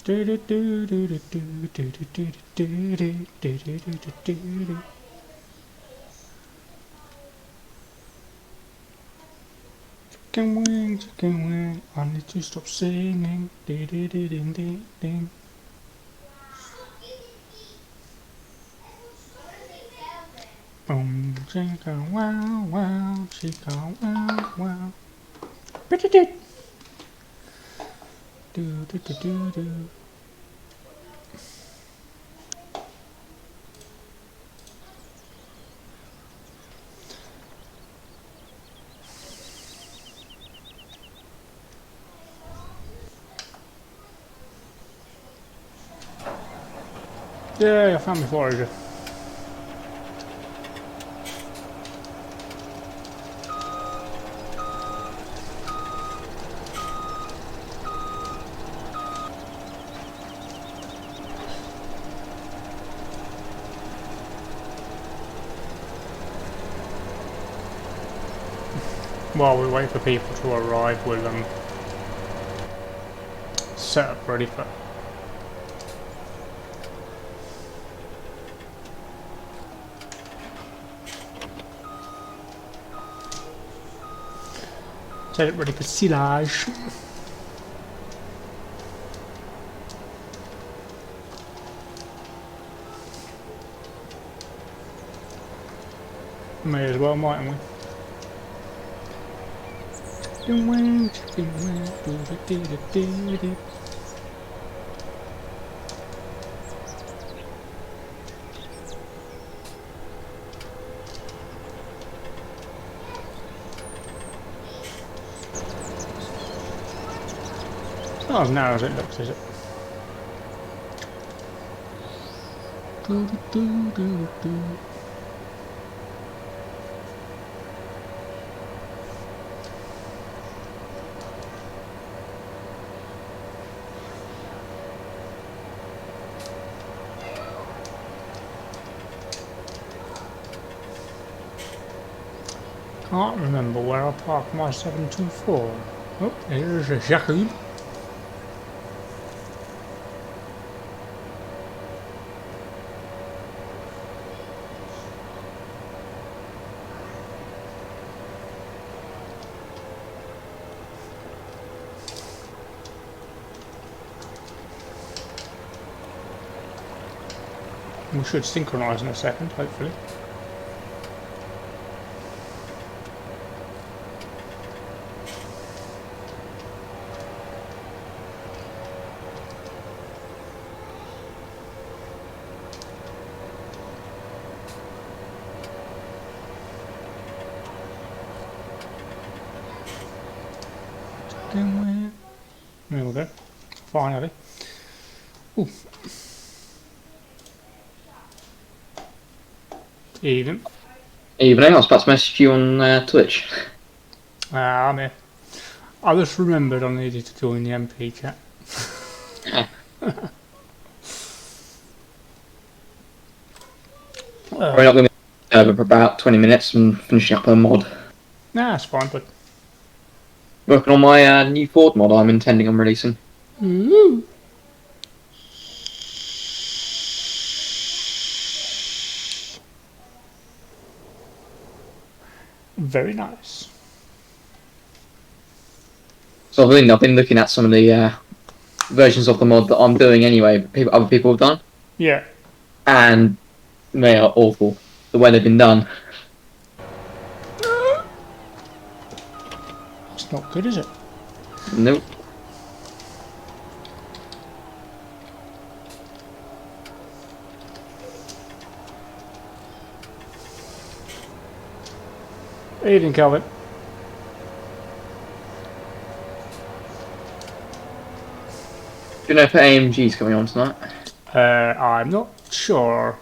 Chicken wing, I need to stop singing. Ding. Boom, chicken wow wow, chicken wow wow. Do. Yeah, I found my forager. While we wait for people to arrive, we'll set up ready for. Set it ready for silage. May as well, mightn't we? Chicken wing, do. It's not as narrow as it looks, is it? Do. Can't remember where I parked my 724. Oh, here's a Jacob. We should synchronise in a second, hopefully. There we go. Finally. Ooh. Evening. Evening, I was about to message you on Twitch. I'm here. I just remembered I needed to join the MP chat. Probably not going to be over for about 20 minutes and finishing up a mod. Nah, that's fine, but. Working on my new Ford mod I'm intending on releasing. Ooh. Very nice. So I've been looking at some of the versions of the mod that I'm doing anyway, that other people have done. Yeah. And they are awful, the way they've been done. It's not good, is it? Nope. Evening, Calvin. Do you know if AMG's coming on tonight? I'm not sure.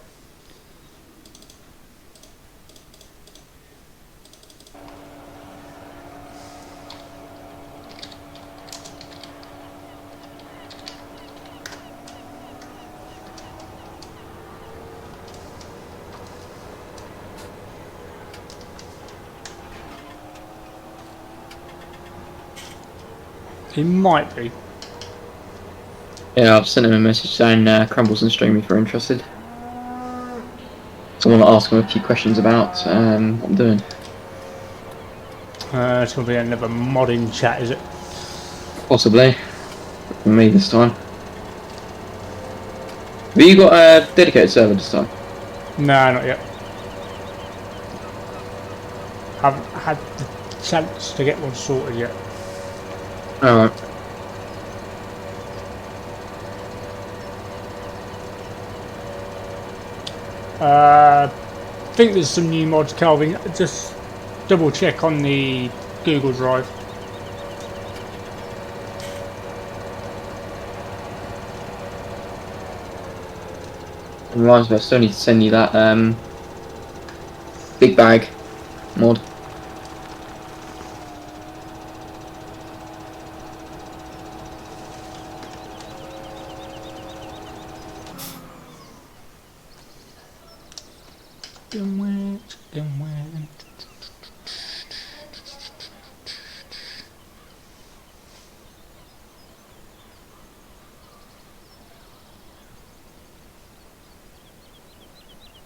He might be. Yeah, I've sent him a message saying Crumbles and Stream if you're interested. So I want to ask him a few questions about what I'm doing. It's going to be another modding chat, is it? Possibly. For me this time. Have you got a dedicated server this time? No, not yet. Haven't had the chance to get one sorted yet. Alright. I think there's some new mods, Calvin. Just double check on the Google Drive. Reminds me, I still need to send you that big bag mod.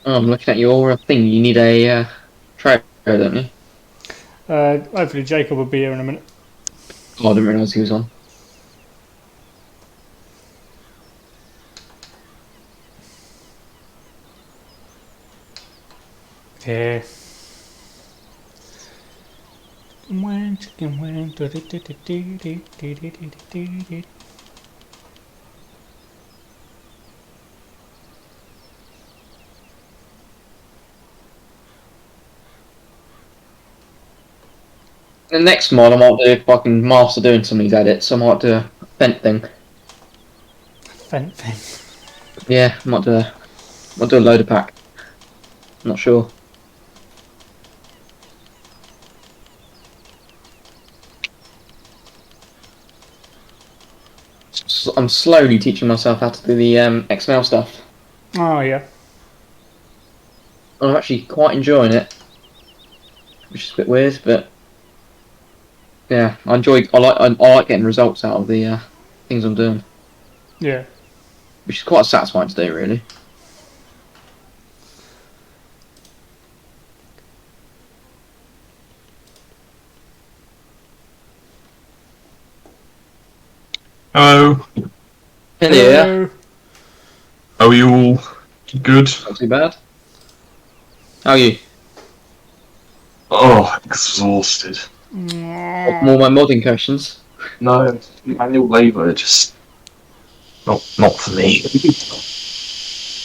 Oh, I'm looking at your thing. You need a trailer, don't you? Hopefully Jacob will be here in a minute. Oh, I didn't realise he was on. Yeah. The next mod I might do, if I can master doing some of these edits, I might do a vent thing. Vent thing. Yeah, I might do a loader pack. Not sure. I'm slowly teaching myself how to do the XML stuff. Oh yeah. I'm actually quite enjoying it, which is a bit weird, but yeah, I like getting results out of the things I'm doing, Yeah. which is quite satisfying to do, really. Hello. Yeah, Hello. Are you all good? not too bad. How are you? Oh, exhausted. More my modding questions. No, manual labour just not for me.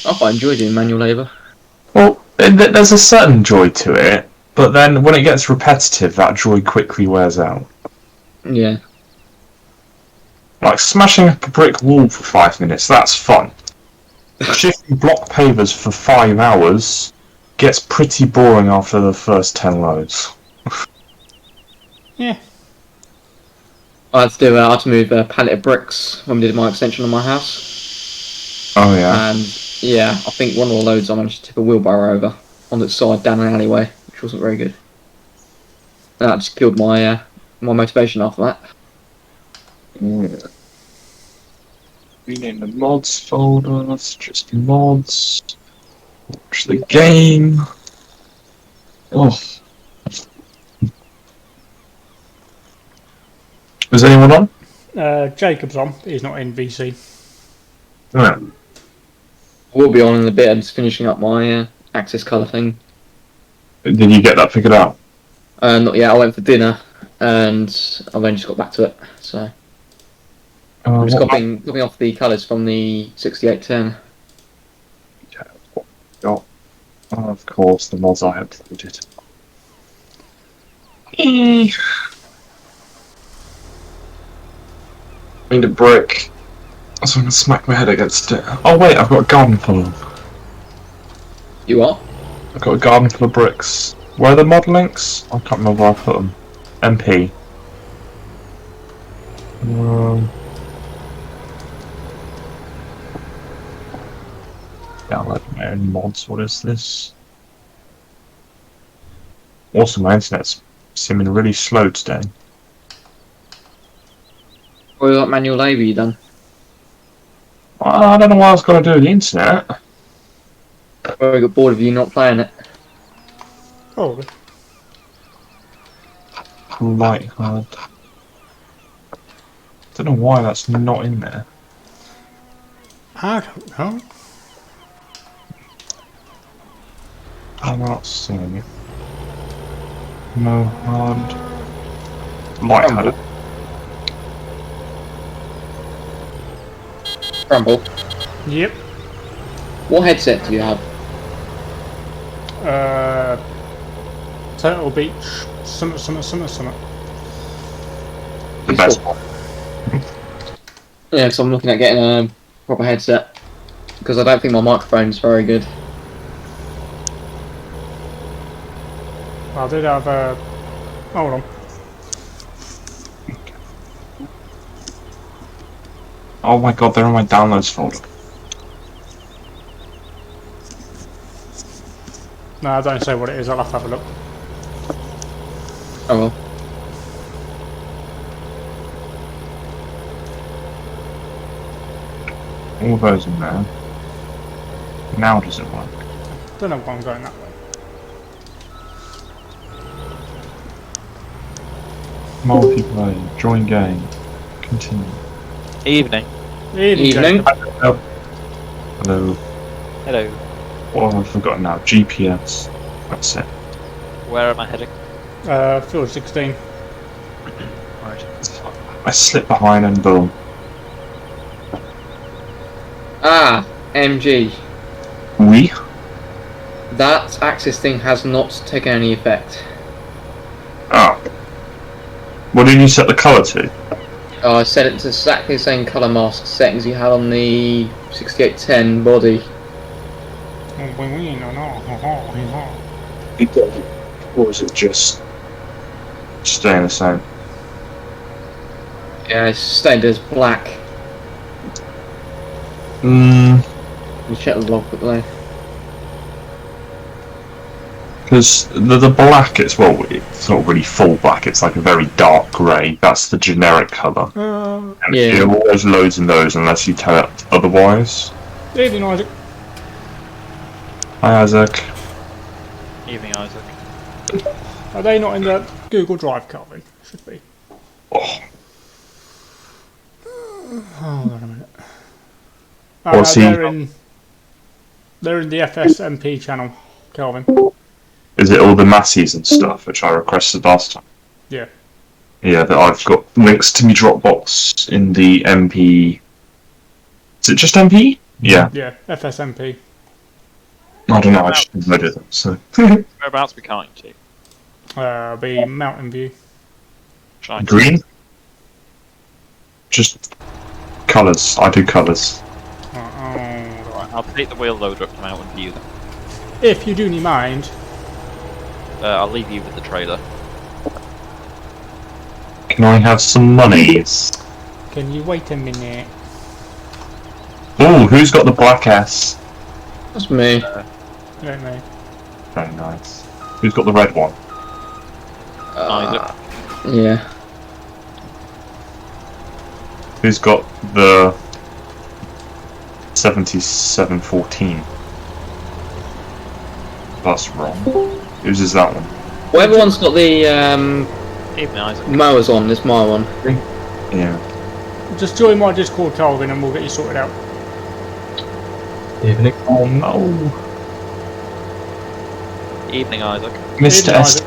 I quite enjoy doing manual labour. Well, there's a certain joy to it, but then when it gets repetitive, that joy quickly wears out. Yeah. Like smashing up a brick wall for 5 minutes, that's fun. Shifting block pavers for 5 hours gets pretty boring after the first 10 loads. Yeah. I had to move a pallet of bricks when we did my extension on my house. Oh yeah. And yeah, I think one of the loads I managed to tip a wheelbarrow over on its side down an alleyway, which wasn't very good. That just killed my my motivation after that. Yeah. Rename the mods folder, just mods. Watch the game. Oh. Is anyone on? Jacob's on. He's not in VC. No. We'll be on in a bit. I'm just finishing up my access colour thing. Did you get that figured out? Not yet. I went for dinner, and I've only just got back to it. So I'm just copying off the colours from the 6810. Oh, of course, the mods I uploaded. I need a brick, so I'm gonna smack my head against it. Oh wait, I've got a garden full of. You are? I've got a garden full of bricks. Where are the mod links? I can't remember where I put them. MP. Download my own mods. What is this? Also, my internet's seeming really slow today. What about manual labour you done? Well, I don't know what I was going to do with the internet. I got bored of you not playing it. Probably. Light hard. Don't know why that's not in there. I don't know. I'm not seeing it. No hard. Light hard. Crumble. Yep. What headset do you have? Turtle Beach. Summit. The best one. Yeah, because I'm looking at getting a proper headset. Because I don't think my microphone's very good. I did have a. Hold on. Oh my god, they're in my downloads folder. No, I don't say what it is. I'll have to have a look. Oh well. All those in there. Now does it work? Don't know why I'm going that way. Multiplayer. Join game. Continue. Evening. Evening. Hello. Hello. What have I forgotten now? GPS. That's it. Where am I heading? Field 16. Right. I slip behind and boom. Ah, MG. We? That axis thing has not taken any effect. Ah. What did you set the colour to? I set it to exactly the same colour mask settings you had on the 6810 body. Or was it just staying the same? Yeah, it's stayed as black. You check the log quickly. Because the black, it's not really full black, it's like a very dark grey. That's the generic colour. And Yeah. it always loads in those unless you tell it otherwise. Evening, Isaac. Hi Isaac. Evening, Isaac. Are they not in the Google Drive, Calvin? Should be. Oh, Hold on a minute. What's he- They're in the FSMP channel, Calvin. is it all the Massies and stuff, which I requested last time? Yeah. Yeah, that I've got links to me Dropbox in the MP. Is it just MP? Yeah. Yeah, FSMP. I don't know, I just downloaded them, so. Whereabouts we coming to? Be Mountain View. Shall I- Green? Just colours. I do colours. Right, I'll take the wheel loader up to Mountain View then. If you do need mind, I'll leave you with the trailer. Can I have some monies? can you wait a minute? Oh, who's got the black S? That's me. Let me. Very nice. Who's got the red one? Yeah. Who's got the 7714? That's wrong. Whose is that one? Well, everyone's got the Evening, Isaac. mowers on. This my one. Yeah. Just join my Discord, Calvin, and we'll get you sorted out. Evening. Oh no. Evening, Isaac. Mr. Evening, S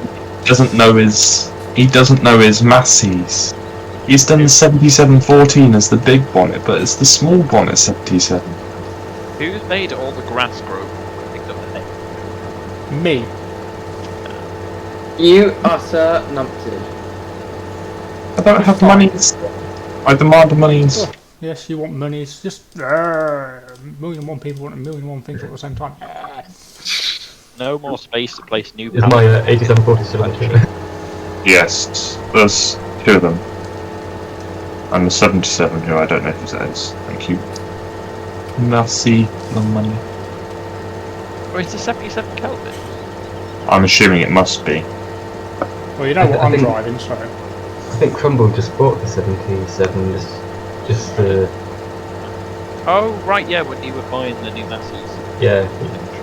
doesn't know his Massies. He's done the 7714 as the big bonnet, but it's the small bonnet 77. Who's made all the grass grow? I picked up the name. Me. You utter numpty. I don't have monies. I demand the monies. Oh, yes, you want money. It's just million and one people want a million and one things at the same time. No more space to place new Is my panels. 8740 still active? Yes, there's two of them. And the 77, who I don't know who that is. Thank you. Merci, the money. Or is the 77 Kelvin? I'm assuming it must be. Well, you know what I I'm think- driving, so. I think Crumble just bought the 77, just Oh, right, yeah, when you were buying the new Masters. Yeah.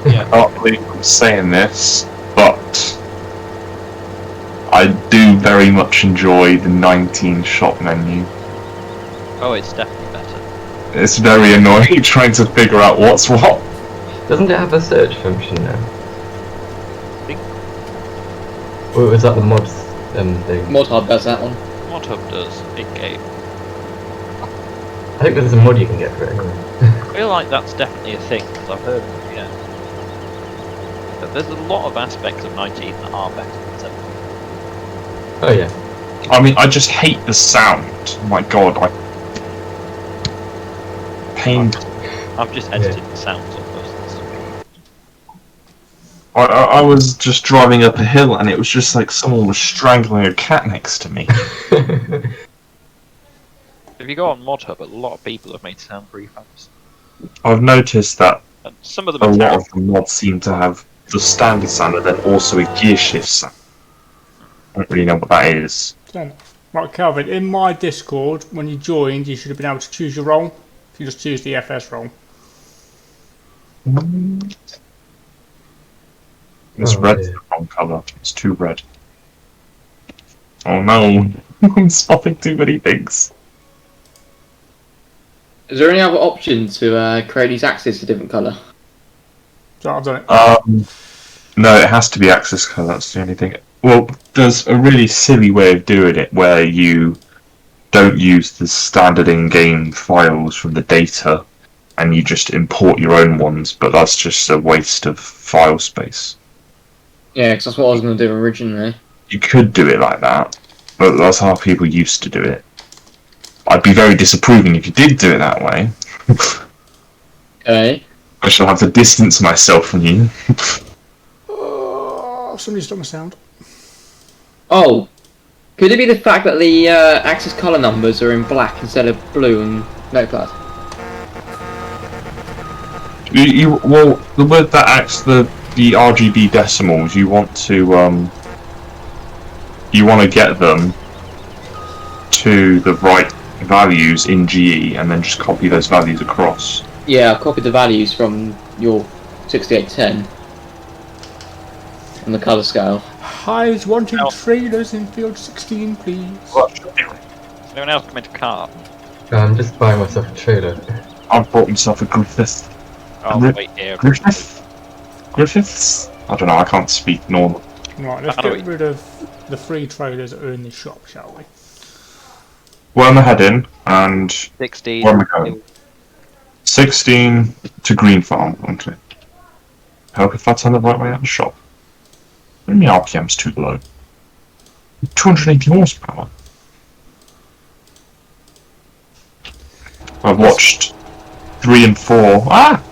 Yeah. I can't believe I'm saying this, but I do very much enjoy the 19 shop menu. Oh, it's definitely better. It's very annoying trying to figure out what's what. Doesn't it have a search function now? Think- Or was that the mods thing? Mod Hub does that one. What Hub does in game. I think there's a mod you can get for it anyway. I feel like that's definitely a thing, because I've heard, yeah. But there's a lot of aspects of 19 that are better than 17. Oh yeah. I mean, I just hate the sound. My god, pain. I've just edited the sounds of those things. I was just driving up a hill and it was just like someone was strangling a cat next to me. If you go on Mod Hub, a lot of people have made sound prefabs. I've noticed that And some of them a are lot terrible. of the mods seem to have the standard sound and then also a gear shift sound. I don't really know what that is. Then, right, Calvin, in my Discord, when you joined, you should have been able to choose your role. If you just choose the FS role. This Oh, red's dear. the wrong colour. It's too red. Oh no, I'm swapping too many things. Is there any other option to create these axes a different colour? So I've done it. No, it has to be access colour, that's the only thing. Well, there's a really silly way of doing it where you don't use the standard in-game files from the data and you just import your own ones, but that's just a waste of file space. Yeah, because that's what I was going to do originally. You could do it like that, but that's how people used to do it. I'd be very disapproving if you did do it that way. Okay. I shall have to distance myself from you. Oh, somebody's done my sound. Oh, could it be the fact that the axis colour numbers are in black instead of blue and Notepad? Well, with that the RGB decimals, you want to get them to the right values in GE and then just copy those values across. Yeah, I copied the values from your 6810 on the colour scale. Hives wanting Oh. trailers in field 16, please. Does anyone else come into car? I'm just buying myself a trailer. I've bought myself a Griffith. Oh, Rip- wait here. Griffiths? I don't know, I can't speak normal. Right, let's How do get rid of the free trailers that are in the shop, shall we? Where am I heading? And 16. where am I going? 16 to Green Farm. Okay. Hope if I turn the right way out of the shop. Maybe RPM's too low. 280 horsepower. I've watched 3 and 4. Ah!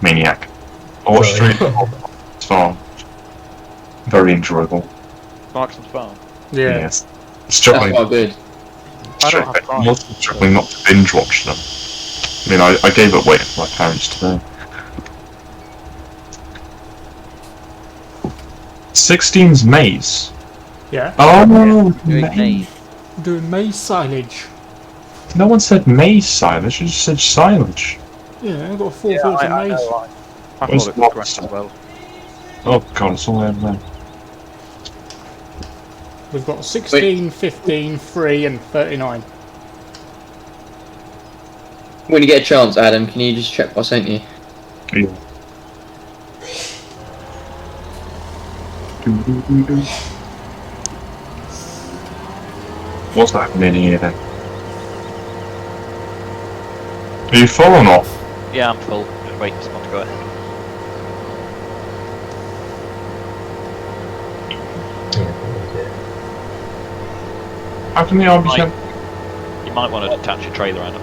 Maniac. I watched 3 Sorry. and 4. It's fun. Very enjoyable. Marksman's Farm. Yeah. Yes. It's That's struggling. quite good. I don't have I'm Prime. also struggling not to binge watch them. I mean, I gave up waiting for my parents today. 16's Maze. Yeah. Oh, Doing Maze. Maze. Doing maze silage. No one said Maze silage, they just said silage. Yeah, I've got 4 fields of I maze. know. I Where's thought it the was grass lobster? as well. Oh god, it's all over there. We've got 16, 15, 3 and 39. When you get a chance, Adam, can you just check what I sent you? Yeah. What's happening here then? Are you full or not? Yeah, I'm full. Just waiting for someone to go ahead. Yeah. How can the RBM... You might want to detach your trailer, Adam.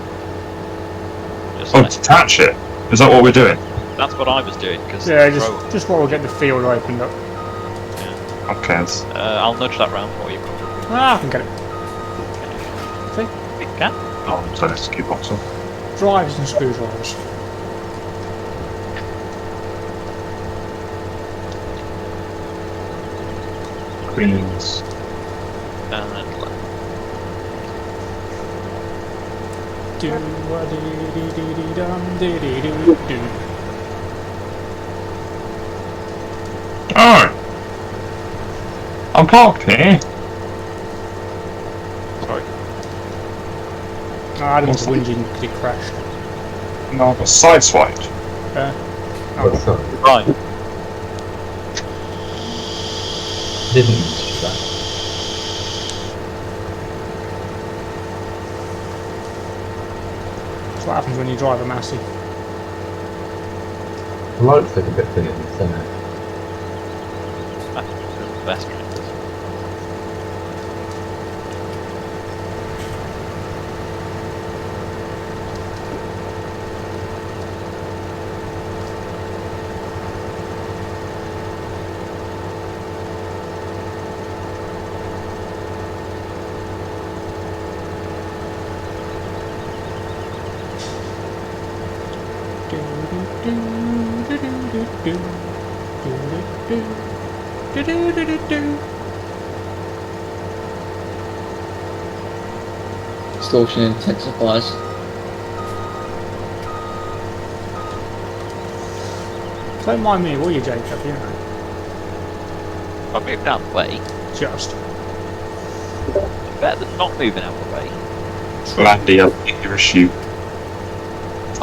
Just Oh, like, detach it? Is that what we're doing? that's what I was doing, because Yeah, just while we get the field opened up. Okay, it's... I'll nudge that round for you. Ah, I can get it. Big cat. Oh, so let's keep box on. Drives and screwdrivers. Queens. And left. Alright. I'm parked here. Sorry. Adam's whinging because he crashed. No, I got sideswiped. What's Oh, up? Right. Didn't use that. that's what happens when you drive a Massey. The lights look a bit thin in the centre. That's the best tractors. Distortion intensifies. Don't mind me, will you, Jacob? You know, I moved out of the way. just. Better than not moving out of the way. Landy, I think you're a shoot.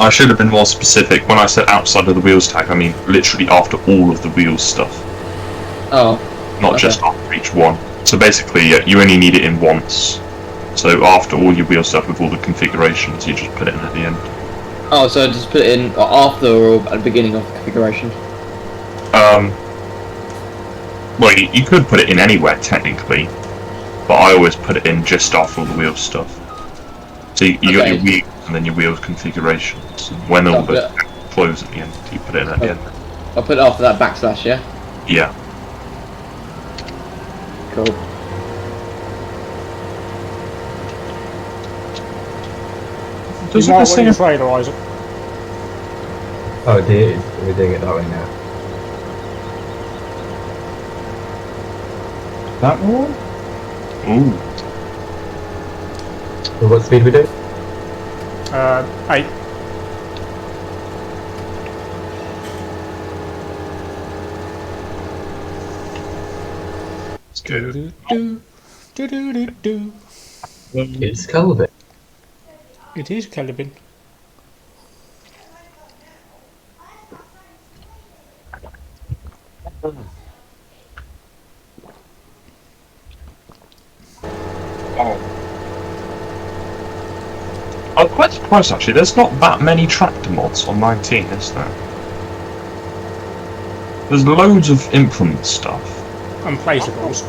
I should have been more specific. When I said outside of the wheels tag, I mean literally after all of the wheels stuff, Oh, not Okay. just after each one. So basically, you only need it in once. So after all your wheel stuff with all the configurations, you just put it in at the end. oh, so just put it in after or at the beginning of the configuration. Well, you could put it in anywhere technically, but I always put it in just after all the wheel stuff. So you got Okay. your wheels and then your wheels configurations. And when all So the close at the end, you put it in at the end. I'll put it after that backslash, yeah? Yeah. Cool. You Doesn't might this want thing your trailer, Isaac. Oh dear, we're doing it that way now. that one? Ooh. So what speed we do? 8. It's good. Do-do-do-do. It's Calvin. It is Calibin. I'm quite surprised actually, there's not that many tractor mods on 19, is there? There's loads of implement stuff. And placeables.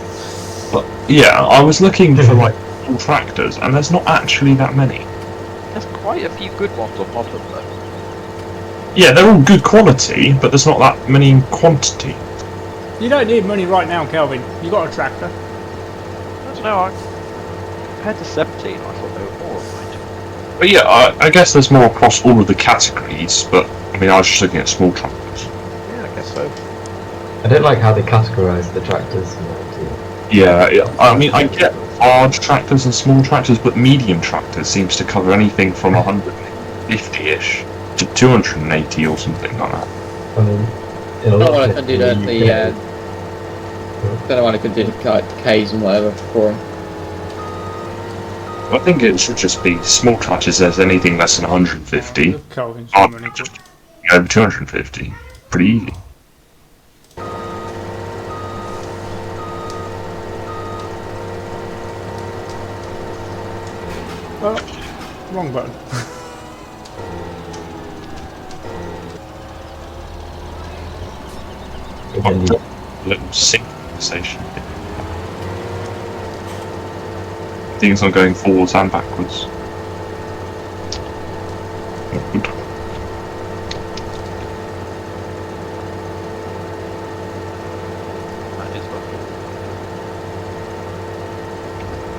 But yeah, I was looking for like full tractors and there's not actually that many. There's quite a few good ones on modern though. Yeah, they're all good quality, but there's not that many in quantity. You don't need money right now, Kelvin. You got a tractor. I don't know, compared to 17 I thought they were more right. But yeah, I guess there's more across all of the categories, but I mean I was just looking at small tractors. Yeah, I guess so. I don't like how they categorise the tractors. Yeah, I mean I get large tractors and small tractors, but medium tractors seems to cover anything from 150-ish to 280 or something like that. I mean, in a Don't lot know of what I can do places, the you can- don't know what I can do the Ks and whatever for them. I think it should just be small tractors as anything less than 150. Look, Kelvin's Oh, money. just over 250. Pretty easy. Oh, wrong button. but then you- Little synchronization. Things are going forwards and backwards. Good. That is lovely.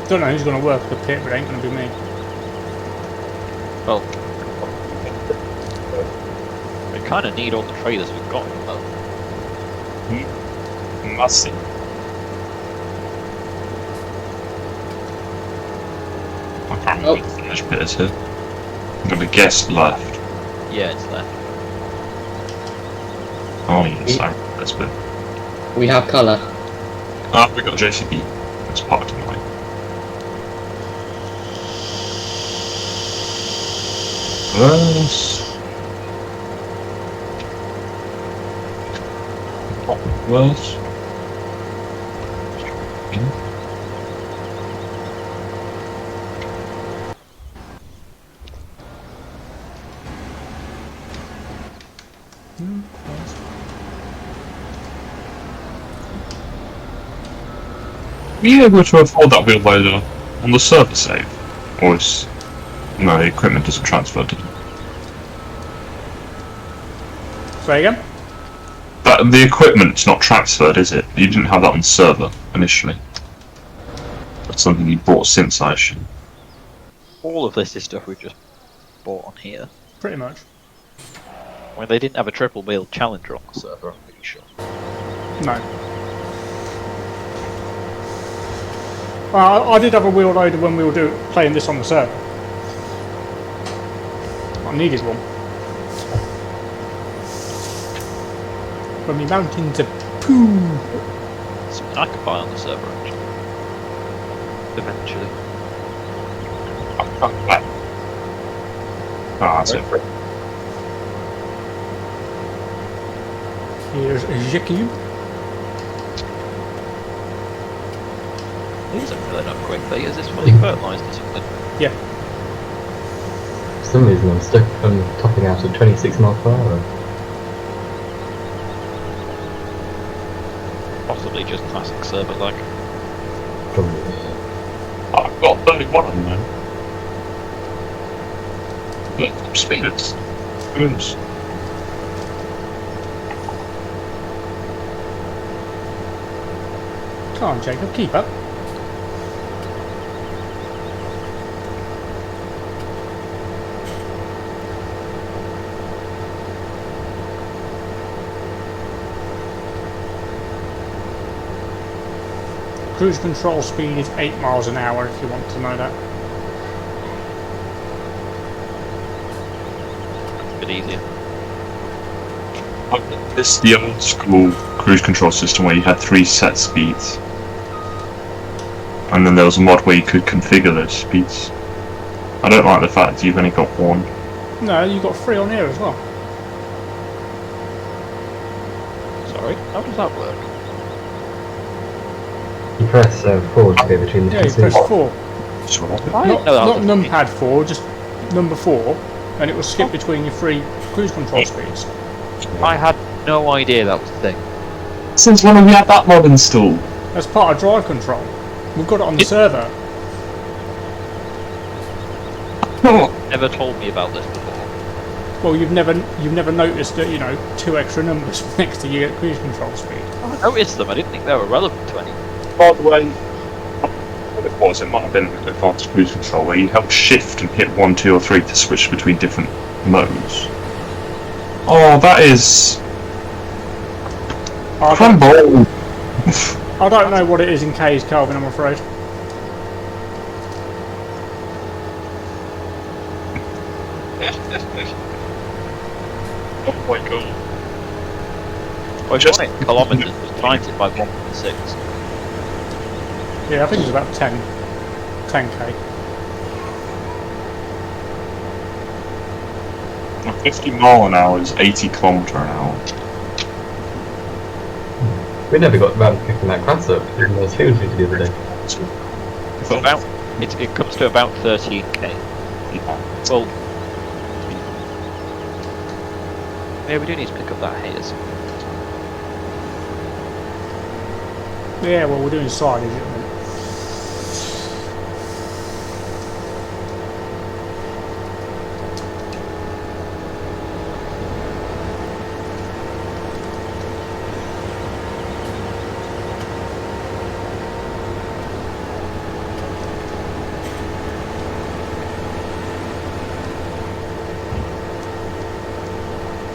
Don't know who's going to work the pit, but it ain't going to be me. Well, we kind of need all the trailers we've got though. Must see. I can't remember Oh. what the finish bit is here. I'm gonna guess left. Yeah, it's left. Oh yes, I remember this bit. We have colour. Ah, we got a JCB. It's parked in the way. Reverse. Reverse. Are you able to afford that wheel loader on the server save? Or is... No, the equipment doesn't transfer to them. Say again? But the equipment's not transferred, is it? You didn't have that on the server initially. That's something you bought since, I assume. All of this is stuff we've just bought on here. Pretty much. I mean, they didn't have a triple wheel Challenger on the server, I'm pretty sure. No. I did have a wheel loader when we were playing this on the server. I needed one. When the mountains are poo. Something I could buy on the server, actually. Eventually. Ah, that's it. Here's a cube. These are filling up quickly. Is this fully fertilised or something? Yeah. For some reason I'm topping out at 26 miles per hour. Possibly just classic server lag. Probably. I've got 31 on them. Look, top speeders. Booms. Come on, Jacob, keep up. Cruise control speed is 8 miles an hour if you want to know that. A bit easier. This is the old school cruise control system where you had 3 set speeds. And then there was a mod where you could configure those speeds. I don't like the fact you've only got 1. No, you got 3 on here as well. Sorry, how does that work? You press forward to go between the Yeah, two you press seats. 4. I didn't know that Not was a thing. numpad 4, just number 4, and it will skip between your 3 cruise control speeds. I had no idea that was a thing. Since when have we had that mod installed? That's part of drive control. We've got it on the server. Never told me about this before. Well, you've never noticed that, you know, 2 extra numbers next to your cruise control speed. I noticed them, I didn't think they were relevant to anything. By the way, what it was, it might have been advanced cruise control where you held shift and hit 1, 2 or 3 to switch between different modes. Oh, that is... Crumble! I don't know what it is in K's, Calvin, I'm afraid. Oh my god. Well, just kilometres was times it by 1.6. Yeah, I think it's about 10k. 50 mile an hour is 80 kilometre an hour. We never got around to picking that class up in those fields we did the other day. It's about, it comes to about 13k. Well, yeah, we do need to pick up that haze. Yeah, well, we're doing silage at the minute.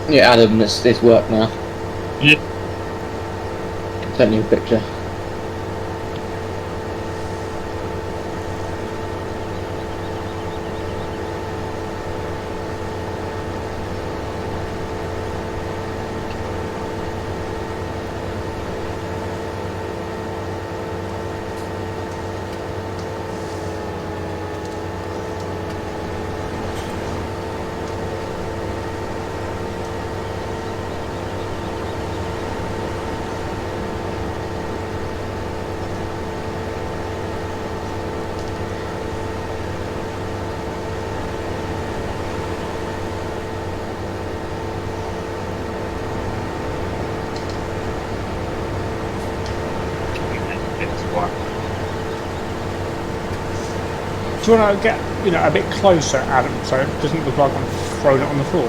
Yeah, Adam, it's work now. Yeah. Sent you a picture. Do you want to get a bit closer, Adam, so it doesn't look like I'm throwing it on the floor?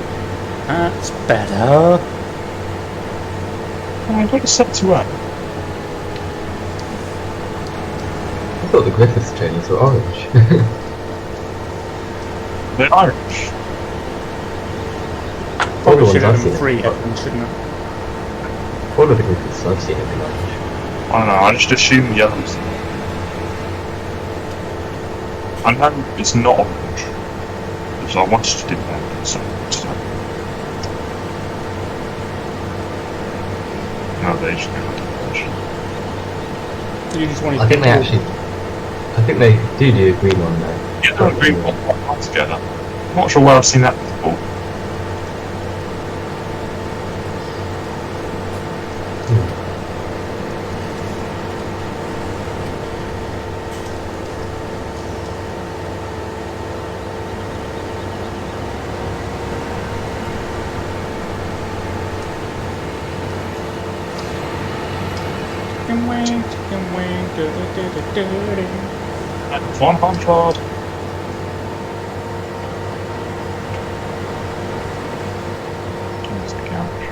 That's better. I've got to set to work. I thought the Griffiths trainers were orange. They're Irish. All the Probably ones should I've have seen them free have been headphones, shouldn't I? orange. All of the Griffiths I've seen have been orange. I don't know, I just assume the others. I know it's not orange. Because I wanted to do that. So. No, they should do orange. You just want I think they actually. I think they do a green one though. Yeah, they're a green one quite together. I'm not sure where I've seen that before. Chicken wing, chicken wing, do-do-do-do-do-do. And 100. Where's the couch?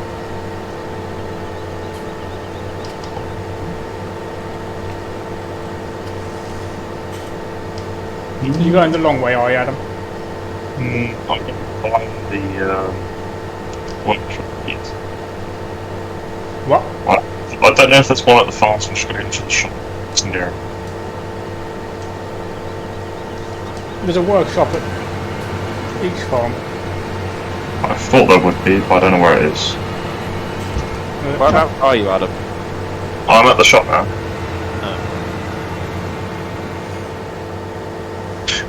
You're going the long way, are you, Adam? I'm going to find the workshop keys. What? I don't know if there's one at the farm, so I'm just going to go into the shop. It's near. There's a workshop at each farm. I thought there would be, but I don't know where it is. Whereabouts are you, Adam? I'm at the shop now.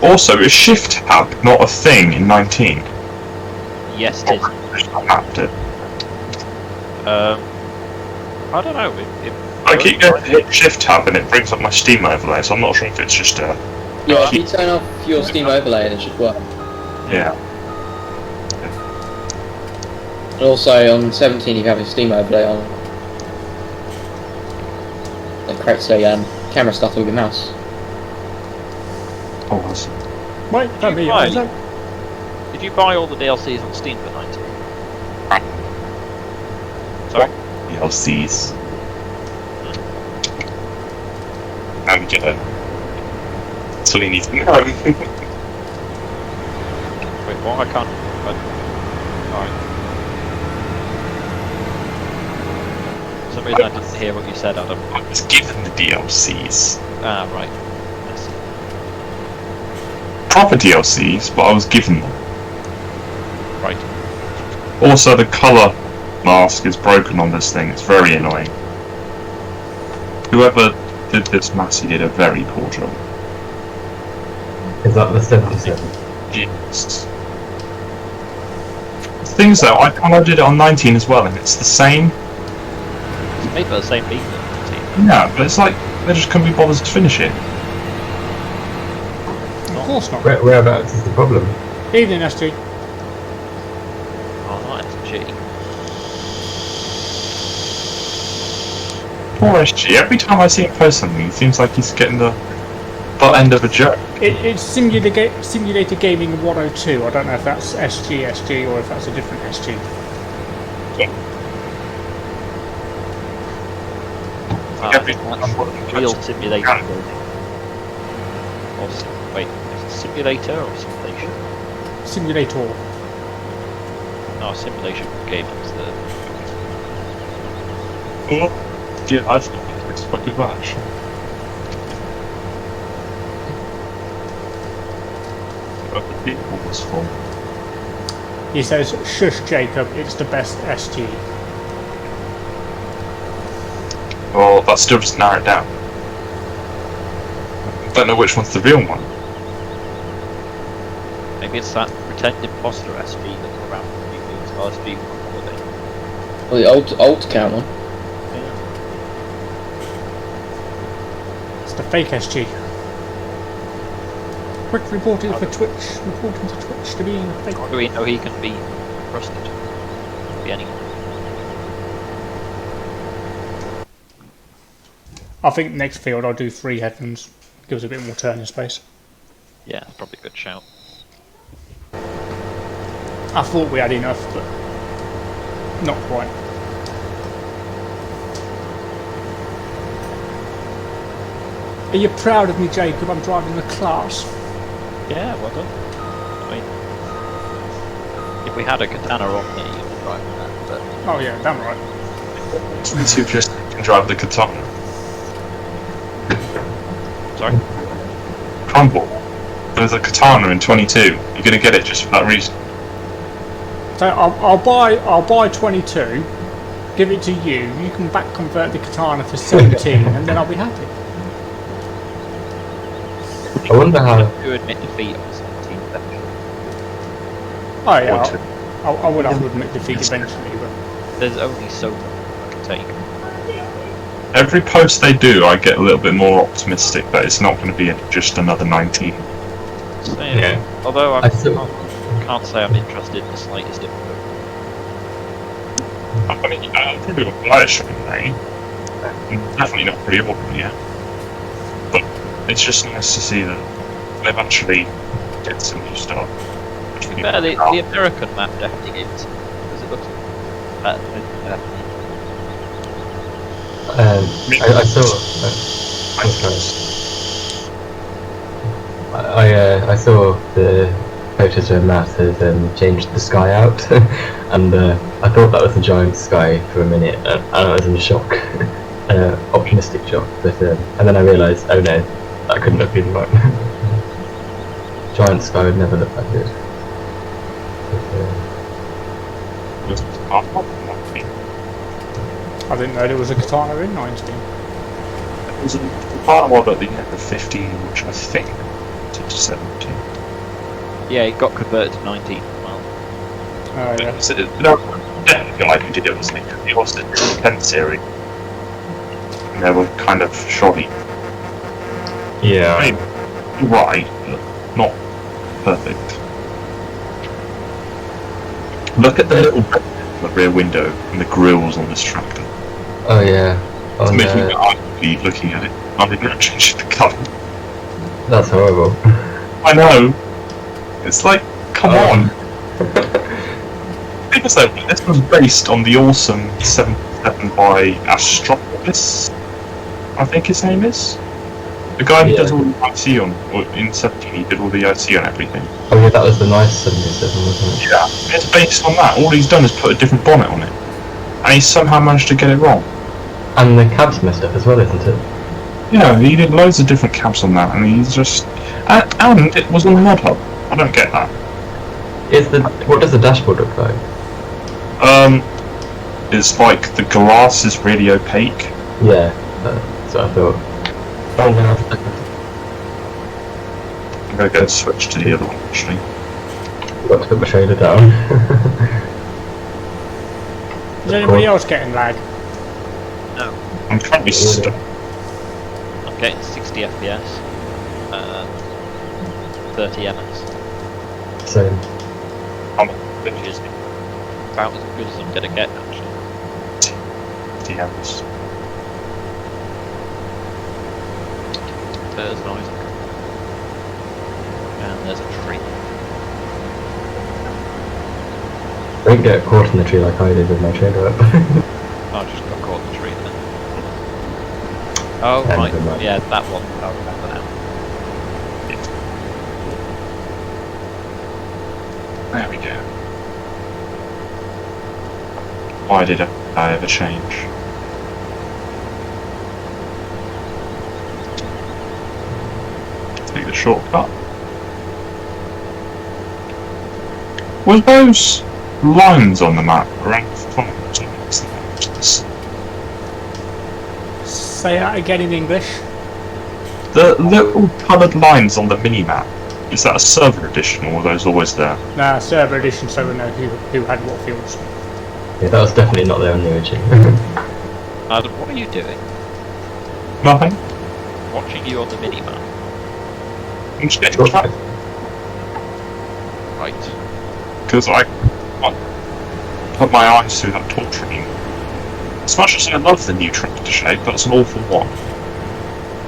Also, is Shift Tab not a thing in 19? Yes, it is. I mapped it. I don't know. I keep going to hit Shift Tab and it brings up my Steam overlay, so I'm not sure if it's just a... Yeah, if you turn off your Steam overlay, it should work. Yeah. And also on 17, if you have your Steam overlay on, it creates a camera stuff with your mouse. Oh, I see. Wait, don't be Right. honest. Did you buy all the DLCs on Steam for 19? Sorry? DLCs. And get it. That's all you need to know. Wait, what? I can't. Alright. For some reason I didn't hear what you said, Adam. I was given the DLCs. Ah, right. I see. Proper DLCs, but I was given them. Right. Also, the colour mask is broken on this thing. It's very annoying. Whoever did this massey did a very poor job. Is that the 77? Yes. The thing is though, I did it on 19 as well, and it's the same. It's made by the same people. Yeah, but it's like they just couldn't be bothered to finish it. Of course not. Whereabouts is the problem? Evening, SG. Oh, SG. Poor SG. Every time I see him post something, it seems like he's getting the butt end of a joke. It's Simulator Gaming 102. I don't know if that's SG or if that's a different SG. Every That's real simulator. Or wait, is it simulator or simulation? Simulator. No, simulation game is the. Yeah, I think it's fucking much. But the vehicle was full. He says, "Shush, Jacob. It's the best SG." Well, that still just narrowed down. I don't know which one's the real one. Maybe it's that pretend imposter SG that's around the movies. SG holiday. Or the old account one. It's the fake SG. Quick reporting for Twitch. Reporting to Twitch to being fake. How do we know he can be trusted? Be anyone. I think next field I'll do 3 headphones. Gives a bit more turning space. Yeah, that's probably a good shout. I thought we had enough, but not quite. Are you proud of me, Jacob? I'm driving the class. Yeah, well done. I mean, if we had a katana on here, you'd be driving that, but Oh yeah, damn right. 22 just can drive the katana. sorry. Crumble. There's a katana in 22. You're gonna get it just for that reason. So I'll buy 22, give it to you. You can back convert the katana for 17, and then I'll be happy. I wonder how. To admit defeat on 17 eventually. Oh yeah, Or two. I would have to admit defeat eventually, but There's only so much I can take. Every post they do, I get a little bit more optimistic that it's not going to be just another 19. So, Yeah. Although I still- can't say I'm interested in the slightest bit. I mean, I probably will buy a stream name. Definitely not pre-order yet. But it's just nice to see that they've actually did some new stuff. Yeah, the American map definitely gave it some, because it looks better than I saw. I saw the photos where Matt has changed the sky out, and I thought that was a giant sky for a minute, and I was in shock, optimistic shock. But and then I realised, oh no, that couldn't have been right. Giant sky would never look that good. But, I didn't know there was a katana in 19. There's a part mod at the end of 15, which I think to 17. Yeah, it got converted to 19 as well. Oh yeah. So, no, the guy who did it was Nick. He also did the 10 series. And they were kind of shoddy. yeah. I mean, right, but not perfect. Look at the little bit in the rear window and the grills on this tractor. Oh yeah. It's On, making me ugly looking at it. I didn't actually change the colour. that's horrible. I know. It's like, come on. Because though, this was based on the awesome 77 by Astropolis, I think his name is. The guy who Yeah. does all the IC on, or in 17 he did all the IC on everything. Oh yeah, that was the nice 77, wasn't it? Yeah. It's based on that. All he's done is put a different bonnet on it. And he somehow managed to get it wrong. And the cab's messed up as well, isn't it? Yeah, he did loads of different cabs on that, and he's just... And it was on the mod hub. I don't get that. What does the dashboard look like? It's like the glass is really opaque. Yeah, that's what I thought. Oh no, I'm gonna go switch to the other one, actually. I've got to put my shoulder down. Is anybody else getting lag? No, I'm currently stuck. I'm getting 60 FPS, 30 ms, Same. which is about as good as I'm gonna get actually. DMs. There's noise. And there's a tree. Don't get caught in the tree like I did with my trailer up. I just got caught in the tree then. Oh, Yeah, right. never mind. Yeah, that one. I remember now. There we go. Why did I ever change? Take the shortcut. Were those lines on the map around the front? Say that again in English. The little coloured lines on the mini-map, is that a server edition or were those always there? Nah, server edition, so we know who had what fields. Yeah, that was definitely not there on the origin. Adam, what are you doing? Nothing? Watching you on the minimap. I'm just getting trapped Right. because I put my eyes through that torch ring. As much as I love the new tractor shape, that's an awful one.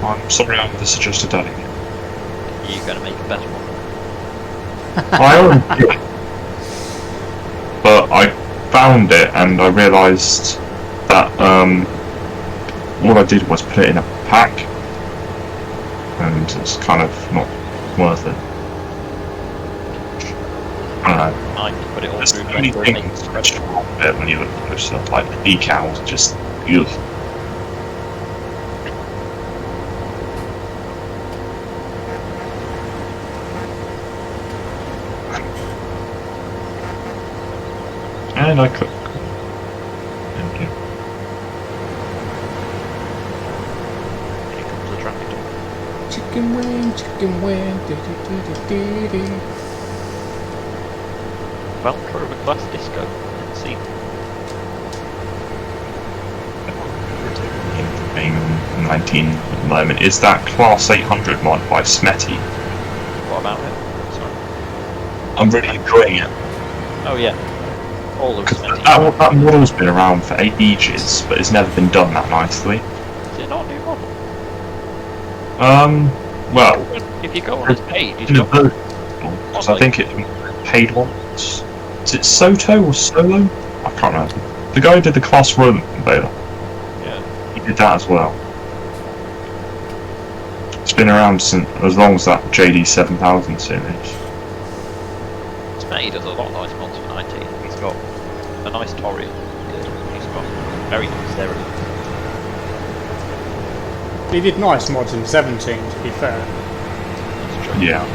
I'm sorry I never suggested that again. Are you going to make a better one? I already did. But I found it and I realised that all I did was put it in a pack, and it's kind of not worth it. I don't know. I can put it all There's through so many Blender and make things it which are wrong with it when you look closer, like the decals, just ugh. And I cook. Thank you. Here comes the tractor. Chicken wing, chicken wing. Do-do-do-do-do-do. Velcro of a class disco. Let's see. Being 19 at the moment. Is that Class 800 mod by Smetty? What about it? Sorry. I'm really enjoying it. Oh yeah. All of Because Smetty. that model's been around for ages, but it's never been done that nicely. Is it not a new model? Well, If you go on his page, he's in a got version, because I think it's paid once. Is it Soto or Solo? I can't remember. The guy who did the Class Run Invader. yeah. He did that as well. It's been around since as long as that JD 7000 series. Smetty does a lot of nice mods for 19. He's got a nice Toriel. He's got very nice Zero. He did nice mods in 17, to be fair. That's true. Yeah.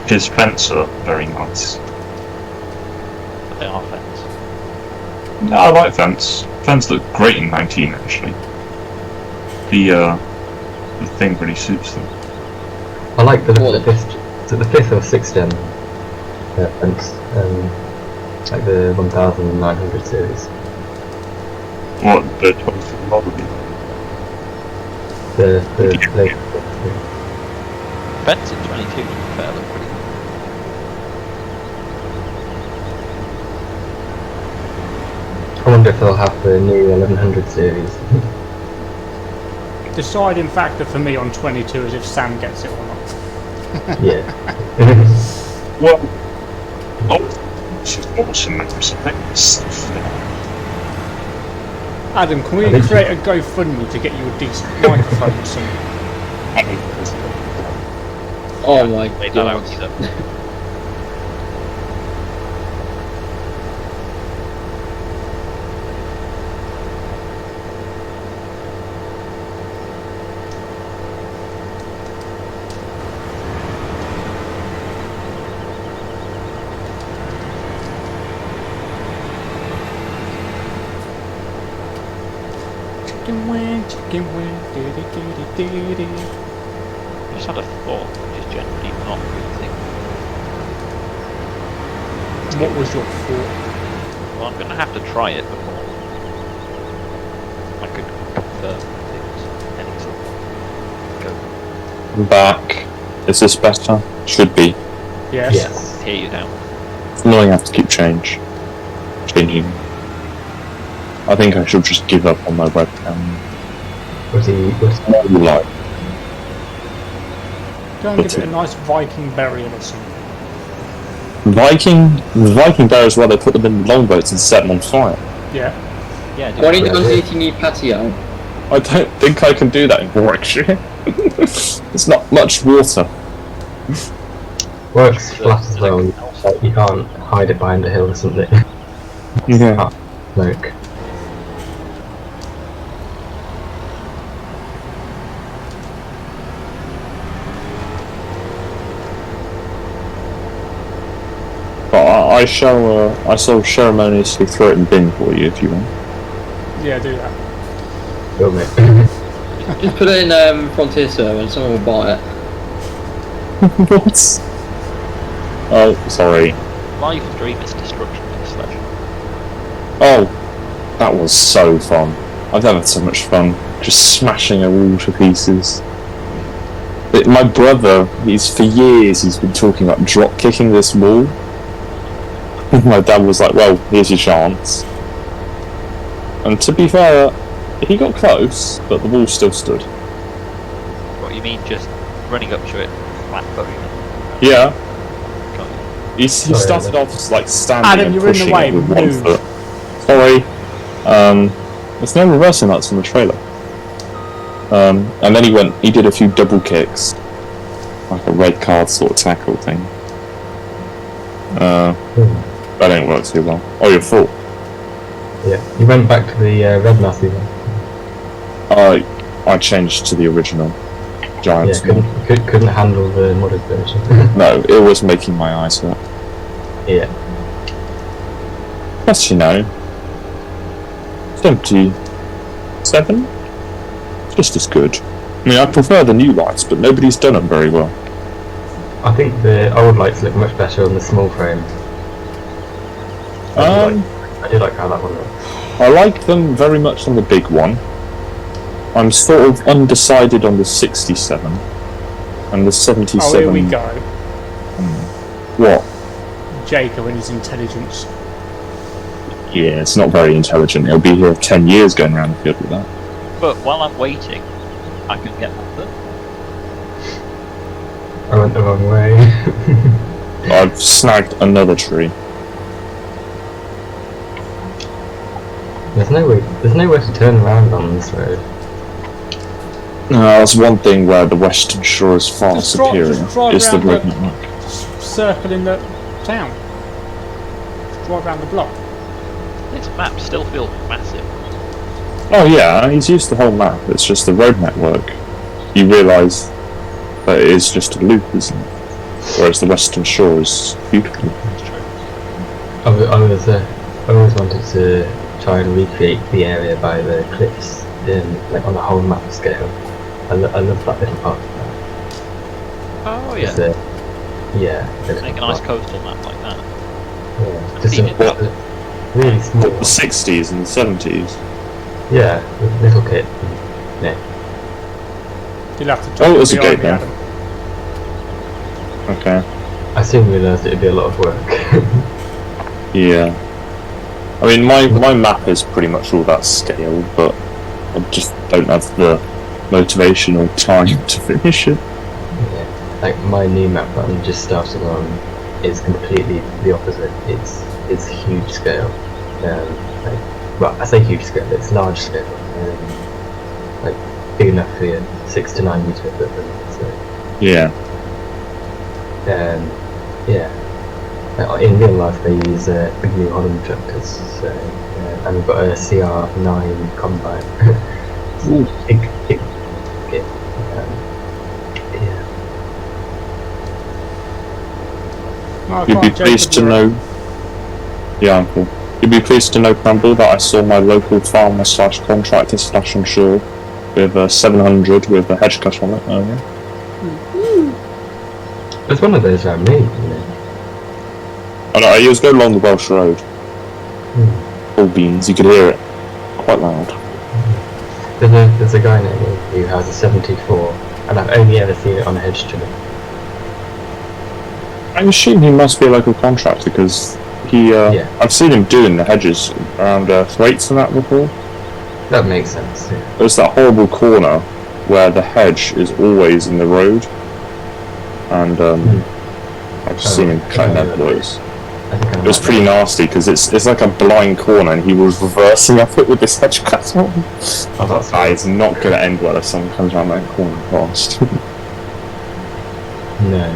His fence are very nice. But they are fence. No, I like fence. Fence look great in 19 actually. The thing really suits them. I like the fifth or sixth gen fence, like the 1900 series. What, the 24 model? The latest. Fence in 22 to be fair look pretty good. I wonder if they'll have the new 1100 series. Deciding factor for me on 22 is if Sam gets it or not. Yeah. Well, oh, she's awesome at something. Stuff. Adam, can we create a GoFundMe to get you a decent microphone or something? Oh my Made that out god. either. Chicken wing, chicken wing. Do-do-do-do-do-do. I just had a thought, which is generally not a good thing. What was your thought? Well, I'm going to have to try it before I could confirm if it was any sort of go. I'm back. Is this better? Should be. Yes. Yes. Hear you now. It's annoying I have to keep changing. I think I should just give up on my webcam. Was he? Like, Go and give it a nice Viking burial or something. the Viking bears, well, they put them in longboats and set them on fire. Yeah. Yeah, Why don't you Yeah. go to the new patio? I don't think I can do that in Warwickshire. There's not much water. Works flat as well. You can't hide it behind a hill or something. Yeah. Smoke. But I shall ceremoniously throw it in bin for you if you want. Yeah, do that. Go, mate. Just put it in Frontier server and someone will buy it. What? Oh, sorry. live stream is destruction with a sledge. Oh, that was so fun. I've never had so much fun just smashing a wall to pieces. My brother, for years he's been talking about drop kicking this wall. My dad was like, well, here's your chance. And to be fair, he got close, but the wall still stood. What you mean, just running up to it, flat footing Yeah. Got He Sorry, started Adam. off as, like standing Adam, and you're in the pushing way, it with one move. foot. Sorry. There's no reversing nuts on the trailer. And then he did a few double kicks, like a red card sort of tackle thing. That didn't work too well. Oh, your fault. Yeah, you went back to the red Nazi one. I changed to the original Giants. Yeah, couldn't handle the modded version. No, it was making my eyes hurt. Yeah. Plus, 77? Just as good. I mean, I prefer the new lights, but nobody's done them very well. I think the old lights look much better on the small frame. I do like how that one looks. I like them very much on the big one. I'm sort of undecided on the 67 and the 77. Oh, here we go. What? Jacob and his intelligence. Yeah, it's not very intelligent. It'll be here 10 years going around the field with that. But while I'm waiting, I can get my foot. I went the wrong way. I've snagged another tree. There's nowhere to turn around on this road. That's one thing where the Western Shore is far Just superior. drive It's the round road the- network. Circle in the town. Drive around the block. This map still feels massive. Oh yeah, he's used the whole map. It's just the road network. You realise that it is just a loop, isn't it? Whereas the Western Shore is beautiful. It's true. I always wanted to try and recreate the area by the cliffs like on a whole map scale. I love that little part of that. Oh It's, yeah. Yeah. Make a nice coastal map like that. Yeah, just Seen it. a really small. The 60s and the 70s. Yeah, with little kit. Yeah. You'll have to Oh, it was a behind gate me, then. Adam. Okay. I soon realised it'd be a lot of work. Yeah. I mean, my map is pretty much all that scale, but I just don't have the motivation or time to finish it. Yeah. Like my new map that I'm just starting on is completely the opposite. It's huge scale. Well, I say huge scale, it's large scale. Like big enough for your 6 to 9 metre equipment. So, Yeah. yeah. In real life, they use big New Holland tractors, so, and we've got a CR9 combine. Ooh. Big kit. Yeah. No, I You'd be can't, pleased to Jacob, know. Yeah, uncle. You'd be pleased to know, Crumble, that I saw my local farmer / contractor / onshore with a 700 with a hedge cut on it earlier. There's one of those around me, you know. Oh no, he was going along the Welsh Road. All beans, you could hear it quite loud. There's a guy near me who has a 74, and I've only ever seen it on a hedge trimmer. I assume he must be a local contractor because Yeah. I've seen him doing the hedges around Thwaites and that before. That makes sense. Yeah. There's that horrible corner where the hedge is always in the road, and I've just seen him cutting that place. I think I It was pretty nasty because it's like a blind corner, and he was reversing up it with this hedge cut on. Oh, that's It's not going to end well if someone comes around that corner fast. No.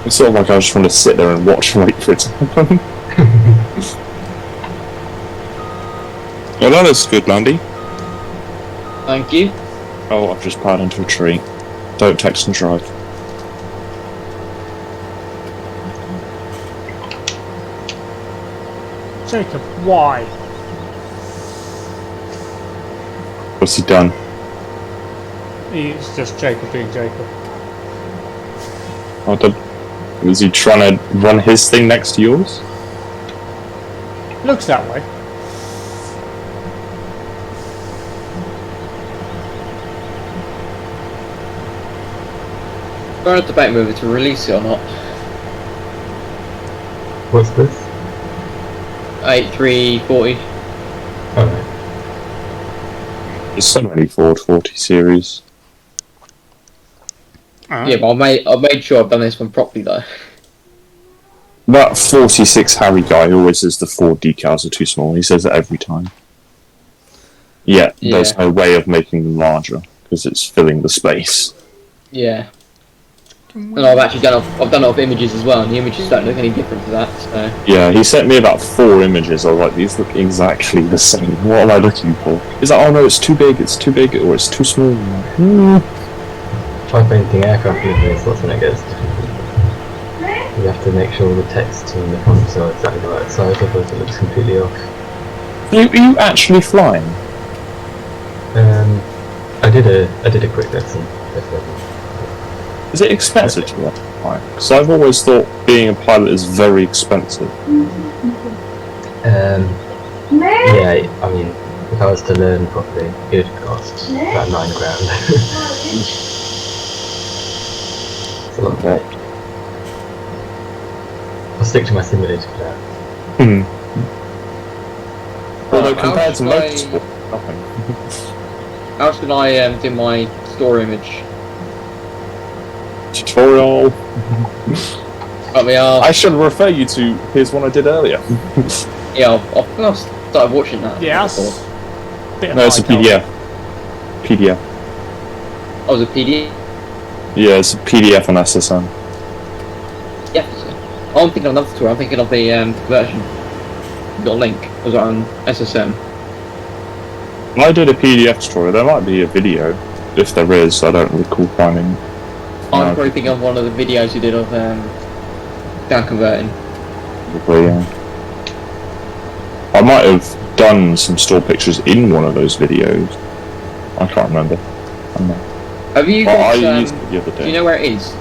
It's sort of like I just want to sit there and watch and wait for it to happen. Well, that looks good, Landy. Thank you. Oh, I've just piled into a tree. Don't text and drive. Jacob, why? What's he done? It's just Jacob being Jacob. Was he trying to run his thing next to yours? Looks that way. We're on a debate whether to release it or not. What's this? 8340. Alright. There's so many Ford 40 series. Yeah, but I made sure I've done this one properly though. That 46 Harry guy always says the Ford decals are too small. He says it every time. Yeah, there's no way of making them larger because it's filling the space. Yeah. And I've actually done it off images as well, and the images don't look any different to that. So. Yeah, he sent me about 4 images. I was like, these look exactly the same. What am I looking for? He's like, oh no, it's too big, or it's too small. Try painting aircraft images, that's when it gets difficult. You have to make sure the text and the fonts are exactly the right size, otherwise it looks completely off. Are you actually flying? I did a quick lesson. Is it expensive to learn to fly? Because I've always thought being a pilot is very expensive. Yeah, I mean, if I was to learn properly, it would cost about £9 grand. It's a lot of money. I'll stick to my simulator for that. Although compared to motorsport, nothing. How should I do my store image? Tutorial. I I should refer you to here's one I did earlier. Yeah, I've started watching that. Yes. No, it's a PDF. PDF. Oh, it's a PDF? Yeah, it's a PDF and SSN. Yeah. Oh, I'm thinking of another tutorial. I'm thinking of the version. Got a link. Was it on SSM? I did a PDF tutorial. There might be a video. If there is, I don't recall finding. I'm probably thinking of one of the videos you did of down converting. Probably, yeah. I might have done some store pictures in one of those videos. I can't remember. I don't know. Have you Well, got, I used it the other day. do you know where it is?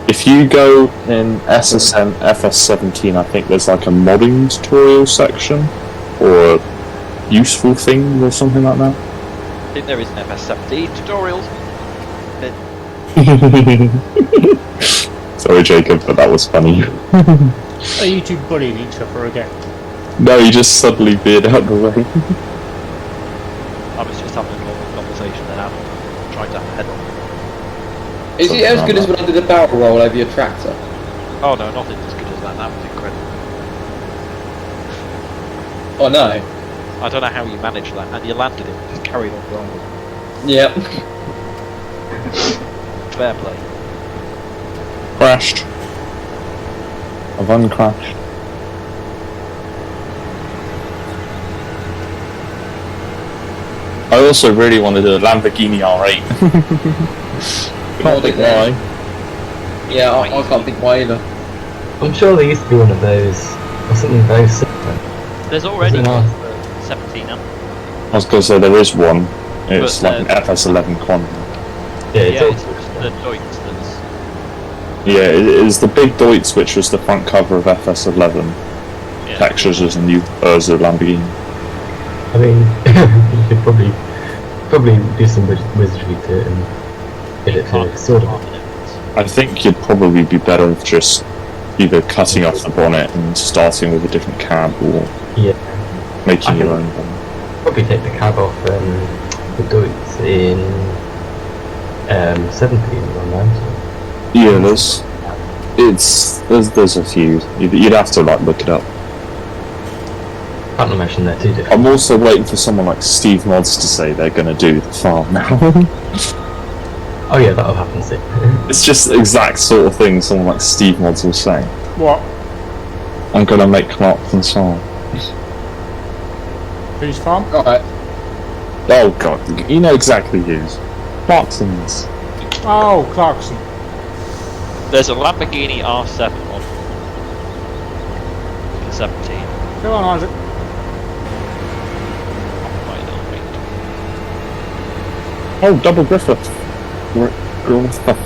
If you go in SSN FS17, I think there's like a modding tutorial section or a useful thing or something like that. I think there is an FS17 tutorials. Sorry, Jacob, but that was funny. Are you two bullying each other again? No, you just suddenly veered out the way. I was just having a normal conversation and I'm trying to have a head on. Is it as good as when I did a barrel roll over your tractor? Oh no, nothing as good as that. That was incredible. Oh no. I don't know how you managed that, and you landed it, just carried on driving. Yep. Fair play. Crashed. I've uncrashed. I also really wanted a Lamborghini R8. Can't think why. Yeah, I can't think why either. I'm sure there used to be one of those, or something very similar. There's already Is it one not? for 17 up. I was going to say there is one. It's But, like an FS11 Quantum. Yeah, it's Yeah, all it's the Deutz that's... Yeah, it is the big Deutz, which was the front cover of FS11. Yeah. Textures as a new Urza Lamborghini. I mean, you could probably do some wizardry to it and get it to sort of. I think you'd probably be better with just either cutting off the bonnet and starting with a different cab or Yeah, making I your think- own bonnet. probably take the cab off the Deutz in 17 or 19. Yeah, there's a few. You'd have to like look it up. Can't imagine they're too different. I'm also waiting for someone like Steve Mods to say they're going to do the farm now. Oh yeah, that'll happen soon. It's just the exact sort of thing someone like Steve Mods will say. What? I'm going to make Clarkson's farm. Whose farm? Alright. Oh god, you know exactly whose. Clarkson's. Oh, Clarkson. There's a Lamborghini R7 on for 17. Go on, Isaac. Right, I'll wait. Oh, double Griffith. Griffith.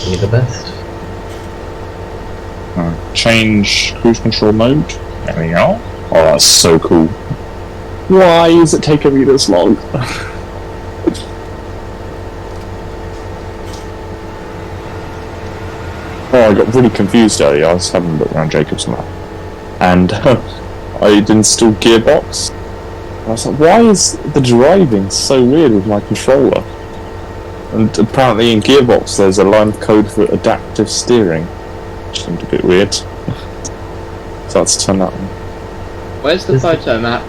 Be the best. Change cruise control mode. There we go. Oh, that's so cool. Why is it taking me this long? Oh, I got really confused earlier. I was having a look around Jacob's map. And I'd installed Gearbox. I was like, why is the driving so weird with my controller? And apparently in Gearbox there's a line of code for adaptive steering, which seemed a bit weird. So I had to turn that on. Where's the photo map?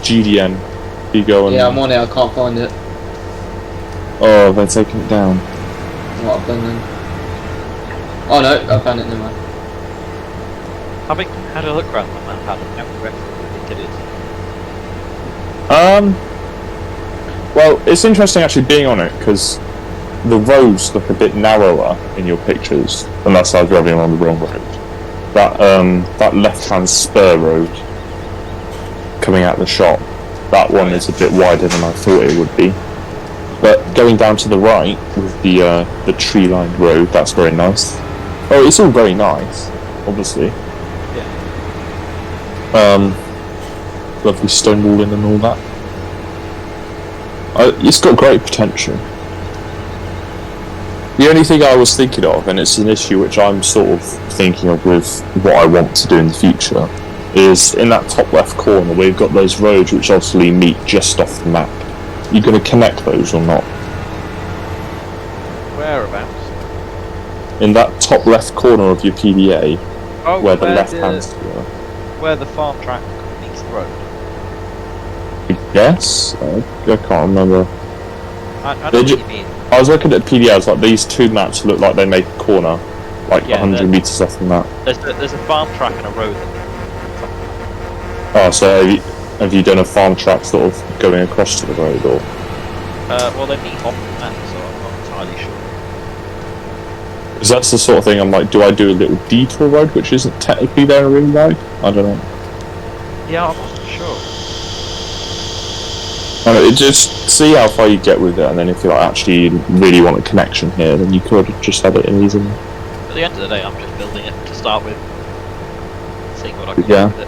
GDN. You go on. Yeah, I'm on it, I can't find it. Oh, they're taking it down. What I've done then. Oh no, I found it, never mind. Having had a look around the map, how correct do you think it is? Well, it's interesting actually being on it because the roads look a bit narrower in your pictures, unless I was driving along the wrong road. That left-hand spur road coming out the shop, that one is a bit wider than I thought it would be. But going down to the right with the tree-lined road, that's very nice. Oh, it's all very nice, obviously. Yeah. Lovely stone walling and all that. It's got great potential. The only thing I was thinking of, and it's an issue which I'm sort of thinking of with what I want to do in the future, is in that top left corner where you've got those roads which obviously meet just off the map. You're going to connect those or not? Whereabouts? In that top left corner of your PDA, Oh, where the left hand where the farm track meets the road. Yes? I can't remember. I know what you mean. I was looking at PDA, I was like, these two maps look like they make a corner, like Yeah, 100 metres off the map. There's a farm track and a road. Oh, so have you done a farm track sort of going across to the road, or? Well, they meet off the map, so I'm not entirely sure. Because that's the sort of thing I'm like, do I do a little detour road, which isn't technically there in real life? I don't know. Yeah, I'm not sure. I don't know, just see how far you get with it, and then if you like, actually really want a connection here, then you could just have it in easily. At the end of the day, I'm just building it to start with, seeing what I can Yeah. do with it.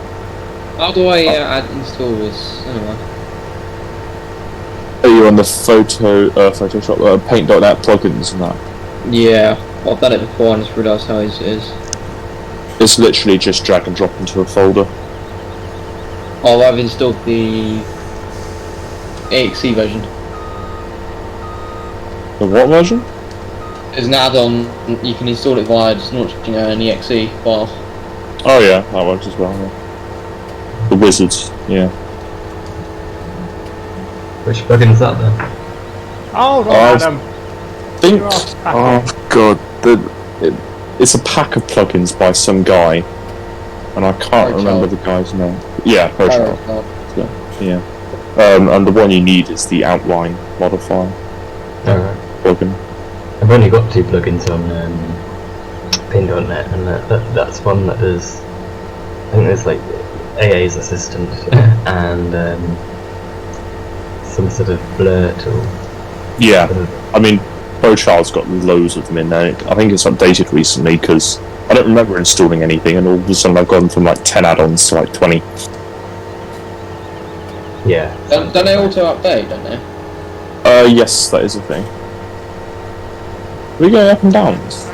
How do I install this anyway? Are you on the Photoshop, Paint.net plugins and that? Yeah, I've done it before and just realised how easy it is. It's literally just drag and drop into a folder. Oh, I've installed the EXE version. The what version? There's an add-on, you can install it via just launching an EXE file. Oh yeah, that works as well. Yeah. The wizards, yeah. Which plugin's that then? Hold on, Oh, Adam. Think. You're off back. Oh god, it's a pack of plugins by some guy, and I can't remember the guy's name. Yeah, ProChild. Yeah. And the one you need is the outline modifier Alright. plugin. I've only got 2 plugins on Paint.net, and that's one that does. I think there's like AA's assistant and some sort of blur tool. Yeah, I mean, ProChild's got loads of them in there. I think it's updated recently because I don't remember installing anything, and all of a sudden I've gone from like 10 add-ons to like 20. Yeah. Don't they auto update, don't they? Yes, that is a thing. Are we going up and downs?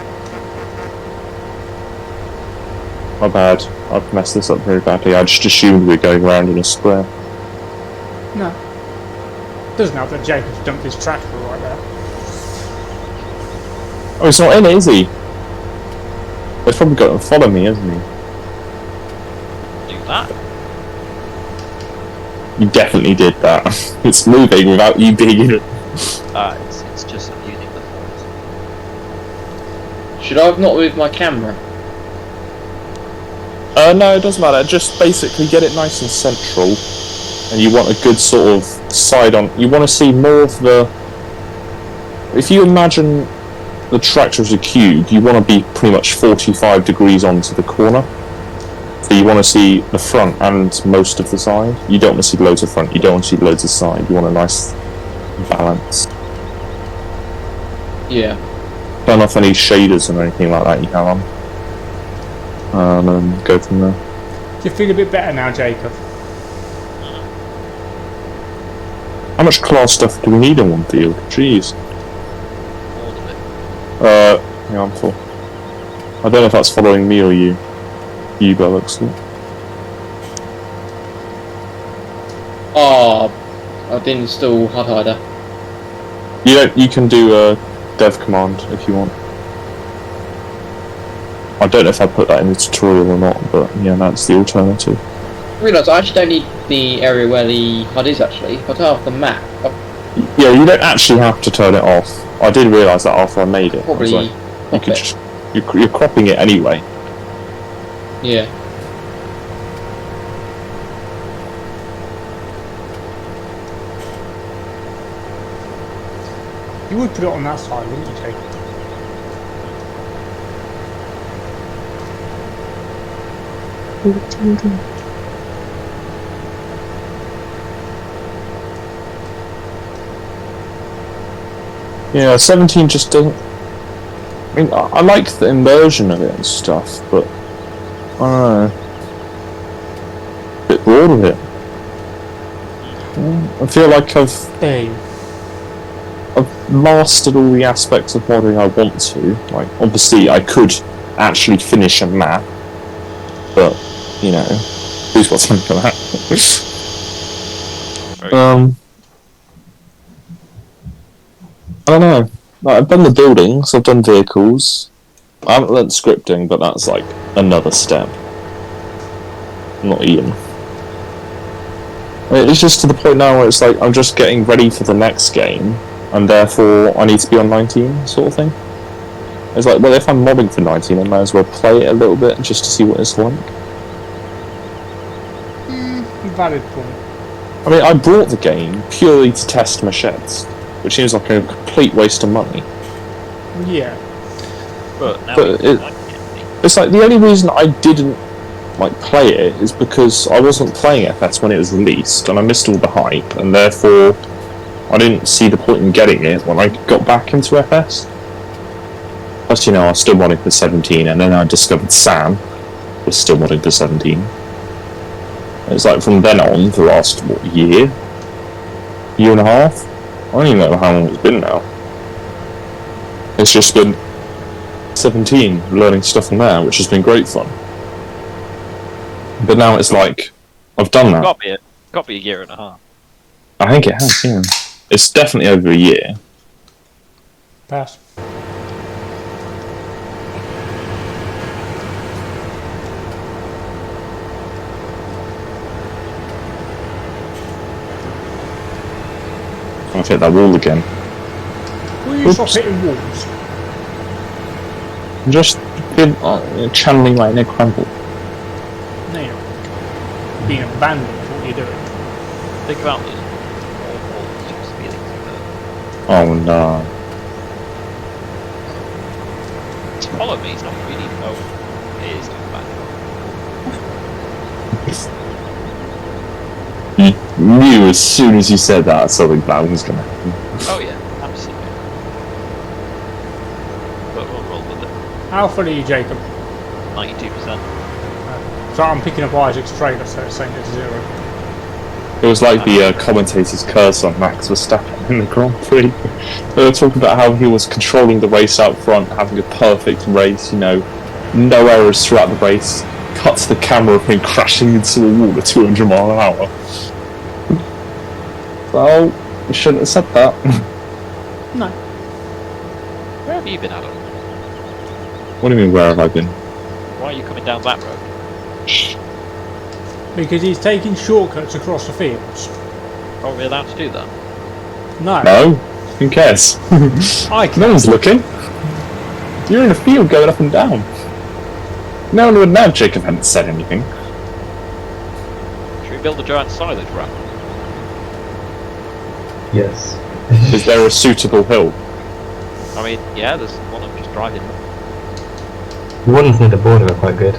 My bad. I've messed this up very badly. I just assumed we were going round in a square. No. Doesn't help that Jacob's dumped his tractor right there. Oh, he's not in it, is he? He's probably got to follow me, hasn't he? Do that. You definitely did that. It's moving without you being in it. It's just using the force. Should I have not moved my camera? No, it doesn't matter. Just basically get it nice and central. And you want a good sort of side on. You want to see more of the. If you imagine the tractor as a cube, you want to be pretty much 45 degrees onto the corner. So you want to see the front and most of the side. You don't want to see loads of front. You don't want to see loads of side. You want a nice balance. Yeah. Turn off any shaders or anything like that you have on. And then go from there. Do you feel a bit better now, Jacob? How much class stuff do we need in one field? Jeez. All of it. Yeah, I'm full. I don't know if that's following me or you. You by looks of it. I didn't install HUD Hider. You can do a dev command if you want. I don't know if I put that in the tutorial or not, but yeah, that's the alternative. I realised I actually don't need the area where the HUD is actually. If I turn off the map, Yeah, you don't actually have to turn it off. I did realise that after I made it. probably I was like, you pop could it. just, you're cropping it anyway. Yeah. You would put it on that side, wouldn't you, Jake? Yeah, 17 just doesn't... I mean, I like the immersion of it and stuff, but... I don't know. A bit bored of it. I feel like I've mastered all the aspects of modding I want to. Like, obviously I could actually finish a map, but, you know, who's got time for that? I don't know. Like, I've done the buildings, I've done vehicles. I haven't learnt scripting, but that's like another step. Not even. I mean, it's just to the point now where it's like I'm just getting ready for the next game, and therefore I need to be on 19, sort of thing. It's like, well, if I'm modding for 19, I might as well play it a little bit just to see what it's like. Valid point. I mean, I bought the game purely to test my sheds, which seems like a complete waste of money. Yeah. But now But we it- It's like the only reason I didn't like play it is because I wasn't playing FS when it was released, and I missed all the hype, and therefore I didn't see the point in getting it when I got back into FS. Plus, you know, I was still modding for 17, and then I discovered Sam was still modding for 17. It's like from then on, the last what, year and a half. I don't even know how long it's been now. It's just been 17, learning stuff from there, which has been great fun. But now it's like, I've done that. Got to be a year and a half. I think it has, yeah. It's definitely over a year. Pass. I'll hit that wall again. Will you stop hitting walls? I'm just been channeling my inner crumble. No, you're not. Being abandoned, what are you doing? Think about those awful just feelings of that. Oh no. To follow me, it's not really it is not bad. You knew as soon as you said that something bad was going to happen. Oh yeah, absolutely. But we'll roll with it. How far are you, Jacob? 92%. So I'm picking up Isaac's trailer, so it's saying it's 0. It was like the commentator's curse on Max Verstappen in the Grand Prix. They were talking about how he was controlling the race out front, having a perfect race, you know, no errors throughout the race. Cut to the camera of him crashing into a wall at 200 mile an hour. Well, you shouldn't have said that. No. Where have you been, Adam? What do you mean, where have I been? Why are you coming down that road? Because he's taking shortcuts across the fields. Are we allowed to do that? No. No? Who cares? I can. No one's looking. You're in a field going up and down. No one would know if Jacob hadn't said anything. Should we build a giant silage ramp? Yes. Is there a suitable hill? I mean, yeah, there's one I'm just driving. The ones near the border are quite good.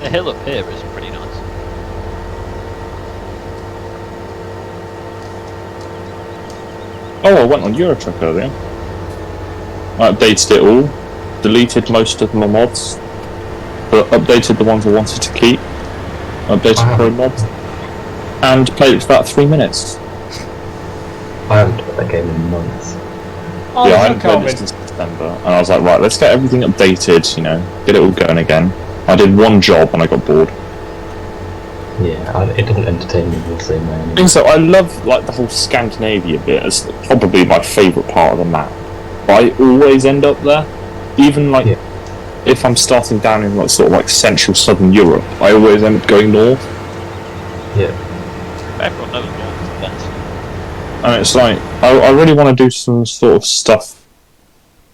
The hill up here is pretty nice. Oh, I went on Eurotruck earlier. I updated it all, deleted most of my mods, but updated the ones I wanted to keep, updated pro mods, and played it for about 3 minutes. I haven't played that game in months. Oh, Yeah, I no, hadn't played it Calvin. since December, and I was like, right, let's get everything updated, you know, get it all going again. I did one job and I got bored. it doesn't entertain me the same way anymore. And so I love like the whole Scandinavia bit as probably my favourite part of the map. But I always end up there, even like if I'm starting down in like sort of like central southern Europe, I always end up going north. Yeah. Everyone knows north is the best. And it's like I really want to do some sort of stuff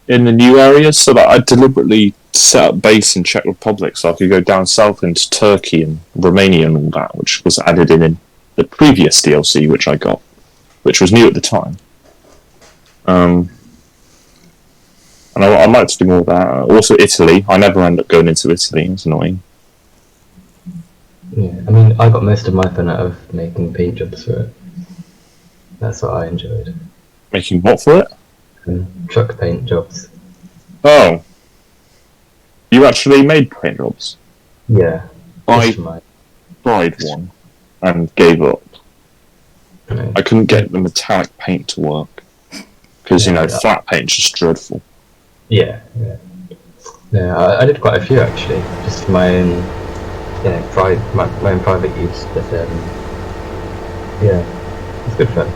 in the new areas, so that I deliberately set up base in Czech Republic so I could go down south into Turkey and Romania and all that, which was added in the previous DLC which I got, which was new at the time. And I'd like to do more of that. Also Italy. I never end up going into Italy. It's annoying. Yeah, I mean, I got most of my fun out of making paint jobs for it. That's what I enjoyed. Making what for it? Truck paint jobs. Oh. You actually made paint jobs? Yeah. I just for my- tried one and gave up. Yeah. I couldn't get the metallic paint to work. Because, flat paint's just dreadful. Yeah. Yeah, I did quite a few actually, just for my own, my own private use. But it's good fun.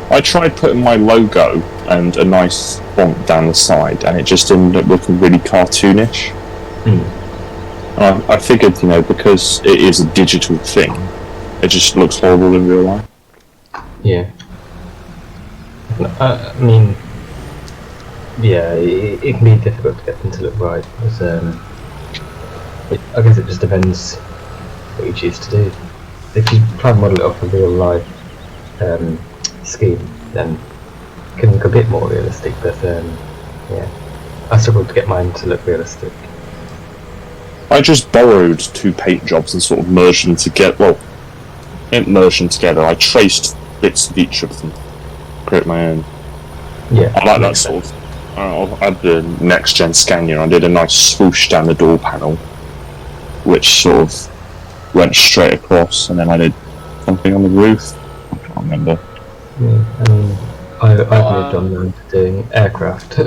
I tried putting my logo and a nice font down the side, and it just ended up looking really cartoonish. I figured, because it is a digital thing, it just looks horrible in real life. Yeah. I mean, it can be difficult to get them to look right. I guess it just depends what you choose to do. If you try and model it off a real life scheme, then it can look a bit more realistic. But I struggled to get mine to look realistic. I just borrowed 2 paint jobs and sort of merged them together. Well, didn't merge them together. I traced bits of each of them, create my own. Yeah, I like that sort of. I had the next gen Scania. I did a nice swoosh down the door panel, which sort of went straight across, and then I did something on the roof. I can't remember. Yeah, I mean, I've moved on to doing aircraft for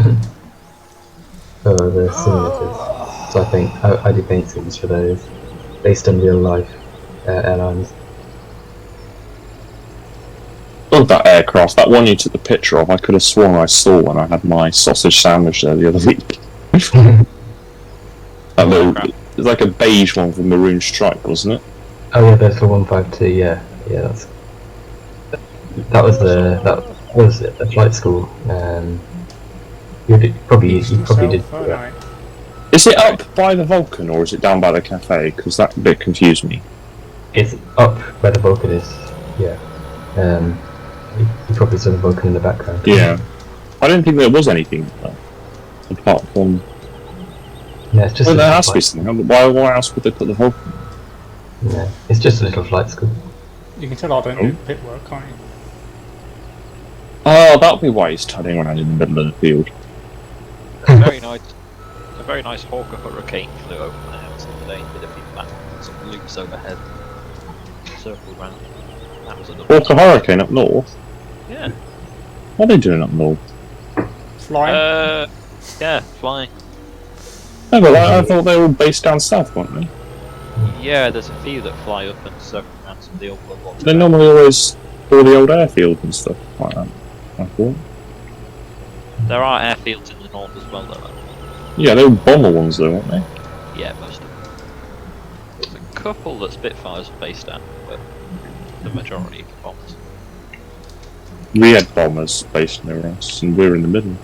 the simulators. So I think I do paint sims for those, based on real life airlines. Oh, that aircraft, that one you took the picture of, I could have sworn I saw when I had my sausage sandwich there the other week. That little, it's like a beige one with a maroon stripe, wasn't it? Oh yeah, there's the 152. Yeah, that was a flight school. You probably did. Yeah. Is it up by the Vulcan or is it down by the cafe? Because that bit confused me. It's up where the Vulcan is. Yeah. You probably saw the Vulcan in the background. Yeah. I didn't think there was anything apart from. Yeah, it's just. Well, there has to be something. Why else would they put the Vulcan? Yeah, it's just a little flight school. You can tell I don't do pit work, can't you? Oh, that'll be why he's turning around in the middle of the field. Very nice. A very nice Hawker Hurricane flew over my house today. Did a few back sort of loops overhead, circled round. That was at the Hawker Hurricane up north. Yeah. What are they doing up north? Flying? Yeah, flying. No, but I thought they were all based down south, weren't they? Yeah, there's a few that fly up and circle around some of the old World War II. They're normally always all the old airfields and stuff like that, I thought. There are airfields in the north as well, though. Yeah, they were bomber ones though, weren't they? Yeah, most of them. There's a couple that Spitfires are based at, but the majority are bombers. We had bombers based near us, and we were in the middle.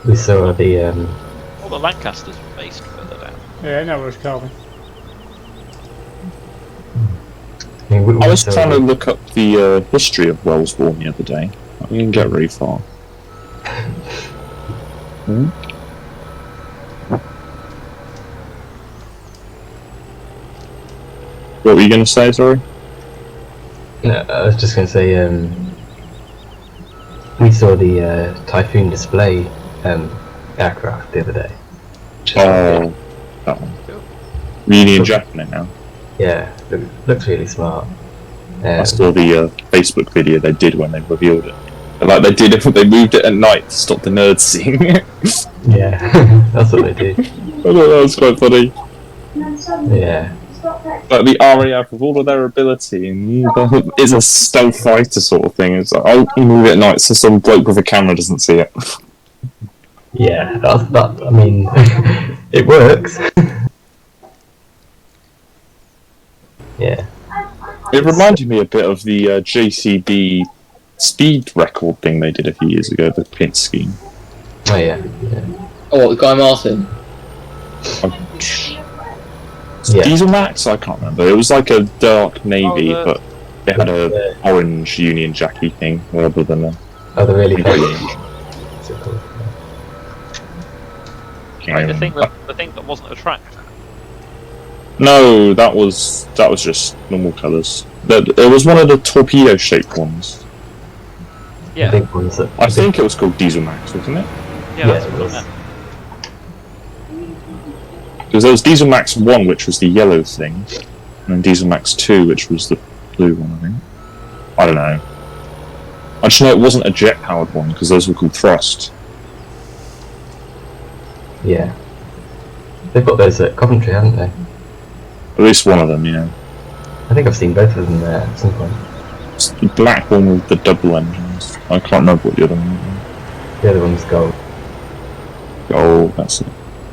We saw the. All the Lancasters were based further down. Yeah, no, it's Calvin. I was trying to look up the history of Wellesbourne the other day. I didn't get very far. What were you going to say, sorry? No, I was just going to say, we saw the Typhoon display aircraft the other day. Oh, that one. Union Japan it now. Yeah, looks really smart. I saw the Facebook video they did when they revealed it. Like they did it, they moved it at night to stop the nerds seeing it. Yeah, that's what they did. I thought that was quite funny. Yeah. Like the RAF with all of their ability, and it's a stealth fighter sort of thing. It's like, oh, you move it at night so some bloke with a camera doesn't see it. Yeah, that. I mean, it works. Yeah. It reminded me a bit of the JCB speed record thing they did a few years ago, the pin scheme. Oh yeah. Oh, what, the Guy Martin? Yeah. Diesel Max? I can't remember. It was like a dark navy, Oh, but it had a orange Union Jackie thing rather than a. Oh, the really big. Like the thing that wasn't a tractor. No, that was just normal colours. It was one of the torpedo-shaped ones. Yeah. The big ones that. I think it was called Diesel Max, wasn't it? Yeah, that's it what I was. meant. Because there was Diesel Max 1, which was the yellow thing, and then Diesel Max 2, which was the blue one, I think. I don't know. I just know it wasn't a jet-powered one, because those were called thrust. Yeah. They've got those at Coventry, haven't they? At least one of them, yeah. I think I've seen both of them there at some point. It's the black one with the double engines. I can't remember what the other one was. The other one's gold. Oh, that's it.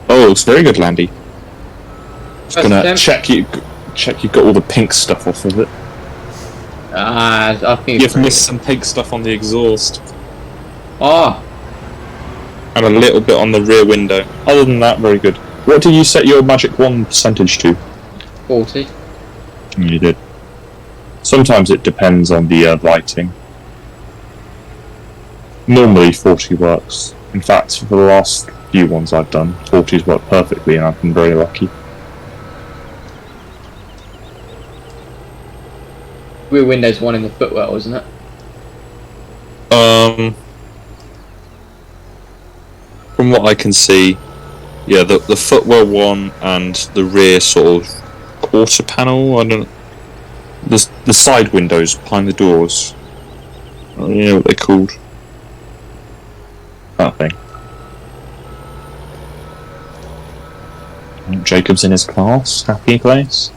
Oh, it's very good, Landy. Just gonna President? check you got all the pink stuff off of it. I think You've missed some pink stuff on the exhaust. Ah, And a little bit on the rear window. Other than that, very good. What did you set your magic wand percentage to? 40. You did. Sometimes it depends on the lighting. Normally 40 works. In fact, for the last few ones I've done, 40's worked perfectly and I've been very lucky. Rear window's one in the footwell, isn't it? From what I can see, yeah, the footwell one and the rear sort of quarter panel, I don't. The side windows behind the doors. I don't know what they're called. That thing. Jacob's in his class, happy place.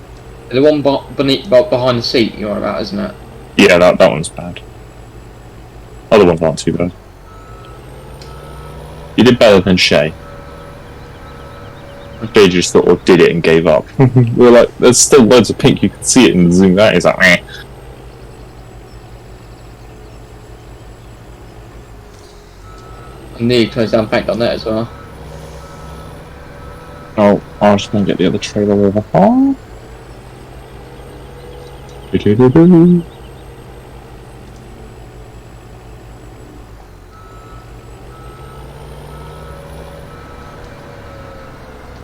The one behind the seat you're on about, isn't it? Yeah, that one's bad. Other ones aren't too bad. You did better than Shay. Shay just sort of did it and gave up. We were like, there's still loads of pink, you can see it in the zoom out. He's like, meh. And nearly closed down bank.net as well. Oh, I was going to get the other trailer over. Oh. Do-do-do-do.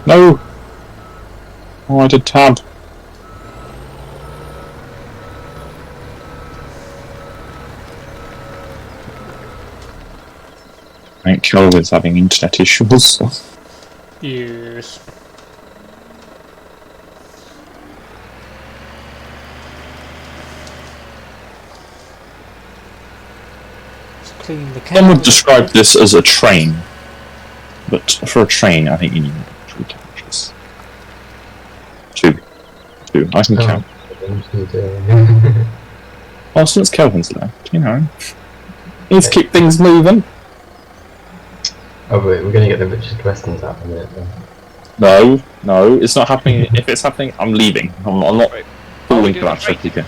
No! Oh, I did tab. I think Kelvin's having internet issues. Yes. Let's clean the Some would candle. describe this as a train, but for a train, I think you need 3 carriages. 2. I can count. Well, since Kelvin's left, you know, needs to keep things moving. Oh wait, we're gonna get the Richard Westons out in a minute then. No, it's not happening. If it's happening, I'm leaving. I'm not falling for that shit again.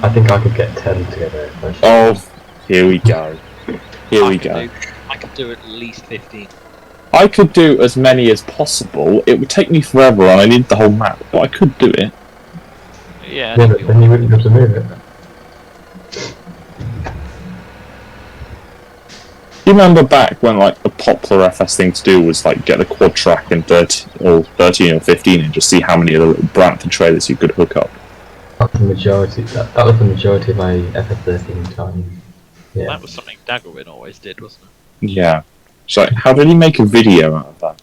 I think I could get 10 together. If I should. Oh, here we go. Here we go. I could do at least 15. I could do as many as possible. It would take me forever, and I need the whole map, but I could do it. Yeah, Yeah, but then you wouldn't be able to move it. Do you remember back when like the popular FS thing to do was like get a quad track and 13 or 15 and just see how many of the little Brampton trailers you could hook up? That was the majority. That was the majority of my FF13 time. Yeah. that was something Daggerwin always did, wasn't Yeah. So how did he make a video out of that?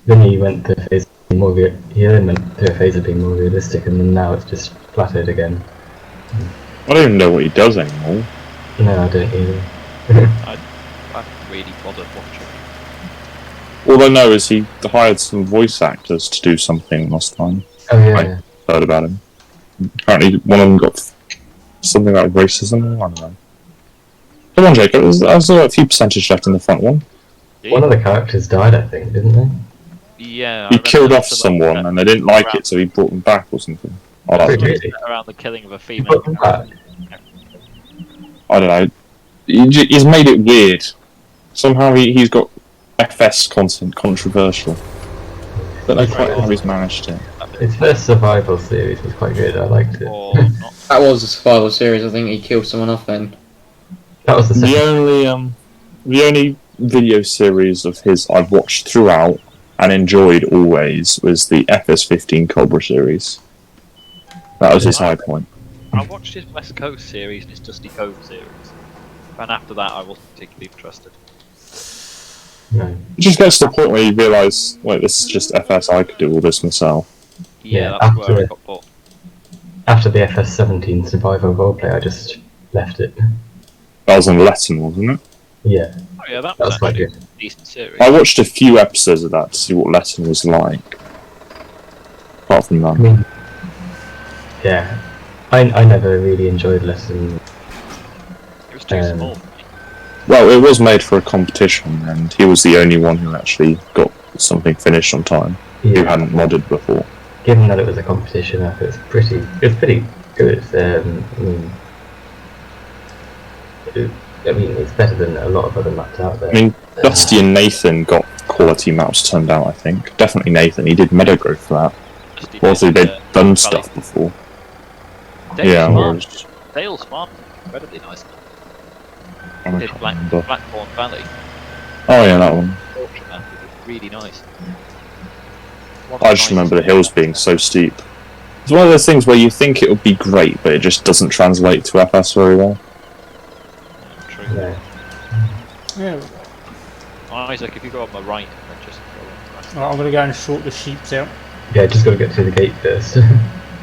Then he went to phase more. He then went to a phase of being more realistic, and then now it's just flattered again. I don't even know what he does anymore. No, I don't either. really bothered watching. All I know is he hired some voice actors to do something last time. Oh yeah. Right. Yeah. Heard about him. Apparently, one of them got something like racism. I don't know. Come on, Jacob. There's still a few percentage left in the front one. One of the characters died, I think, didn't they? Yeah, He killed off someone, and they didn't like it, so he brought them back or something. I don't know. Really? Around the killing of a He female. put them back. I don't know. He's made it weird. Somehow he's got FS content controversial. Don't know quite how he's managed it. His first survival series was quite good. I liked it. Or not. That was a survival series. I think he killed someone off then. That was the second. The only video series of his I've watched throughout and enjoyed always was the FS15 Cobra series. That was his high point. I watched his West Coast series and his Dusty Cove series. And after that, I wasn't particularly interested. No. It just gets to the point where you realise, wait, this is just FS, I could do all this myself. Yeah, Yeah, that's where after- I got bought. After the FS17 Survivor roleplay, I just left it. That was in Letten, wasn't it? Yeah, Oh yeah, that that was was quite actually good. a decent series. I watched a few episodes of that to see what Letten was like. Apart from I that. mean, yeah, I never really enjoyed Lesson. It was too small. Well, it was made for a competition, and he was the only one who actually got something finished on time, who Yeah, hadn't modded before. given that it was a competition, I thought it was pretty good. I mean, it's better than a lot of other maps out there. I mean, Dusty and Nathan got quality maps turned out, I think. Definitely Nathan, he did Meadowgrowth for that. Dusty Also, did, they'd done Valley. stuff before. Dale's Yeah, Farm. whereas... Dale's Farm, incredibly nice. I Did can't remember. Blackthorn Valley. Oh yeah, that one. Really nice. I just remember the hills being so steep. It's one of those things where you think it would be great, but it just doesn't translate to FS very well. True. Yeah. Yeah. Isaac, if you go on the right, then just go on the right. Right, I'm gonna go and sort the sheeps out. Yeah, just got to get through the gate first.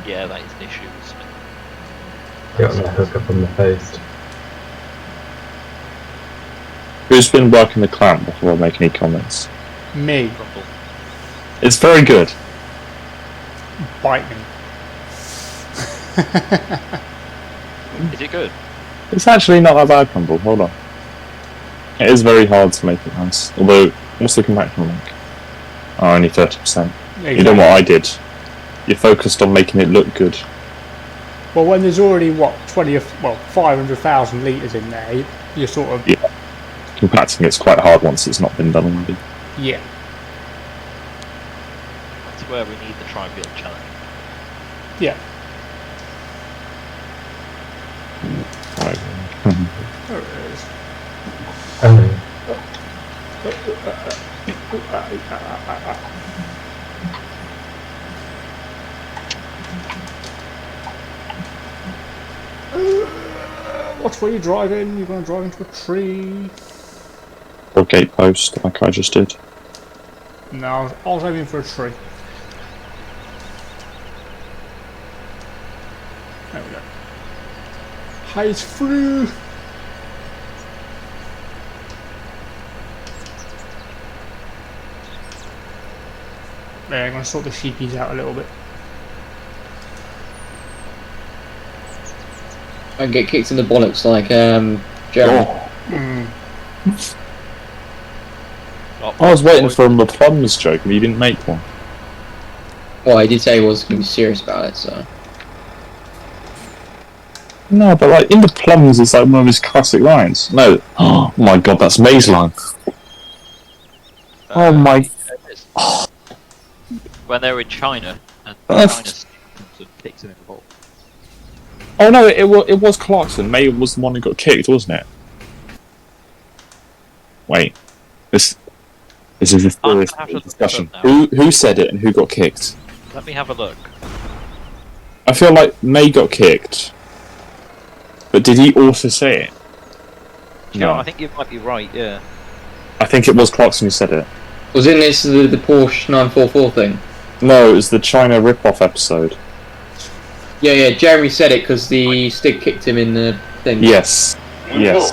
Yeah, that is an issue. Isn't it? Got my hook up on the post. Who's been working the clamp before I make any comments? Me, Crumble. It's very good. bite me. Is it good? It's actually not that bad, Crumble. Hold on. It is very hard to make it nice. Although, what's the compaction like? Oh, only 30%. You know what I did? You focused on making it look good. Well, when there's already, what, 500,000 litres in there, you're sort of, Yeah. Compacting it's quite hard once it's not been done already. yeah. That's where we need the Trivial Challenge. Yeah. Right. There it is. Watch where you're driving, you're going to drive into a tree. Or gatepost, like I just did. No, I was aiming for a tree. There we go. Haze through. There, I'm going to sort the sheepies out a little bit. I get kicked in the bollocks like Jeremy. I was waiting for a plums joke and you didn't make one. Well, he did say he was going to be serious about it, so. No, but like, in the plums is like one of his classic lines. No. Oh my god, that's May's line. Oh my... When they were in China, and Uh, China sort of kicks him in the ball. Oh no, it was Clarkson. May was the one who got kicked, wasn't it? Wait. This is a I'm serious gonna have to look discussion. this up now. Who said it and who got kicked? Let me have a look. I feel like May got kicked. But did he also say it? No, I think you might be right. Yeah. I think it was Clarkson who said it. Was in this the Porsche 944 thing? No, it was the China rip-off episode. Yeah, Jeremy said it because the stick kicked him in the thing. Yes. Yes.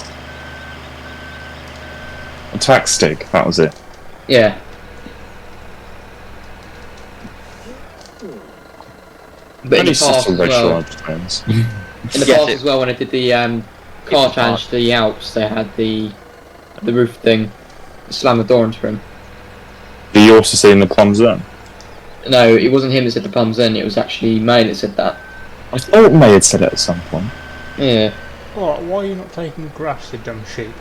Attack stick, that was it. Yeah. But in the past as well, as well, when I did the car challenge to the Alps, they had the roof thing, slam the door into him. Did you also say in the plums then? No, it wasn't him that said the plums in, it was actually May that said that. I thought May had said it at some point. Yeah. Alright, why are you not taking grass, you dumb sheep?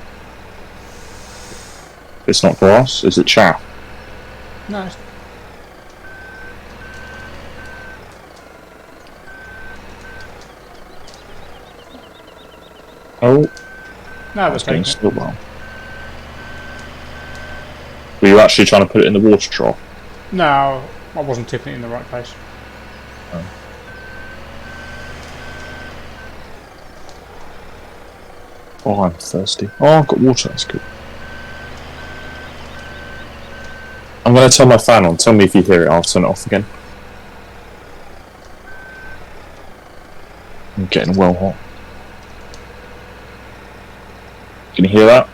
It's not grass, is it chaff? No, it's... Oh, No, that's that's being taking it. still well. Were you actually trying to put it in the water trough? No, I wasn't tipping it in the right place. Oh, I'm thirsty. Oh, I've got water, that's good. I'm going to turn my fan on. Tell me if you hear it, I'll turn it off again. I'm getting well hot. Can you hear that?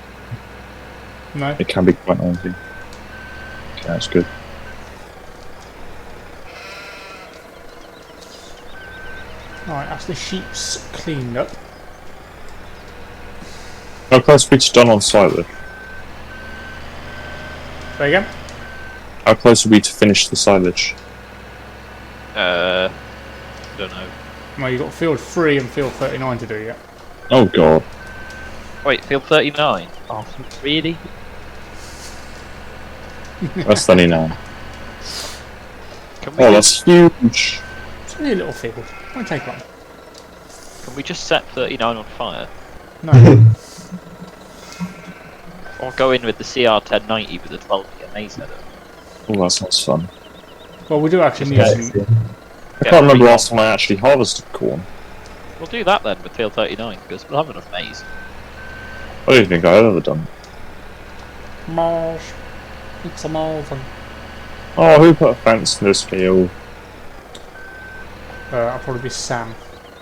No. It can be quite noisy. Okay, that's good. Alright, that's the sheep's cleaned up. How close are we to done on silage? There you go. How close are we to finish the silage? Don't know. Well, you've got field 3 and field 39 to do yet. Oh god. Wait, field 39? Oh, really? That's 39. Can we Oh, that's huge! It's only a little field. Won't take long. Can we just set 39 on fire? No. Or go in with the CR1090 with the 12 maze header? Oh, that sounds fun. Well, we do actually need Yeah, some... I can't remember last time I actually harvested corn. We'll do that then with field 39 because we'll have enough maize. I don't think I've ever done. Mars. It's a Marvin. Oh, who put a fence in this field? I'll probably be Sam.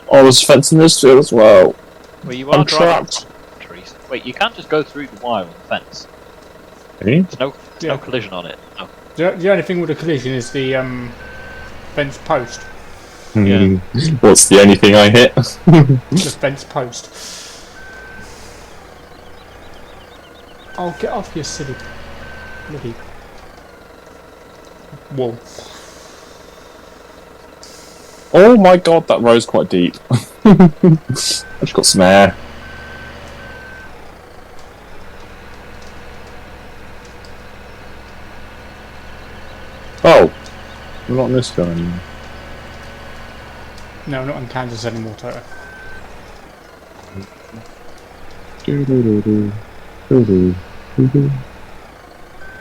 Oh, there's a fence in this field as well. Well, you are I'm driving trapped. trees. Wait, you can't just go through the wire on the fence. Eh? There's no Yeah. collision on it. No. The only thing with a collision is the fence post. Hmm. What's the only thing I hit? The fence post. Oh, get off, you silly bloody wall. Oh my god, that row's quite deep. I've just got some air. Oh, we're not in this film anymore. No, not in Kansas anymore, Toto.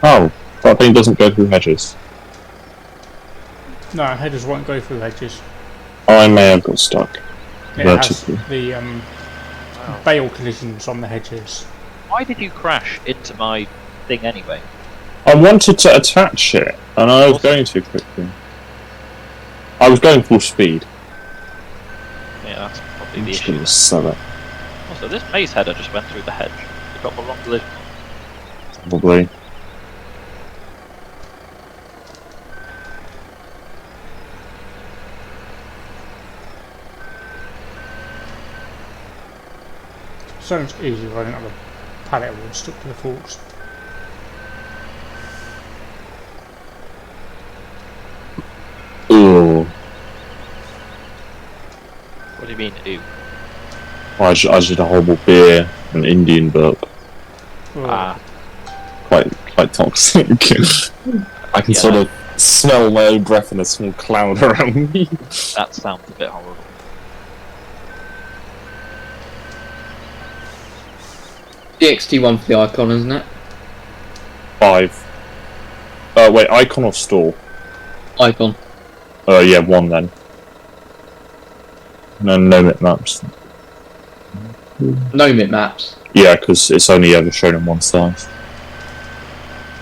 Oh, that thing doesn't go through hedges. No, headers won't go through hedges. I may have got stuck. It has Vertically. the bale collisions on the hedges. Why did you crash into my thing anyway? I wanted to attach it, and I was going too quickly. I was going full speed. Yeah, that's probably I'm the just issue. gonna sell it, Also, this maze header just went through the hedge. It got the wrong collision. probably. So much easier if I didn't have a pallet of wood stuck to the forks. Ooh. What do you mean, ooh? I did a horrible beer, an Indian burp. Oh, Ah, Quite toxic. I can Yeah. sort of smell my own breath in a small cloud around me. that sounds a bit horrible. DXT1 for the icon, isn't it? 5. Wait, icon or store? Icon. Yeah, 1 then. No map maps. No mid maps. Yeah, because it's only ever shown on one side.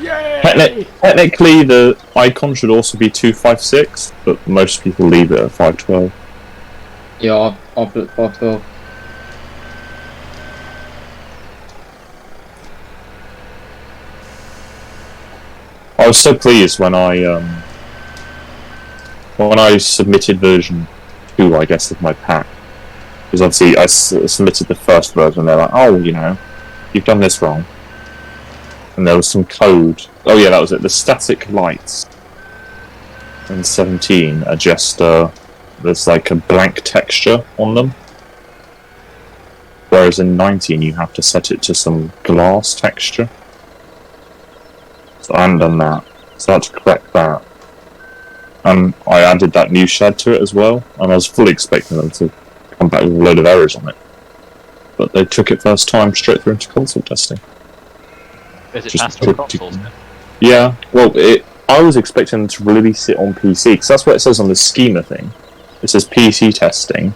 yay! Technically, the icon should also be 256, but most people leave it at 512. Yeah, I've put 512. I was so pleased when I submitted version 2, I guess, of my pack. Because obviously I submitted the first version, and they're like, oh, you know, you've done this wrong. And there was some code. Oh yeah, that was it. The static lights in 17 are just, there's like a blank texture on them. Whereas in 19 you have to set it to some glass texture. So I hadn't done that. So I had to correct that. And I added that new shed to it as well, and I was fully expecting them to come back with a load of errors on it. But they took it first time straight through into console testing. Is it passed on consoles now? Yeah, well, I was expecting them to release it on PC, because that's what it says on the schema thing. It says PC testing,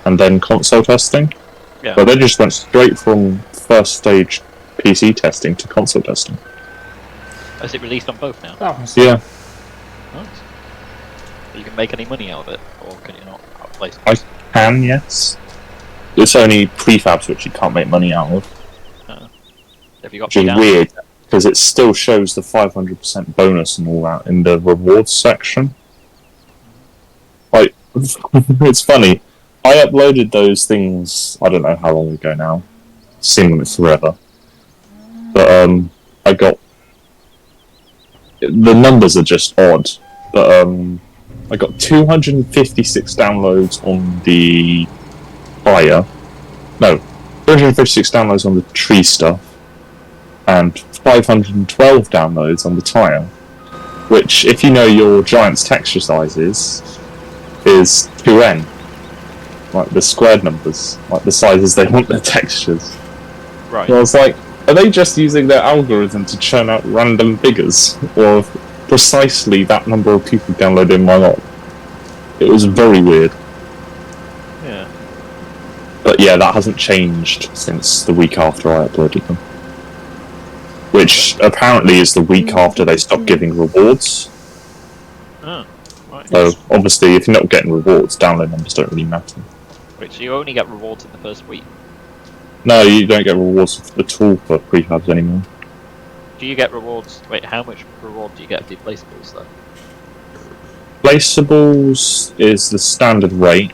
and then console testing. Yeah. But they just went straight from first stage PC testing to console testing. Is it released on both now? Yeah. Nice. You can make any money out of it, or can you not place I can, yes. It's only prefabs which you can't make money out of. Have you got Which is weird, because it still shows the 500% bonus and all that in the rewards section. Like, it's funny. I uploaded those things, I don't know how long ago now. Seen them forever. But, I got... The numbers are just odd. But, I got 256 downloads on the fire. No, 256 downloads on the tree stuff. And 512 downloads on the tile, which, if you know your giant's texture sizes, is 2n, like the squared numbers, like the sizes they want their textures. Right. So I was like, are they just using their algorithm to churn out random figures, or precisely that number of people downloading my mod? It was very weird. Yeah. But yeah, that hasn't changed since the week after I uploaded them. Which apparently is the week after they stopped giving rewards. Oh, right. So obviously, if you're not getting rewards, download numbers don't really matter. Wait, so you only get rewards in the first week? No, you don't get rewards at all for prefabs anymore. Do you get rewards? Wait, how much reward do you get for your placeables though? Placeables is the standard rate.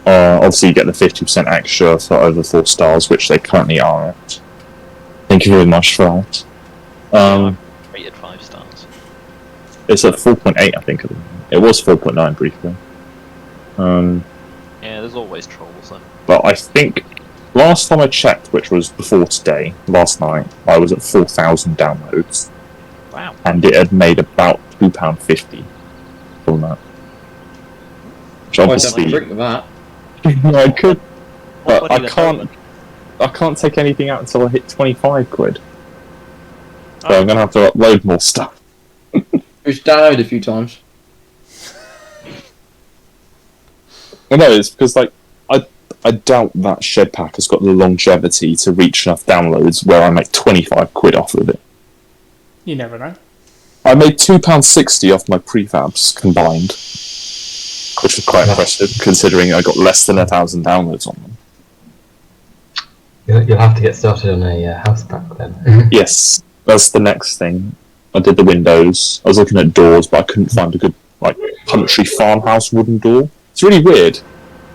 Obviously, you get the 50% extra for over 4 stars, which they currently are at. Thank you very much for that. Rated 5 stars. It's at 4.8, I think. It was 4.9 briefly. Yeah, there's always trolls though. But I think last time I checked, which was before today, last night, I was at 4,000 downloads. Wow. And it had made about £2.50 from that. Which obviously... I drink with that. I could, What but money I then? can't. I can't take anything out until I hit 25 quid. So Oh. I'm gonna have to upload more stuff. Just download a few times. Well, no, it's because like I doubt that shed pack has got the longevity to reach enough downloads where I make 25 quid off of it. You never know. I made £2.60 off my prefabs combined, which was quite impressive considering I got less than 1,000 downloads on them. You'll have to get started on a house pack then. Yes, that's the next thing. I did the windows. I was looking at doors, but I couldn't find a good like country farmhouse wooden door. It's really weird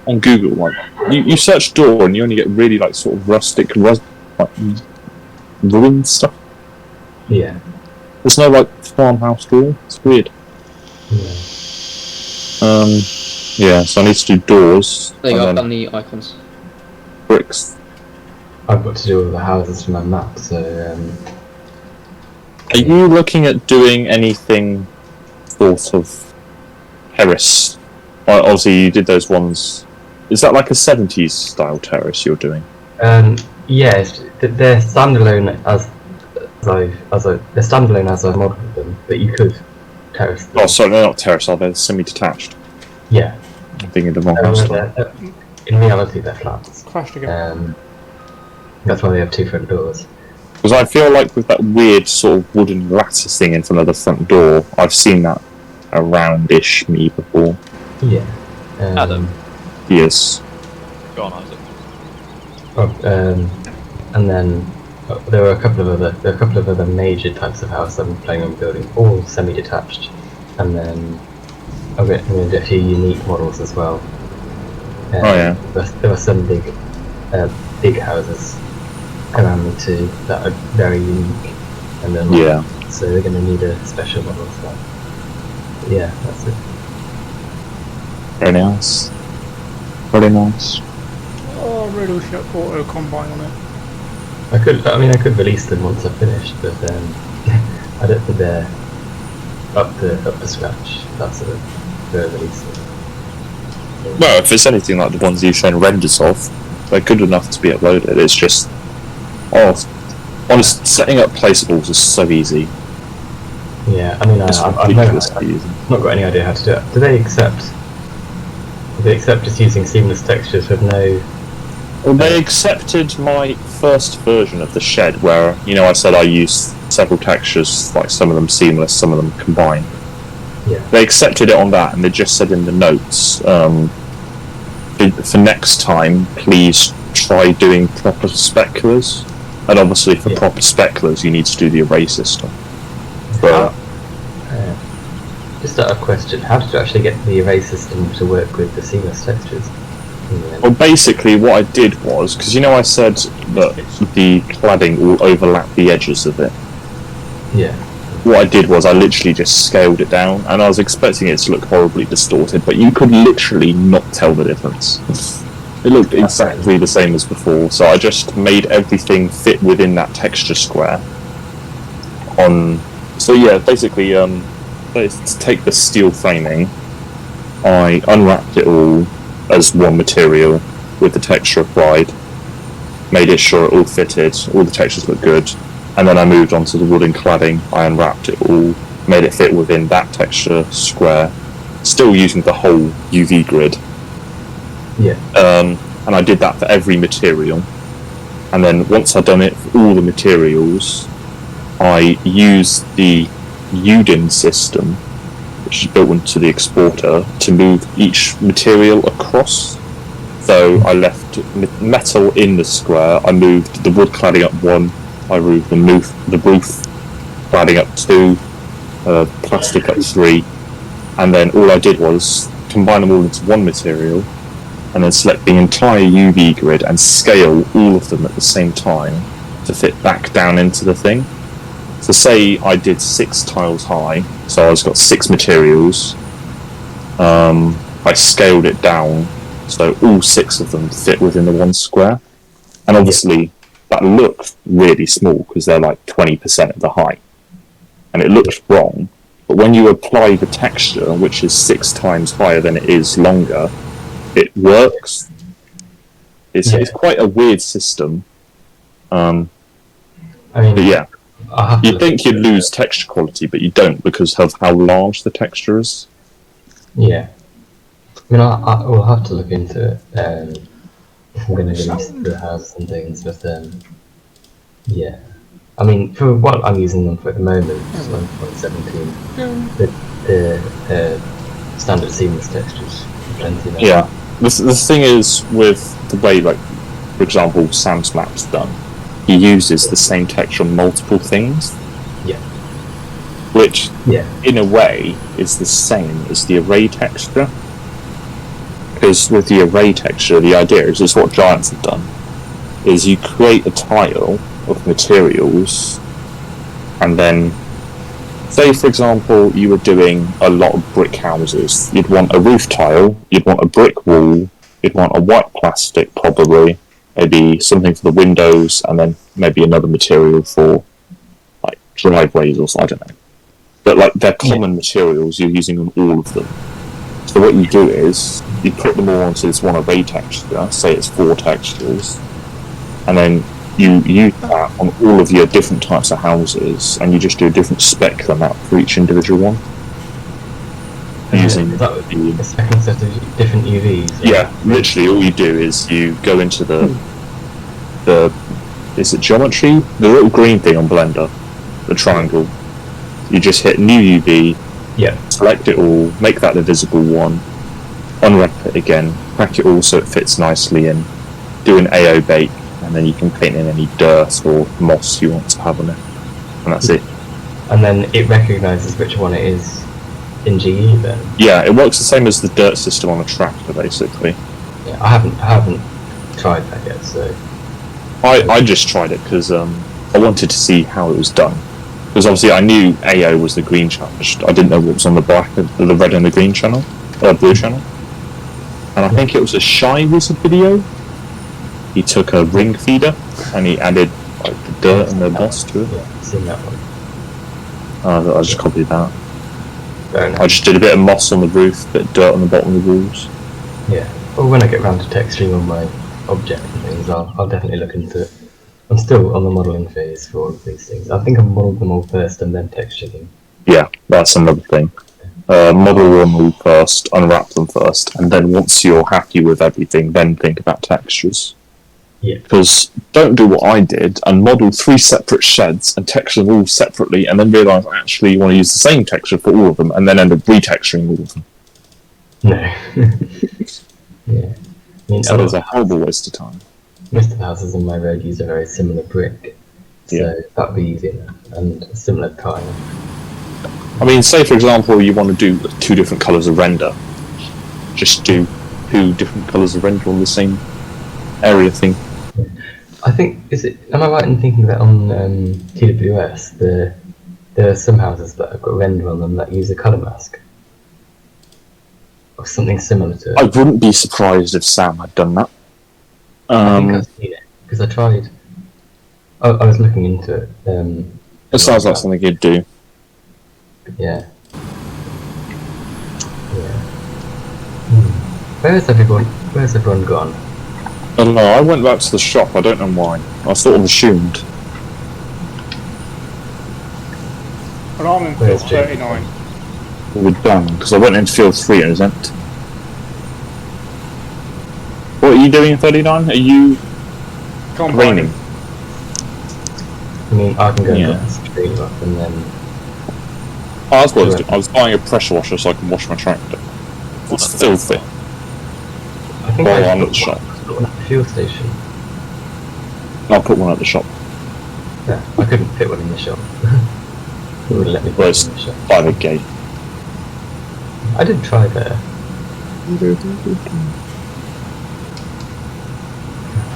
on Google. Like you search door and you only get really like sort of rustic, like ruined stuff. Yeah. There's no like farmhouse door. It's weird. Yeah. Yeah. So I need to do doors. There you and go, then I've done the icons. bricks. I've got to do all the houses for my map, so Are you looking at doing anything sort of terrace? Well, obviously, you did those ones. Is that like a 70s style terrace you're doing? yes, they're standalone they're standalone as I modelled them, but you could terrace them. Oh, sorry, they're not terrace, are they? Semi-detached. Yeah. I'm thinking the wrong style. In reality, they're flats. Crashed again. That's why they have 2 front doors. Because I feel like with that weird sort of wooden lattice thing in front of the front door, I've seen that around-ish me before. Yeah. Adam. Yes. Go on, Isaac. And then there are a couple of other major types of house I'm planning on building, all semi-detached, and then I'm going to do a few unique models as well. There are some big houses around me too that are very unique, and then so they're going to need a special model as well. But yeah, that's it. Very nice. Very nice. Oh, I really wish I had auto combine on it. I could release them once I've finished, but I don't think they're up to scratch. That's sort of the release. Well, if it's anything like the ones you've shown renders of, they're good enough to be uploaded. It's just, honest, setting up placeables is so easy. Yeah, I mean, I've not got any idea how to do it. Do they accept just using seamless textures with no? Well, they accepted my first version of the shed, where I said I used several textures, like some of them seamless, some of them combined. Yeah. They accepted it on that, and they just said in the notes, for next time, please try doing proper speculars. And obviously, for proper speculars, you need to do the array system. But just a question: how did you actually get the array system to work with the seamless textures? Well, basically, what I did was, because I said that the cladding will overlap the edges of it. Yeah. What I did was I literally just scaled it down, and I was expecting it to look horribly distorted, but you could literally not tell the difference. It looked exactly the same as before, so I just made everything fit within that texture square. So yeah, basically, to take the steel framing, I unwrapped it all as one material with the texture applied, made it sure it all fitted, all the textures looked good. And then I moved on to the wooden cladding. I unwrapped it all, made it fit within that texture square, still using the whole UV grid. Yeah. And I did that for every material. And then once I'd done it for all the materials, I used the UDIN system, which is built into the exporter, to move each material across. So I left metal in the square, I moved the wood cladding up 1, I moved the roof cladding up 2, plastic up 3, and then all I did was combine them all into one material, and then select the entire UV grid and scale all of them at the same time to fit back down into the thing. So say I did 6 tiles high, so I've got 6 materials, I scaled it down so all 6 of them fit within the one square, and obviously that looked really small because they're like 20% of the height, and it looks wrong, but when you apply the texture, which is 6 times higher than it is longer, it works. It's quite a weird system. But yeah, you'd think you'd lose texture quality, but you don't because of how large the texture is. Yeah. I mean, I will have to look into it if I'm going to release the houses and things, but yeah. I mean, for what I'm using them for at the moment, 1.17, the standard seamless textures are plenty now. Yeah. The thing is, with the way, like, for example, Sam's map's done, he uses the same texture on multiple things. Yeah. Which, in a way, is the same as the array texture. Because with the array texture, the idea is, it's what Giants have done, is you create a tile of materials, and then, say for example, you were doing a lot of brick houses. You'd want a roof tile, you'd want a brick wall, you'd want a white plastic probably, maybe something for the windows, and then maybe another material for like driveways or something, I don't know. But like they're common materials, you're using on all of them. So what you do is, you put them all onto this one array texture, say it's 4 textures, and then you use that on all of your different types of houses, and you just do a different spec on that for each individual one. Using that would be a second set of different UVs. Yeah, literally all you do is you go into the is it geometry? The little green thing on Blender, the triangle. You just hit new UV, select it all, make that the visible one, unwrap it again, pack it all so it fits nicely in, do an AO bake, and and then you can paint in any dirt or moss you want to have on it, and that's it. And then it recognises which one it is in GE then? Yeah, it works the same as the dirt system on a tractor, basically. Yeah, I haven't tried that yet, so... I just tried it because I wanted to see how it was done. Because obviously I knew AO was the green channel, I didn't know what was on the black, the red and the green channel, blue channel. And I think it was a Shy Wizard video. He took a ring feeder and he added like the dirt and the moss to it. Yeah, I've seen that one. I just copied that. Fair enough. I just did a bit of moss on the roof, a bit of dirt on the bottom of the walls. Yeah. Well, when I get round to texturing on my object and things, I'll definitely look into it. I'm still on the modelling phase for all of these things. I think I've modelled them all first and then texture them. Yeah, that's another thing. Model them all first, unwrap them first, and then once you're happy with everything, then think about textures. Yeah. Because don't do what I did and model 3 separate sheds and texture them all separately, and then realise actually you want to use the same texture for all of them, and then end up retexturing all of them. No. Yeah. I mean, So there's a horrible waste of time. most of the houses on my road use a very similar brick, so Yeah. that'd be easy enough, and a similar time. I mean, say for example you want to do 2 different colours of render. Just do 2 different colours of render on the same area thing. I think, am I right in thinking that on TWS, there are some houses that have got render on them that use a colour mask? Or something similar to it. I wouldn't be surprised if Sam had done that. I think I've seen it, because I tried... I was looking into it. It sounds like something you'd do. Yeah. Yeah. Where's everyone gone? I don't know, I went back to the shop, I don't know why. I sort of assumed. But I'm in Where's field Jake? 39. We're done, because I went into field 3 and it was empty. What are you doing in 39? Are you Combining. raining? I mean, I can go Yeah. and get the stream up and then... Oh, that's what I was doing. I was buying a pressure washer so I can wash my tractor. It's filthy. I think Oh, I I'm should at the shop. put one at the fuel station. I'll put one at the shop. Yeah, I couldn't fit one in the shop. It wouldn't let me Well, put it's it in the shop. by the gate. I did try there.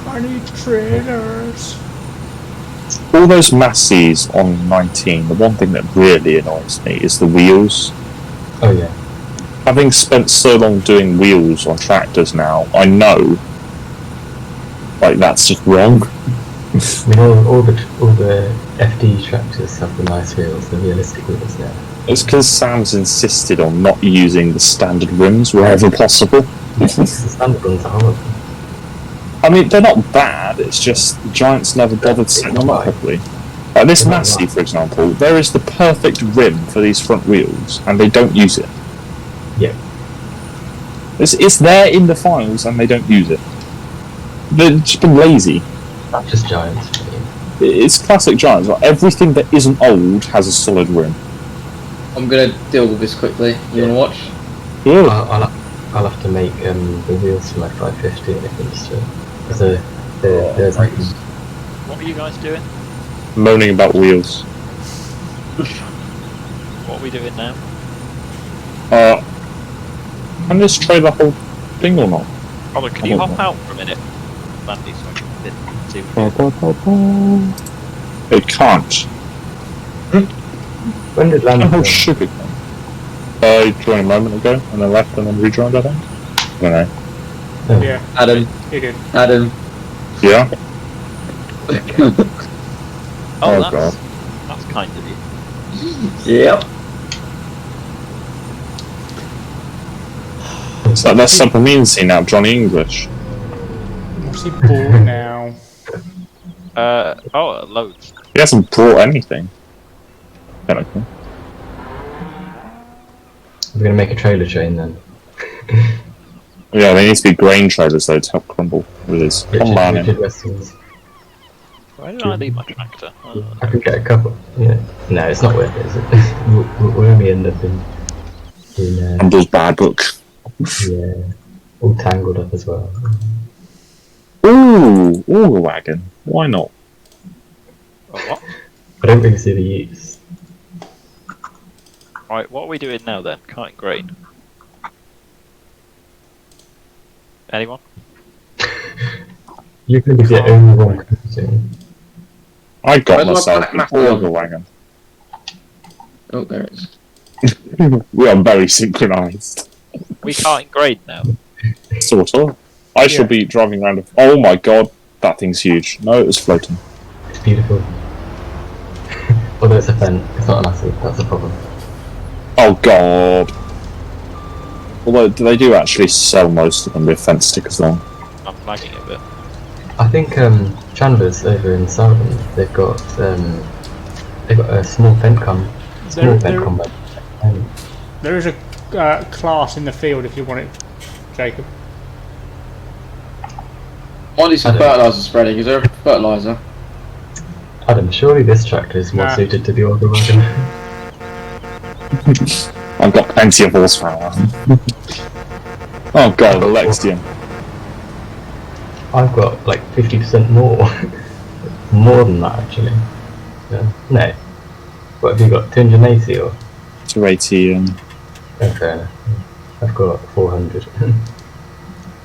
I need trailers. All those Massies on 19, the one thing that really annoys me is the wheels. Oh yeah. Having spent so long doing wheels on tractors now, I know, like, that's just wrong. I mean, all the FD tractors have the nice wheels, the realistic wheels now. It's because Sam's insisted on not using the standard rims wherever possible. The standard ones are horrible. I mean, they're not bad, it's just the Giants never bothered setting them up properly. Like this They're not Massey, right. for example, there is the perfect rim for these front wheels, and they don't use it. Yeah. It's there in the files, and they don't use it. They've just been lazy. That's just Giants for you. It's classic Giants. Like, everything that isn't old has a solid rim. I'm gonna deal with this quickly. You wanna watch? Yeah. I'll have to make the wheels for my 550 when it comes to it. Because there's like... What were you guys doing? Moaning about wheels. What are we doing now? Can this try the whole thing or not? Colin, can I you don't hop know. out for a minute? Mandy, so I can see what It can't. When did Land Oh, sugar cane. He joined a moment ago, and then left, and then rejoined, I think. I don't know. Oh. Yeah, Adam, he did. Adam. Yeah? Oh, God. that's kind of you. Yep. So that's something me and see now, Johnny English. What's he bought now? Loads. He hasn't brought anything. Technically. We're going to make a trailer chain then. Yeah, they need to be grain trailers though to help crumble with his combine. Richard Weston's. Where did I leave my tractor? I could get a couple. Yeah. No, it's not worth it, is it? we'll only end up in Crumbles bad book. yeah, all tangled up as well. Ooh, auger wagon. Why not? Oh, what? I don't really see the use. Right, what are we doing now then? Cutting grain. Anyone? You're going to be the only one competing. I got Where's my myself black an mastodon? auger wagon. Oh, there it is. We are very synchronised. We cutting grain now. Sort of. I shall be driving around. Oh my god, that thing's huge. No, it was floating. It's beautiful. Although it's a fen, it's not an acid, that's a problem. Oh god. Although they do actually sell most of them with fence stickers on. I'm flagging it a bit. I think Chandler's over in Southern, they've got a small Fencom. There is a class in the field if you want it, Jacob. I need some fertiliser spreading. Is there a fertiliser? Adam, surely this tractor is more suited to the auger wagon. I've got plenty of horsepower. Oh god, Alexian. I've got like 50% more. More than that actually. Yeah. No. What have you got? 280 or? 280 and... Oh, fair enough. I've got 400.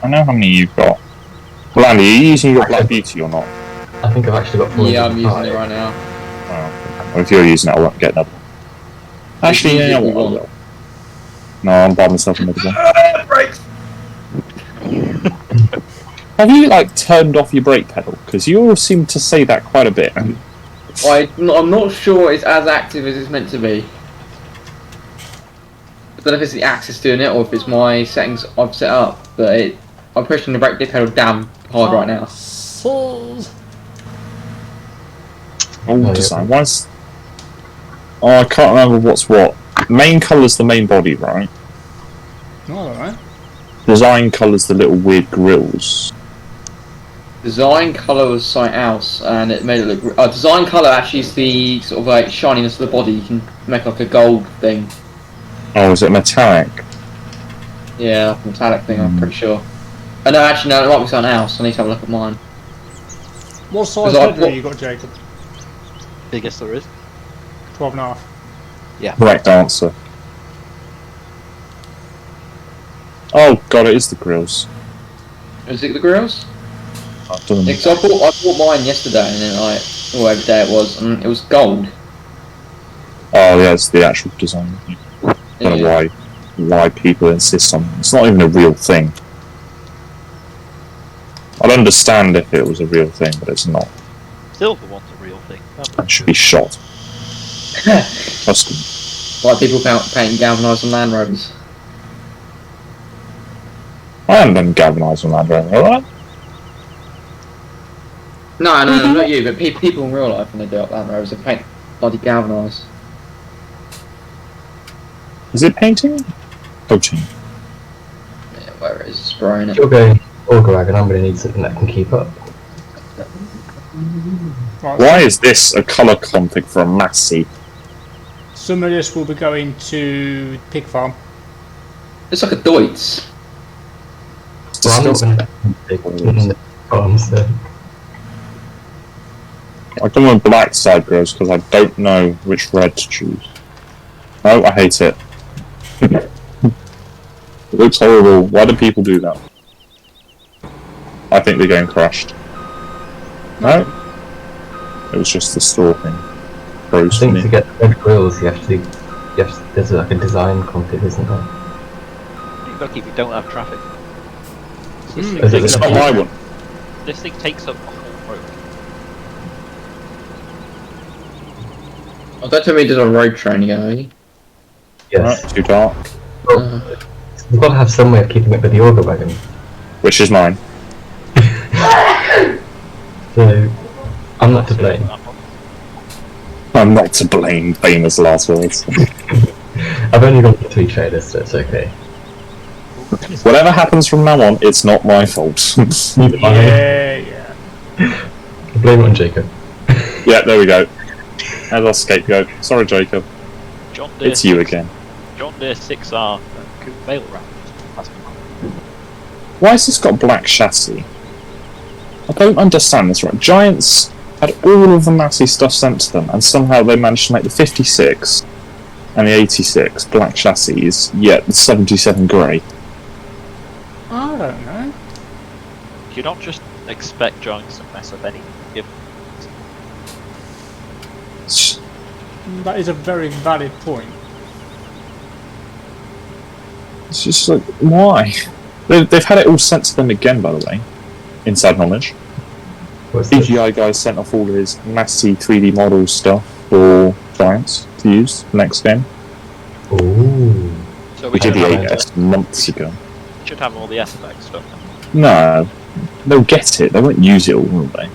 I know how many you've got. Well, Andy, are you using your Black Beauty or not? I think I've actually got 400. Yeah, I'm using it right now. Oh, well, if you're using it, I won't get another one. Actually, yeah, I will. No, I'm buying myself another one. Brakes! Have you, like, turned off your brake pedal? Because you all seem to say that quite a bit. I'm not sure it's as active as it's meant to be. I don't know if it's the axis doing it or if it's my settings I've set up, but I'm pushing the brake pedal down hard right now. Oh, design. Why is... Oh, I can't remember what's what. Main colour's the main body, right? Oh, alright. Design colour's the little weird grills. Design colour was something else, and it made it look... design colour actually is the sort of like shininess of the body. You can make like a gold thing. Oh, is it metallic? Yeah, like a metallic thing, I'm pretty sure. Oh, no, actually, no, it might be something else. I need to have a look at mine. What size header you got, Jacob? Biggest there is. 12.5. Correct answer. Oh god, it is the grills. Is it the grills? I don't know. Yeah, 'cause I bought mine yesterday, and then or every day it was, and it was gold. Oh yeah, it's the actual design. I don't know why people insist on it. It's not even a real thing. I'd understand if it was a real thing, but it's not. Silver one's a real thing. It should be shot. Trust me. Like people painting galvanised on Land Rovers. I haven't done galvanised on Land Rover, alright? No, not you, but people in real life when they do up Land Rovers, they paint bloody galvanised. Is it painting? Coaching. Yeah, whatever it is, spraying If it. you're going auger wagon, I'm going to need something that can keep up. Right, Why is this a colour config for a Massey? some of this will be going to pig farm. It's like a Deutz. Well, I'm not going to take the farm, so... I don't want black side grills because I don't know which red to choose. Oh, I hate it. It looks horrible. Why do people do that? I think the game crashed. No? It was just the store thing. I Froze for think me. to get the red grills, there's like a design config, isn't there? You're lucky if you don't have traffic. Is it It's not my one. This thing takes up the whole road. Oh, don't tell me there's a road train going. Yes. Right, too dark. We've got to have some way of keeping up with the auger wagon. Which is mine. So, I'm not to blame. I'm not to blame, famous last words. I've only got 3 traders, so it's okay. Whatever happens from now on, it's not my fault. Yeah. Blame it on Jacob. Yeah, there we go. As our scapegoat. Sorry, Jacob. John Deere It's you again. John Deere 6R and Bale Wrap. Why has this got black chassis? I don't understand this, right? Giants had all of the massive stuff sent to them, and somehow they managed to make the 56 and the 86 black chassis, yet the 77 grey. I don't know. Do you not just expect Giants to mess up any given? That is a very valid point. It's just like, why? They've had it all sent to them again, by the way. Inside knowledge. CGI guy sent off all his massy 3D model stuff for Giants to use the next game. Ooh. So We did the should have AS months ago. we should have all the SFX stuff then. No, they'll get it. They won't use it all, will they?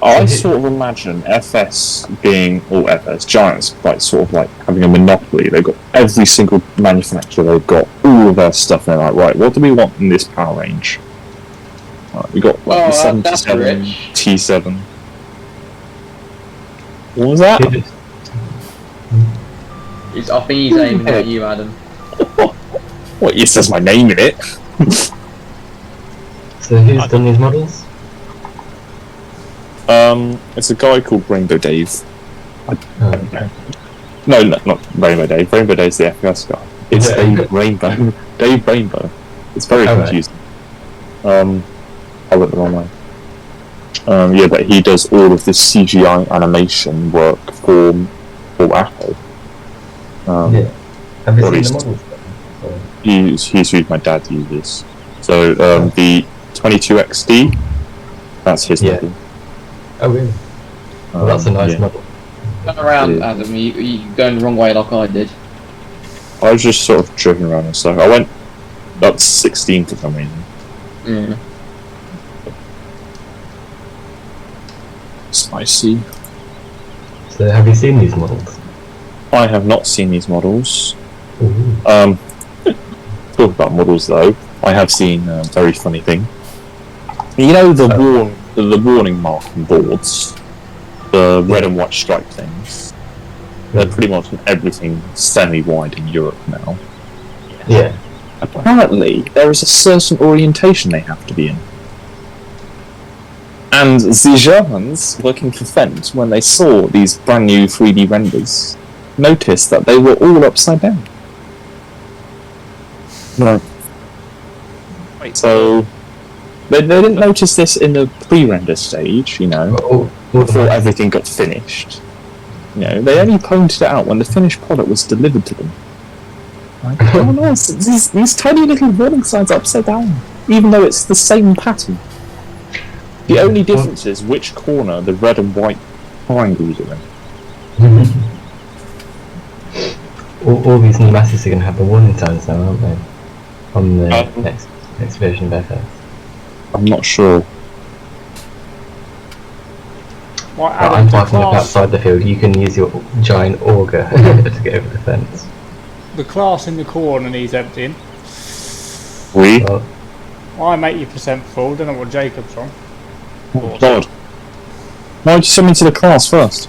I sort of imagine FS being, or FS, Giants, like sort of like having a monopoly. They've got every single manufacturer, they've got all of their stuff, and they're like, right, what do we want in this power range? Right, we got like the 77 T7. What was that? I think he's aiming at you, Adam. What, it says my name in it? So who's done these models? It's a guy called Rainbow Dave. Oh, okay. No, not Rainbow Dave. Rainbow Dave's the FPS guy. It's Dave Rainbow. Dave Rainbow. It's very confusing. I went the wrong way. Yeah, but he does all of this CGI animation work for Apple. Yeah. Have you or seen least- the models? He's who my dad uses. So the 22XD, that's his Yeah. model. Oh really? Well, that's a nice yeah. model. Turn around, Yeah. Adam. You going the wrong way like I did. I was just sort of driving around and stuff. I went up to 16 for some reason. Mm. Spicy. So have you seen these models? I have not seen these models. Ooh. Talk about models though. I have seen a very funny thing. You know the warning marking boards, the red and white stripe things. They're pretty much in everything semi-wide in Europe now. Yeah. Apparently, there is a certain orientation they have to be in. And the Germans, working for Fendt, when they saw these brand new 3D renders, noticed that they were all upside down. Right. Wait, So, they didn't notice this in the pre-render stage, you know, before everything got finished. You know, they only pointed it out when the finished product was delivered to them. Like, oh no, these tiny little warning signs are upside down, even though it's the same pattern. The only difference is which corner the red and white triangles are in. all these new masses are going to have the warning signs now, aren't they? On the next version of FS. I'm not sure. What, I'm Adam, the talking about class, outside the field. You can use your giant auger to get over the fence. the class in the corner needs emptying. We? Well, I'm 80% full, don't know what Jacob's on. Oh, God. Why did you send me to the class first?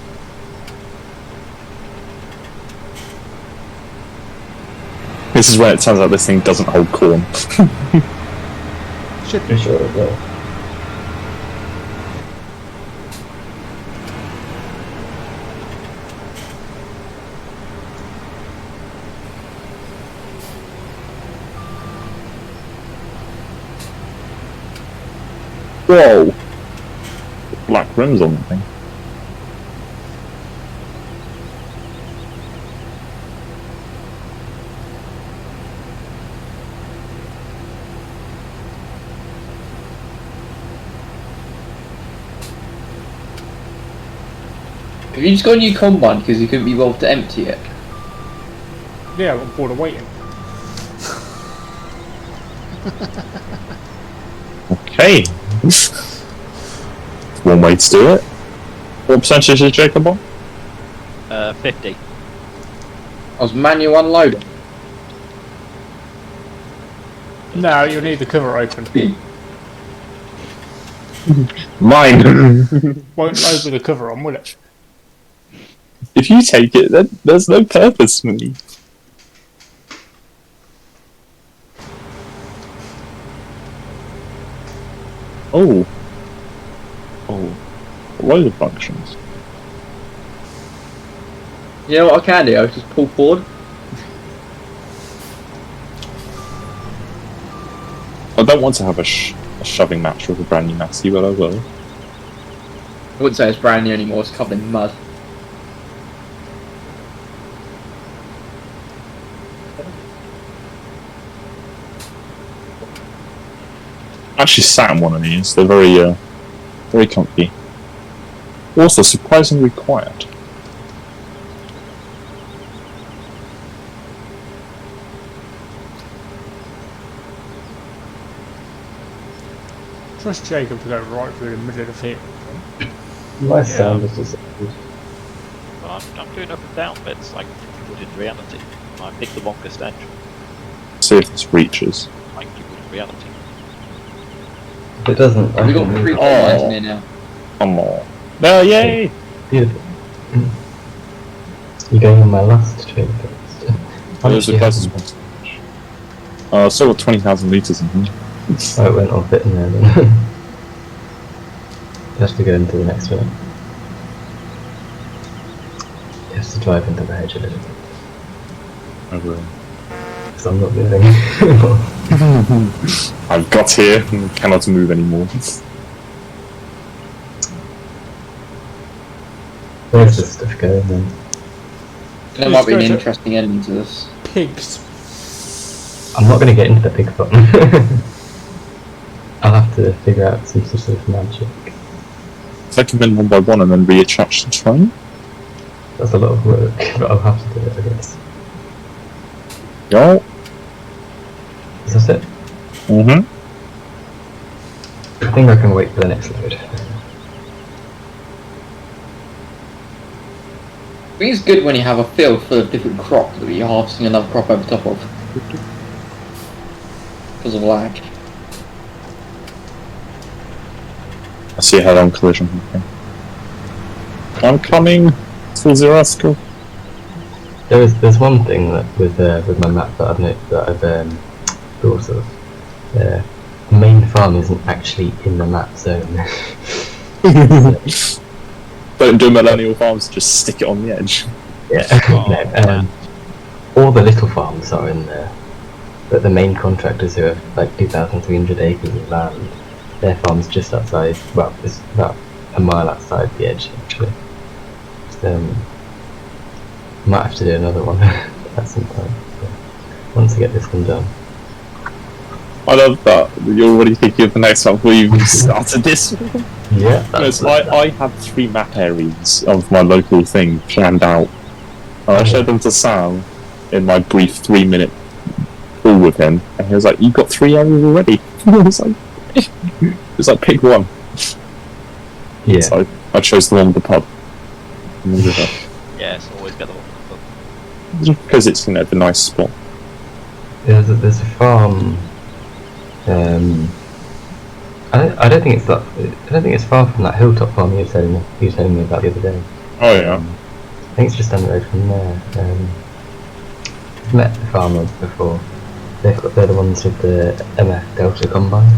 This is when it turns out this thing doesn't hold corn. Should I'm be. sure it will. Whoa! Black rims on the thing. Have you just got a new combine because you couldn't be bothered to empty it? Yeah, I'm bored of waiting. Okay. One way to do it. What percentage is Jacob on? 50. I was manual unloading. No, you'll need the cover open. Mine! Won't load with the cover on, will it? If you take it, then there's no purpose for me. Oh. Oh. Load of functions. You know what I can do? I just pull forward. I don't want to have a shoving match with a brand new Massey, but I will. I wouldn't say it's brand new anymore, it's covered in mud. I actually sat in one of these. They're very comfy. Also surprisingly quiet. Trust Jacob to go right through the middle of it. My sound is just. Well, I'm doing up and down bits like you would in reality. I picked the longest edge See if this reaches. like you would in reality. If it doesn't, I We've got can 3 move. lines in here now. Come on. No, yay! Beautiful. You're going on my last train first. How much There's do a you have? closest one. Still got 20,000 litres in here. Oh, it went off it in there then. You have to go into the next one. You have to drive into the hedge a little bit. I will. Because I'm not moving. I've got here and cannot move anymore. Where's this stuff going then? There might be an interesting ending to this. Pigs. I'm not going to get into the pig farm. I'll have to figure out some sort of magic. Take them in one by one and then reattach the train? That's a lot of work, but I'll have to do it, I guess. Yo. Is that it? Mm-hmm. I think I can wait for the next load. I think it's good when you have a field full of different crops that you're harvesting another crop over top of. Because of lag. I see a head-on collision. Okay. I'm coming! Full zero, let's go. There's one thing that with my map that I've noticed that I've thought of. The main farm isn't actually in the map zone. Don't do millennial farms, just stick it on the edge. Yeah. Oh, No, all the little farms are in there, but the main contractors who have like 2,300 acres of land, their farm's just outside. Well, it's about a mile outside the edge actually. Might have to do another one at some point. So, once I get this one done. I love that. You're already thinking of the next one before you even started this one. Yeah. Yes, I have 3 map areas of my local thing planned out. And I showed them to Sam in my brief 3-minute call with him, and he was like, "You've got 3 areas already." It's like pick one. Yeah. So I chose the one with the pub. Yes, always get the one. Just because it's, you know, the nice spot. There's a farm. I don't think it's that. I don't think it's far from that hilltop farm you were telling me about the other day. Oh yeah. I think it's just down the road from there. I've met the farmer before. They're the ones with the MF Delta combine.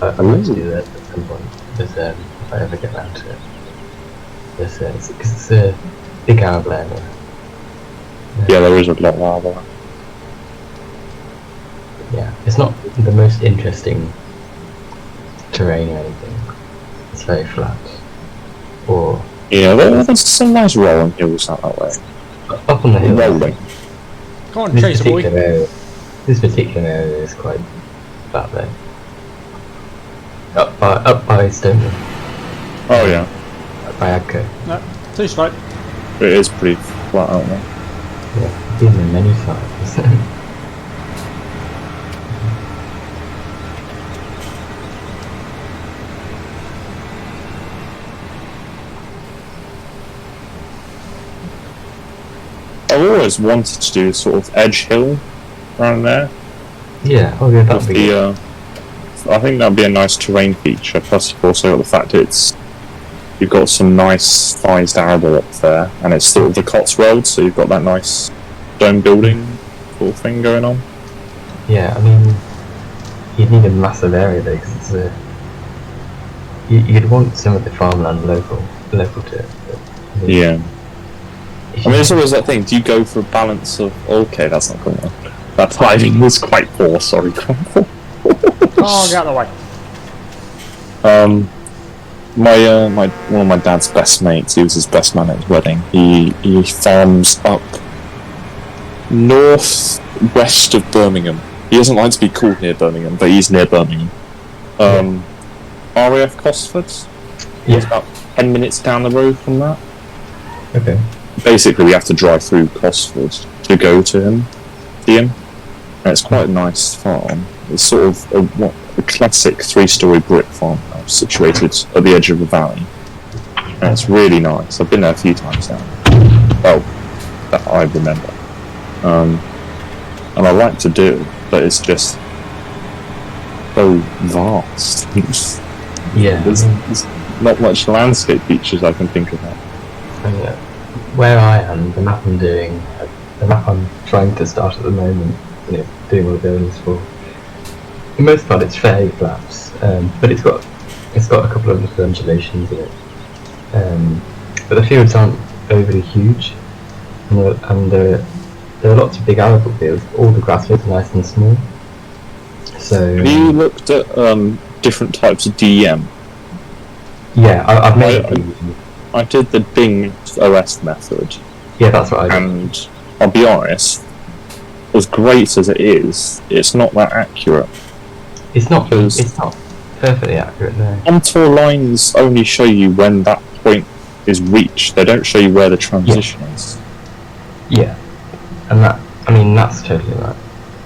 I'd like to do that at some point, if I ever get round to it. Because it's a big arable area. Yeah, there is a lot of lava. Yeah, it's not the most interesting terrain or anything. It's very flat. Or Yeah, there's some nice rolling hills out that way. up on the hill. Rolling. Come on, This Chaser boy. this particular area is quite flat though. Up by Stoneham, Oh yeah. up by Agco. No, too slow. It is pretty flat out there. Yeah, I've been there many times. I've always wanted to do sort of edge hill around there. Yeah, oh yeah, that'd With be good. I think that'd be a nice terrain feature. Plus, you've also got the fact you've got some nice sized arable up there, and it's sort of the Cotswolds, so you've got that nice dome building sort of thing going on. Yeah, I mean, you'd need a massive area though, because it's you'd want some of the farmland local to it. But, Yeah. if I mean, you- there's always that thing. Do you go for a balance of? Okay, that's not going well. That timing was quite poor. Sorry, Crumple. Oh, get out of the way. One of my dad's best mates. He was his best man at his wedding. He farms up north-west of Birmingham. He doesn't like to be called near Birmingham, but he's near Birmingham. RAF Cosford. Yeah. It's about 10 minutes down the road from that. Okay. Basically, we have to drive through Cosford to go to him. And it's quite a nice farm. It's sort of a classic 3-story brick farmhouse situated at the edge of a valley. And it's really nice. I've been there a few times now. Well, that I remember. And I like to do it, but it's just so vast. Yeah. There's not much landscape features I can think about. And, where I am, the map I'm doing, the map I'm trying to start at the moment, doing all the buildings for. For the most part, it's fairly flat, but it's got a couple of little undulations in it. But the fields aren't overly huge, and there are lots of big arable fields. All the grass fields are nice and small. So. Have you looked at different types of DEM? Yeah, I've made. I did the Bing OS method. Yeah, that's what I did. And I'll be honest, as great as it is, it's not that accurate. It's not perfectly accurate, no. Contour lines only show you when that point is reached. They don't show you where the transition is. Yeah, and that's totally right.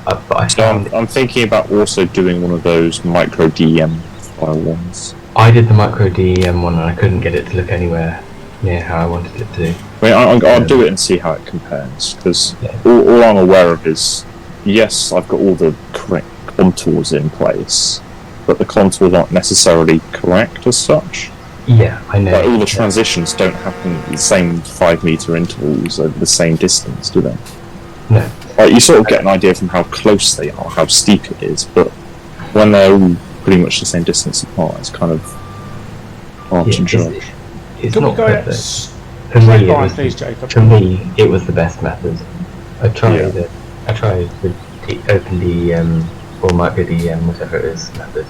But I So found I'm thinking about also doing one of those micro DEM style ones. I did the micro DEM one and I couldn't get it to look anywhere near how I wanted it to. I mean, I'll do it and see how it compares, because Yeah. all I'm aware of is, yes, I've got all the correct contours in place, but the contours aren't necessarily correct as such. Yeah, I know. Like, all the transitions don't happen at the same 5 meter intervals over the same distance, do they? No. Like, you sort of get an idea from how close they are, how steep it is, but when they're all pretty much the same distance apart, it's kind of hard to judge. It's Can we not go perfect. For straight me, it line, was, please, Jacob? for me, it was the best method. I tried the OpenDEM or microDEM, whatever it is, method,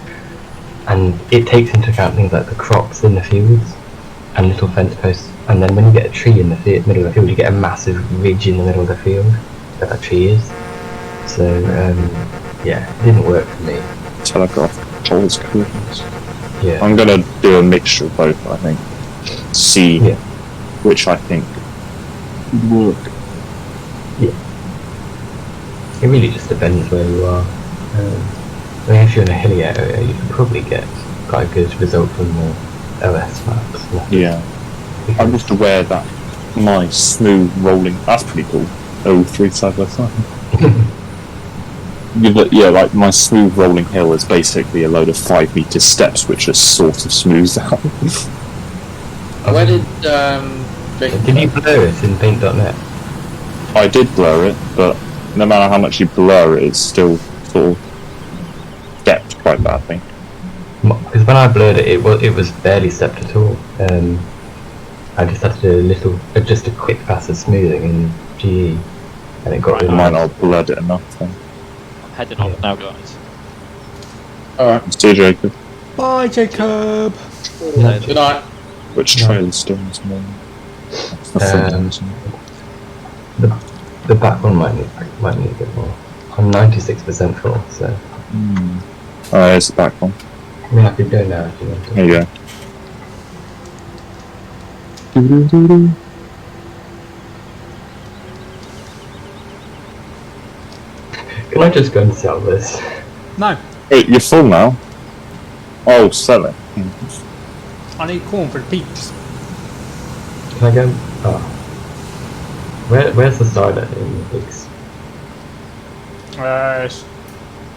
and it takes into account things like the crops in the fields and little fence posts. And then when you get a tree in the middle of the field, you get a massive ridge in the middle of the field where that tree is. So yeah, it didn't work for me. Telegraph controls coordinates. Yeah. I'm gonna do a mixture of both, I think. See which I think would work. It really just depends where you are. I mean, if you're in a hilly area, you can probably get quite a good result from the OS maps. Yeah. I'm just aware that my smooth rolling, that's pretty cool. 3 side by side. Yeah, like my smooth rolling hill is basically a load of 5 meter steps which are sort of smoothed out. Where did Did you blur it in paint.net? I did blur it, but no matter how much you blur it, it's still sort of stepped quite badly. Because when I blurred it, it was barely stepped at all. I just had to do just a quick pass of smoothing in GE, and it got I really might not have blurred it enough then. I'm heading off now, guys. Alright, See you, Jacob. Bye, Jacob. good night. Which trail is still this morning? That's the front end, isn't it? The back one might need a bit more. I'm 96% full, so Oh, there's the back one. I mean I could go now if you want to. There you go. Can I just go and sell this? No, Wait, you're full now? Oh, sell it. I need corn for the peeps. Can I go? Oh. Where's the cider in the pigs?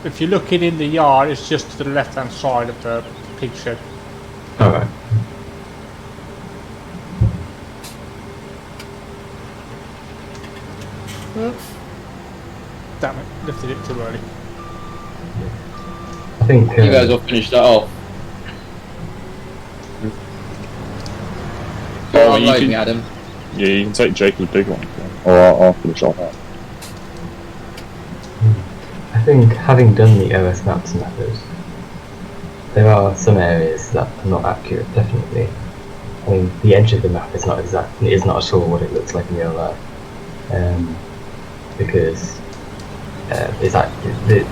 If you're looking in the yard, it's just to the left-hand side of the pig shed. Alright. Damn it, lifted it too early. I think You guys all finished that off. I'm you loading, can, Adam. yeah, you can take Jacob's big one, or I'll finish off that. I think having done the OS maps method, there are some areas that are not accurate, definitely. I mean, the edge of the map is not at all what it looks like in real life. Because it's like the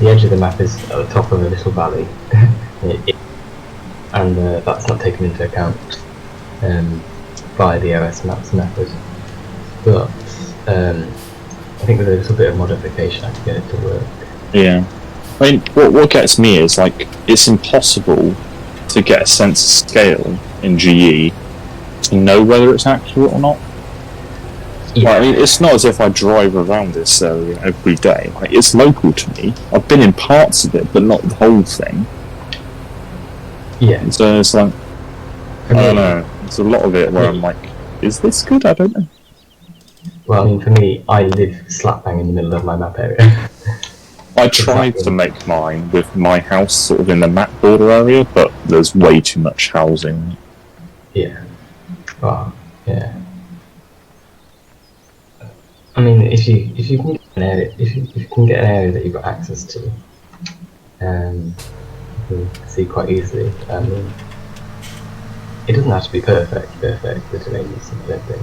edge of the map is at the top of a little valley, and that's not taken into account by the OS maps method. But I think with a little bit of modification, I can get it to work. Yeah. I mean, what gets me is, like, it's impossible to get a sense of scale in GE to know whether it's accurate or not. Yeah. Like, I mean, it's not as if I drive around this area every day. Like, it's local to me. I've been in parts of it, but not the whole thing. Yeah. And so it's like, I don't know. There's a lot of it where I'm like, is this good? I don't know. Well, I mean, for me, I live slap bang in the middle of my map area. I tried to make mine with my house sort of in the map border area, but there's way too much housing. Yeah. Well, yeah. I mean, if you can get an area, if you can get an area that you've got access to, you can see quite easily. I mean, it doesn't have to be perfect, the terrain, I don't think.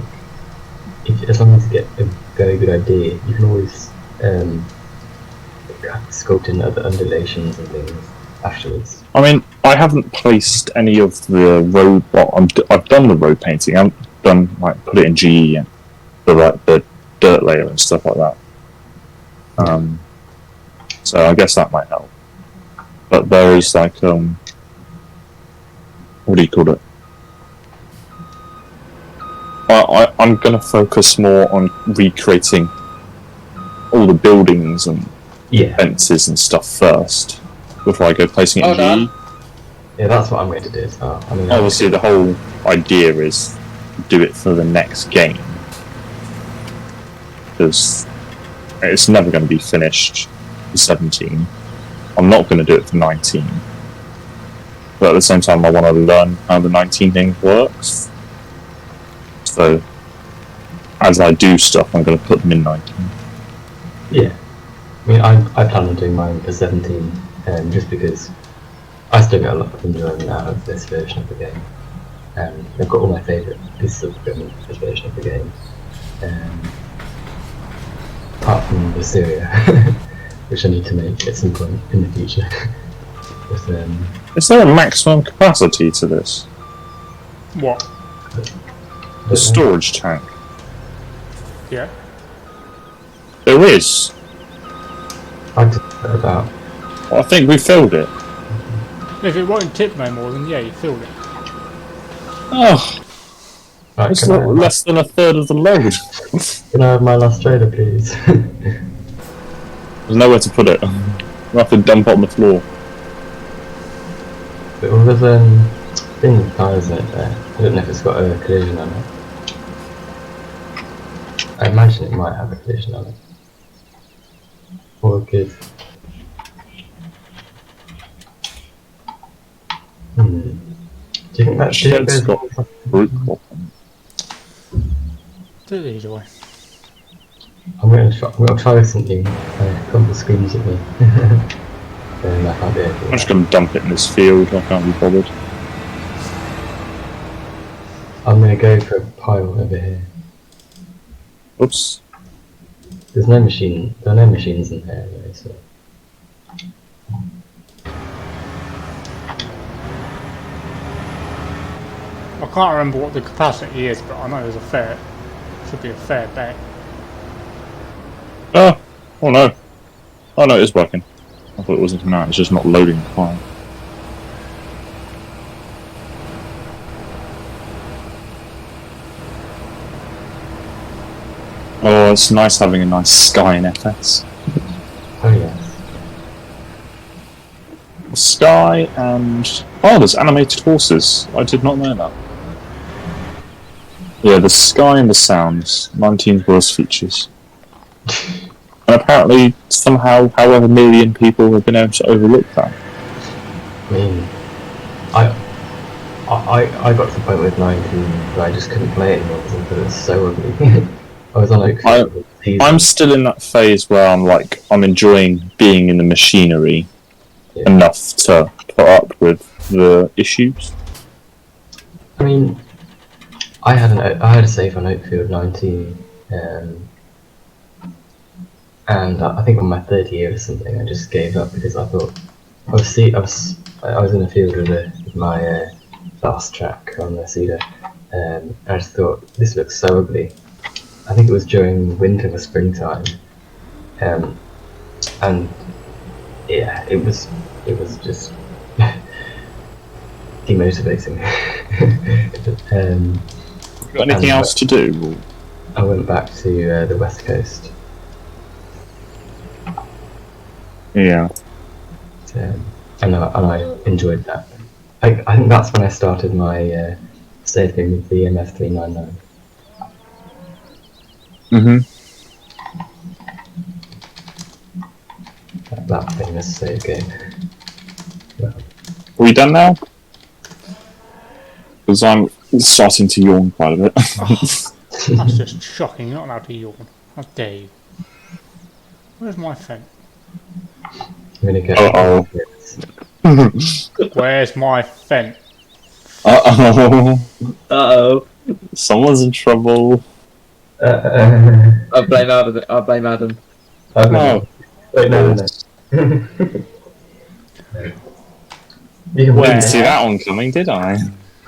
As long as you get a very good idea, you can always sculpt in other undulations and things afterwards. I mean, I haven't placed any of the road. Well, I've done the road painting. I haven't done like put it in GE and the dirt layer and stuff like that. So I guess that might help. But there is like what do you call it? I'm going to focus more on recreating all the buildings and fences and stuff first before I go placing it in GE. Yeah, that's what I'm going to do as well. I mean, obviously, the whole idea is do it for the next game, because it's never going to be finished for 17. I'm not going to do it for 19, but at the same time, I want to learn how the 19 thing works. So, as I do stuff, I'm going to put them in 19. Yeah. I mean, I plan on doing mine for 17, just because I still get a lot of enjoyment out of this version of the game. I've got all my favourite pieces of equipment for this version of the game. Apart from the Syria, which I need to make at some point in the future. But, is there a maximum capacity to this? What? The storage tank. Yeah. There is. I just about. Well, I think we filled it. If it won't tip no more, then yeah, you filled it. Oh, Right, it's not less than a third of the load. Can I have my last trailer, please? There's nowhere to put it. We'll have to dump it on the floor. But all there's thing with tyres in it there. I don't know if it's got a collision on it. I imagine it might have a collision on it. Or good. Do you think that Shed's got brute on Do it either way. I'm gonna try something. A couple screams at me. Then I can't do anything. I'm just going to dump it in this field. I can't be bothered. I'm gonna go for a pile over here. Oops. There are no machines in here anyway, so. I can't remember what the capacity is, but I know there's should be a fair bet. Oh no. Oh no, it is working. I thought it wasn't now, it's just not loading the file. Oh, it's nice having a nice sky in FS. Oh yes. Sky and... oh, there's animated horses. I did not know that. Yeah, the sky and the sounds. 19's worst features. And apparently, somehow, however million people have been able to overlook that. I mean, I got to the point with 19 where I just couldn't play it anymore because it was so ugly. I was on like I'm still in that phase where I'm enjoying being in the machinery enough to put up with the issues. I mean, I had a save on Oakfield 19, and I think on my third year or something, I just gave up because I thought I was in the field with my fast track on the Cedar, and I just thought this looks so ugly. I think it was during winter or springtime, and yeah, it was just demotivating. Got anything else to do? I went back to the West Coast. Yeah. And I enjoyed that. I think that's when I started my saving with the MF399. That famous save game. Are we done now? Because I'm starting to yawn quite a bit. That's just shocking. You're not allowed to yawn. How dare you? Where's my fen? I'm gonna go. Where's my fen? Uh-oh. Someone's in trouble. I blame Adam. No. Wait, no. You can Didn't see that one coming, did I?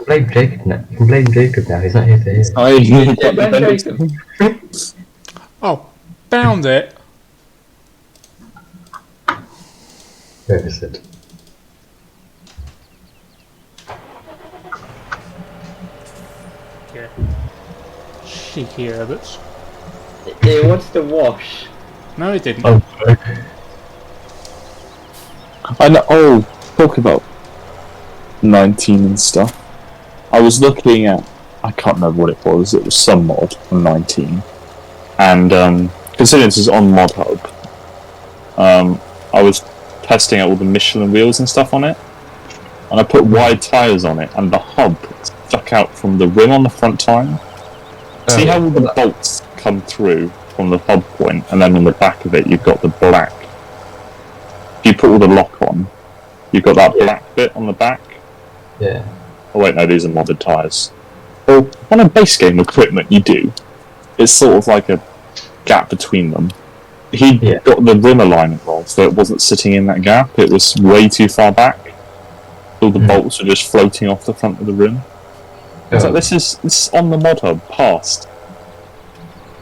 blame Jacob now. You can blame Jacob now. He's not here to hear. Yeah, blame Jacob. Oh, found it. Where is it? Yeah. Cheeky Herberts. He wants to wash. No, it didn't. Oh, I know. Oh, talk about 19 and stuff. I was looking at. I can't remember what it was. It was some mod on 19, and considering this is on Mod Hub, I was testing out all the Michelin wheels and stuff on it, and I put wide tyres on it, and the hub stuck out from the rim on the front tyre. See how all the bolts come through from the hub point, and then on the back of it you've got the black. If you put all the lock on, you've got that black bit on the back. yeah. Oh wait, no, these are modded tyres. Well, on a base game equipment you do. It's sort of like a gap between them. He got the rim alignment wrong, so it wasn't sitting in that gap, it was way too far back. All the bolts are just floating off the front of the rim. I was like, this is on the mod hub, past.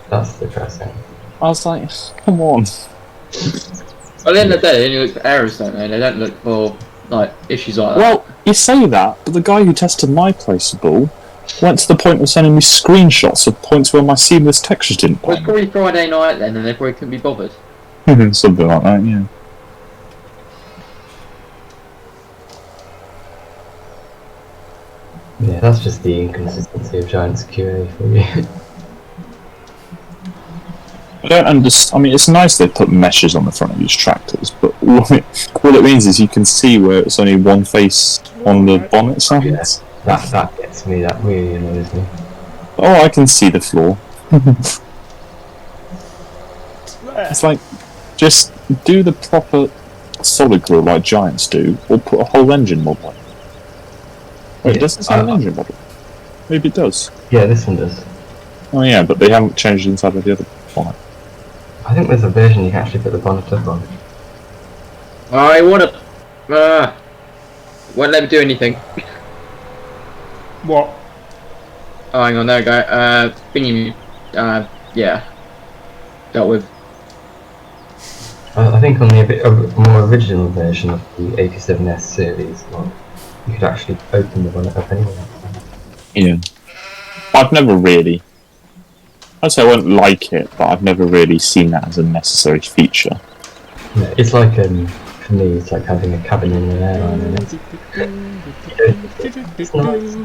That's depressing. I was like, come on. Well, at the end of the day, they only look for errors, don't they? They don't look for like issues like that. Well, you say that, but the guy who tested my placeable went to the point of sending me screenshots of points where my seamless textures didn't Well, it's pop. probably Friday night then, and they probably couldn't be bothered. Something like that, yeah. Yeah, that's just the inconsistency of Giants QA for you. I don't understand. I mean, it's nice they put meshes on the front of these tractors, but all it means is you can see where it's only one face on the bonnet side. Yes. That gets me. That really annoys me. Oh, I can see the floor. It's like, just do the proper solid grill like Giants do, or put a whole engine mod on it. Wait, does this have an engine model? Maybe it does. Yeah, this one does. Oh yeah, but they haven't changed the inside of the other bonnet. I think there's a version you can actually put the bonnet up on. I wanna. Won't let me do anything. What? Oh, hang on, there we go. Thingy. Yeah. Dealt with. I think on the more original version of the 87S series, you could actually open the bonnet up anyway. Yeah. I've never really. I'd say I won't like it, but I've never really seen that as a necessary feature. Yeah, it's like, for me, it's like having a cabin in an airline, and it's nice.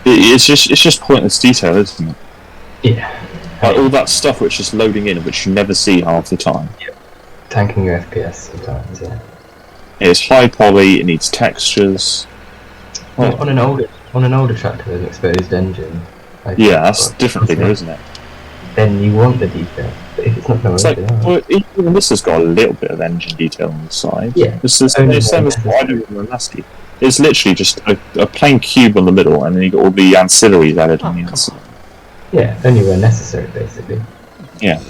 It's just pointless detail, isn't it? Yeah. Like all that stuff which is loading in, which you never see half the time. Tanking your FPS sometimes, yeah. It's high poly, it needs textures. Well, on an older tractor with an exposed engine. Like, yeah, that's a different thing, isn't it? Then you want the detail, but if it's not going It's to like, work, well, even this has got a little bit of engine detail on the side. Yeah, This is only the same as when what I do with my Nasty. It's literally just a plain cube on the middle, and then you got all the ancillaries added on the inside. yeah, only where necessary, basically. Yeah.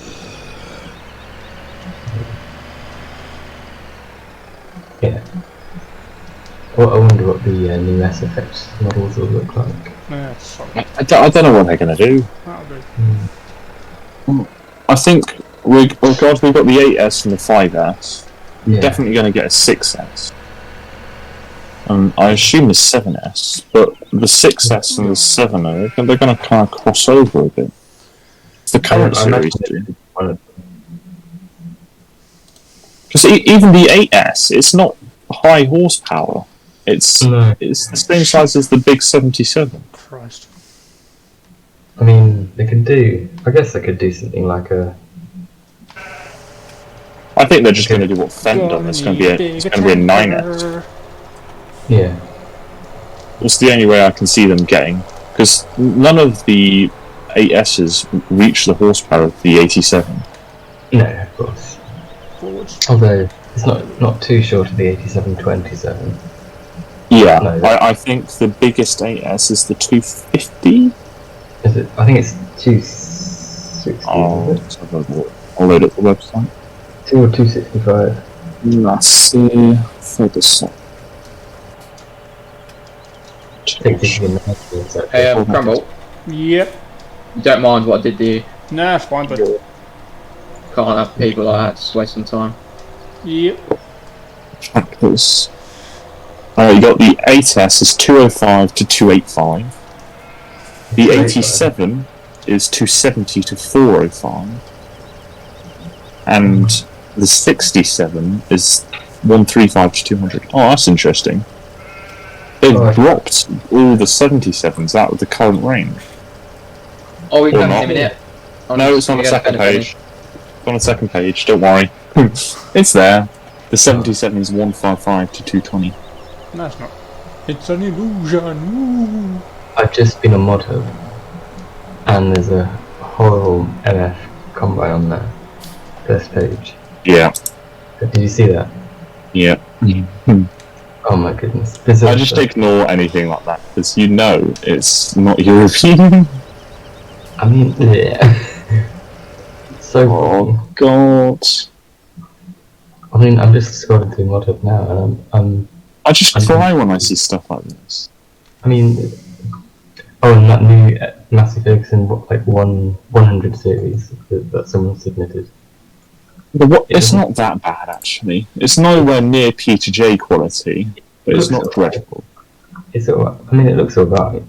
Yeah. Well, I wonder what the new SFX models will look like. Yeah, sorry. I don't know what they're going to do. That'll do. I think we've got the 8S and the 5S. Yeah. Definitely going to get a 6S. I assume the 7S, but the 6S and the 7 they're going to kind of cross over a bit. It's the current series do. Because even the 8S, it's not high horsepower. It's the same size as the big 77. Christ. I mean, I guess they could do something like a... I think they're just going to do what Fenn done. It's going to be a 9S. Yeah. It's the only way I can see them getting, because none of the 8S's reach the horsepower of the 87. No, of course. Forwards. Although it's not too short of the 8727. Yeah, No. I think the biggest 8S is the 250. Is it? I think it's 260. Oh, Is it? let's have a look. I'll load up the website. 2 or 265. Let's see. Focus. Hey, Crumble, Yep. you don't mind what I did to you? Nah, it's fine, but. Can't have people like that just waste some time. Yep. Tractors. You got the 8S is 205 to 285. The 87 is 270 to 405. And the 67 is 135 to 200. Oh, that's interesting. They've dropped all the 77s out of the current range. Oh, we Or can not. have a minute. No, it's on the second page. It's on the second page, don't worry. It's there. The 77 is 155 to 220. No, it's not. It's an illusion. Ooh. I've just been on Mod Hub, and there's a horrible MF combine on that first page. Yeah. Did you see that? Yeah. Oh my goodness. I just ignore anything like that, because you know it's not European. I mean, yeah. So wrong. Oh god. I mean, I'm just scrolling through Mod Hub now, and I just cry when I see stuff like this. I mean, and that new Massey Ferguson, like 100 series that someone submitted. But it's not that bad, actually. It's nowhere near P2J quality, but it's not dreadful. It's alright. I mean, it looks alright.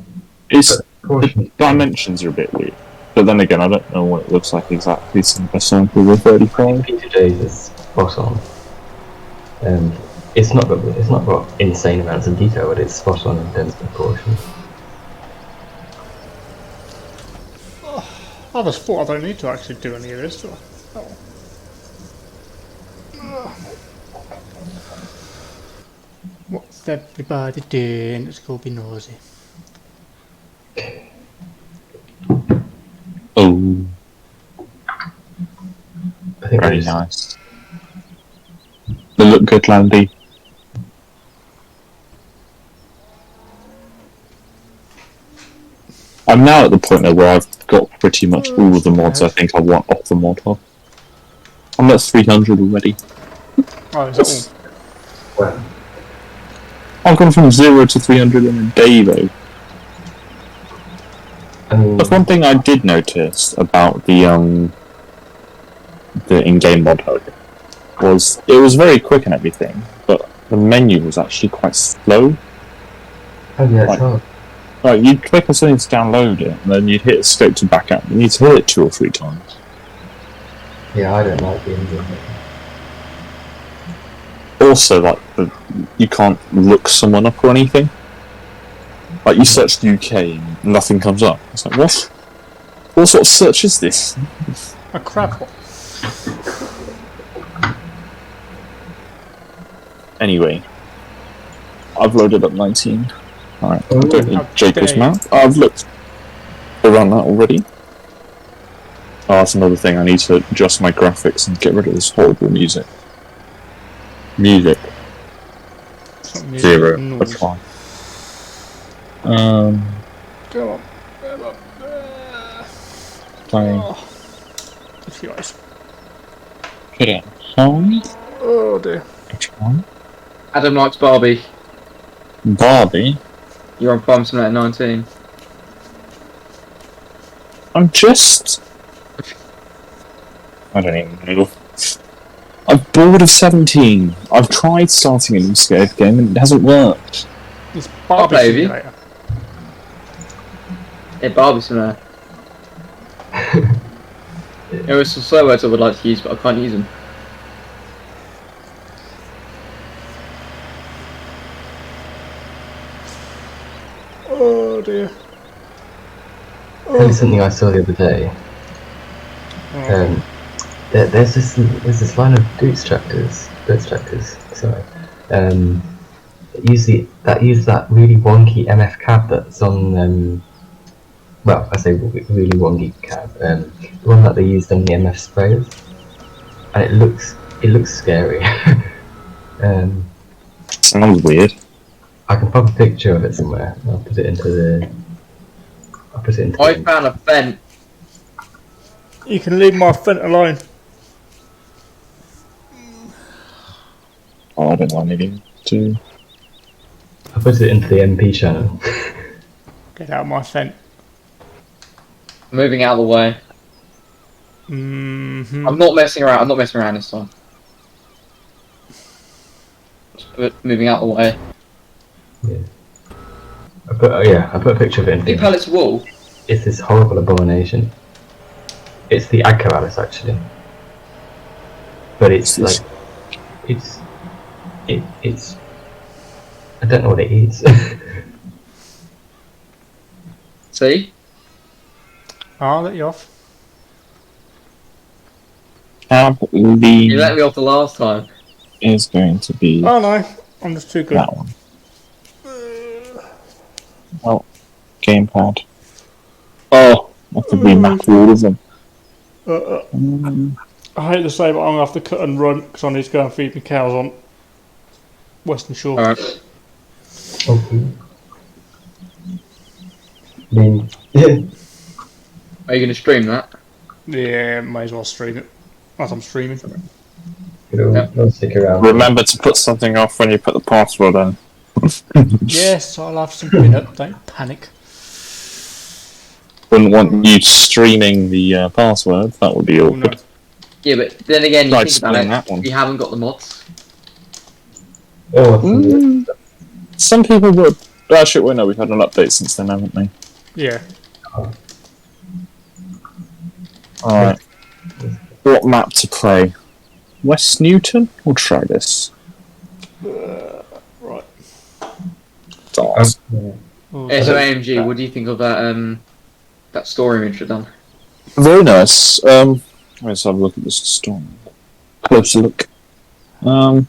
The dimensions are a bit weird. But then again, I don't know what it looks like exactly since I sampled with 35. P2J is spot on. It's not got insane amounts of detail, but it's spot on in terms of proportions. I just thought I don't need to actually do any of this, do I? Oh. What's everybody doing? Let's go be nosy. Oh, I think very nice. They look good, Landy. I'm now at the point though where I've got pretty much all of the mods I think I want off the mod hub. I'm at 300 already. Oh, is that all? Well, I've gone from 0 to 300 in a day though. I mean, That's one thing I did notice about the in-game mod hub was it was very quick and everything, but the menu was actually quite slow. oh yeah, it's like- hard. Like you'd click on something to download it, and then you'd hit escape to back out. You need to hit it 2 or 3 times. Yeah, I don't like the engine. Also, like you can't look someone up or anything. Like you search UK and nothing comes up. It's like what? What sort of search is this? A crab one. Anyway, I've loaded up 19. Alright, I don't need How Jacob's dare map. Oh, I've looked around that already. Oh, that's another thing. I need to adjust my graphics and get rid of this horrible music. Music. It's not music, 0. noise. That's fine. Come on. Playing. Oh. If you guys. Put it home. Oh dear. Which one? Adam likes Barbie. Barbie. You're on Farm Simulator 19. I'm just. I don't even know. I'm bored of 17. I've tried starting a new skate game and it hasn't worked. It's I'll Barbie play with you. Simulator. Yeah, Barbie Simulator. There are some swear words I would like to use, but I can't use them. Oh dear. Tell you something I saw the other day. Oh. There's this line of goods tractors, sorry, that use that really wonky MF cab that's on, well, I say really wonky cab, the one that they used on the MF sprayers, and it looks scary. Sounds weird. I can pop a picture of it somewhere. I'll put it into the. I found a vent. You can leave my vent alone. Oh, I don't want anything to. I put it into the MP channel. Get out of my vent. Moving out of the way. Mm-hmm. I'm not messing around. I'm not messing around this time. Just moving out of the way. Yeah. I put a picture of it in. Big pallets of wool. It's this horrible abomination. It's the Agcaralis actually, but it's like, it's. I don't know what it is. See? I'll let you off. Cab You lead let me off the last time. is going to be Oh no, I'm just too good. that one. Well, gamepad. Oh, I have to remap all of them. I hate to say, but I'm gonna have to cut and run because I need to go and feed my cows on Western Shore. Alright. Okay. Then Are you going to stream that? Yeah, may as well stream it. As I'm streaming. I'll stick around. Remember to put something off when you put the password in. Yes, I'll have something up. Don't panic. Wouldn't want you streaming the password. That would be Oh, awkward. no. Yeah, but then again, you Tried think about spelling it. that one. You haven't got the mods. Oh, Some people would. Actually, well, no, we've had an update since then, haven't we? Yeah. Alright. What map to play? West Newton? We'll try this. Right. Stars. Oh, Yeah, so AMG, what do you think of that that story image you've done? Very nice. Let's have a look at this storm. Closer look. Yeah,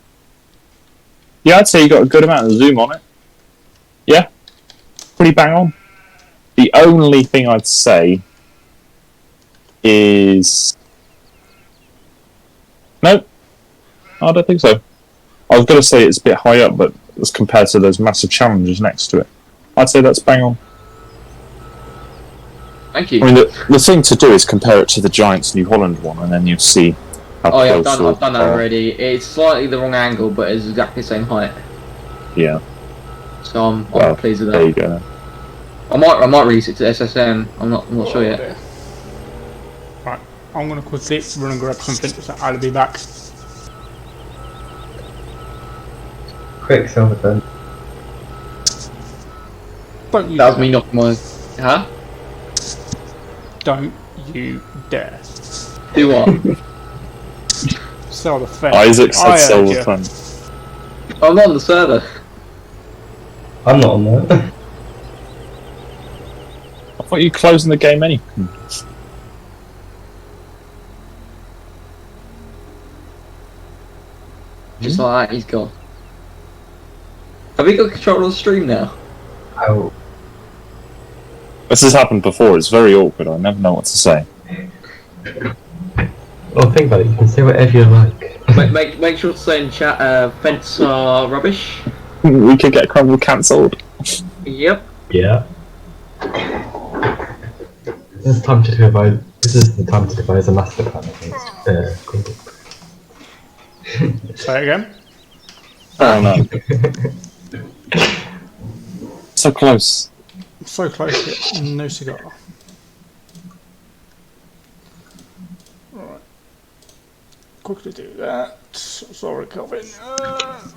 I'd say you got a good amount of zoom on it. Yeah, pretty bang on. The only thing I'd say is no, I don't think so. I was going to say it's a bit high up, but as compared to those massive challenges next to it, I'd say that's bang on. Thank you. I mean, the thing to do is compare it to the Giants New Holland one, and then you'll see how Oh yeah, close I've done that or- already. It's slightly the wrong angle, but it's exactly the same height. Yeah, So I'm Well, pleased with there you that. go. I might release it to SSM. I'm not sure yet. dear. Right, I'm gonna quickly run and grab something, so I'll be back. quick, Silverton. Don't you That was dare. me knocking my. Huh? Don't you dare. Do what? Sell the fence. Isaac I said heard silver you. fun. I'm not on the server. I'm not on that. I thought you were closing the game anyway. Just like that, he's gone. Have we got control of the stream now? How? This has happened before. It's very awkward. I never know what to say. Well, think about it. You can say whatever you like. Make sure to say in chat, fence are rubbish. We could get Crumble cancelled. Yep. Yeah. This is time to devise. This is the time to devise a master plan against Crumble. Say it again. Oh no. So close. So close, yet no cigar. Alright. Quickly do that. Sorry, Calvin.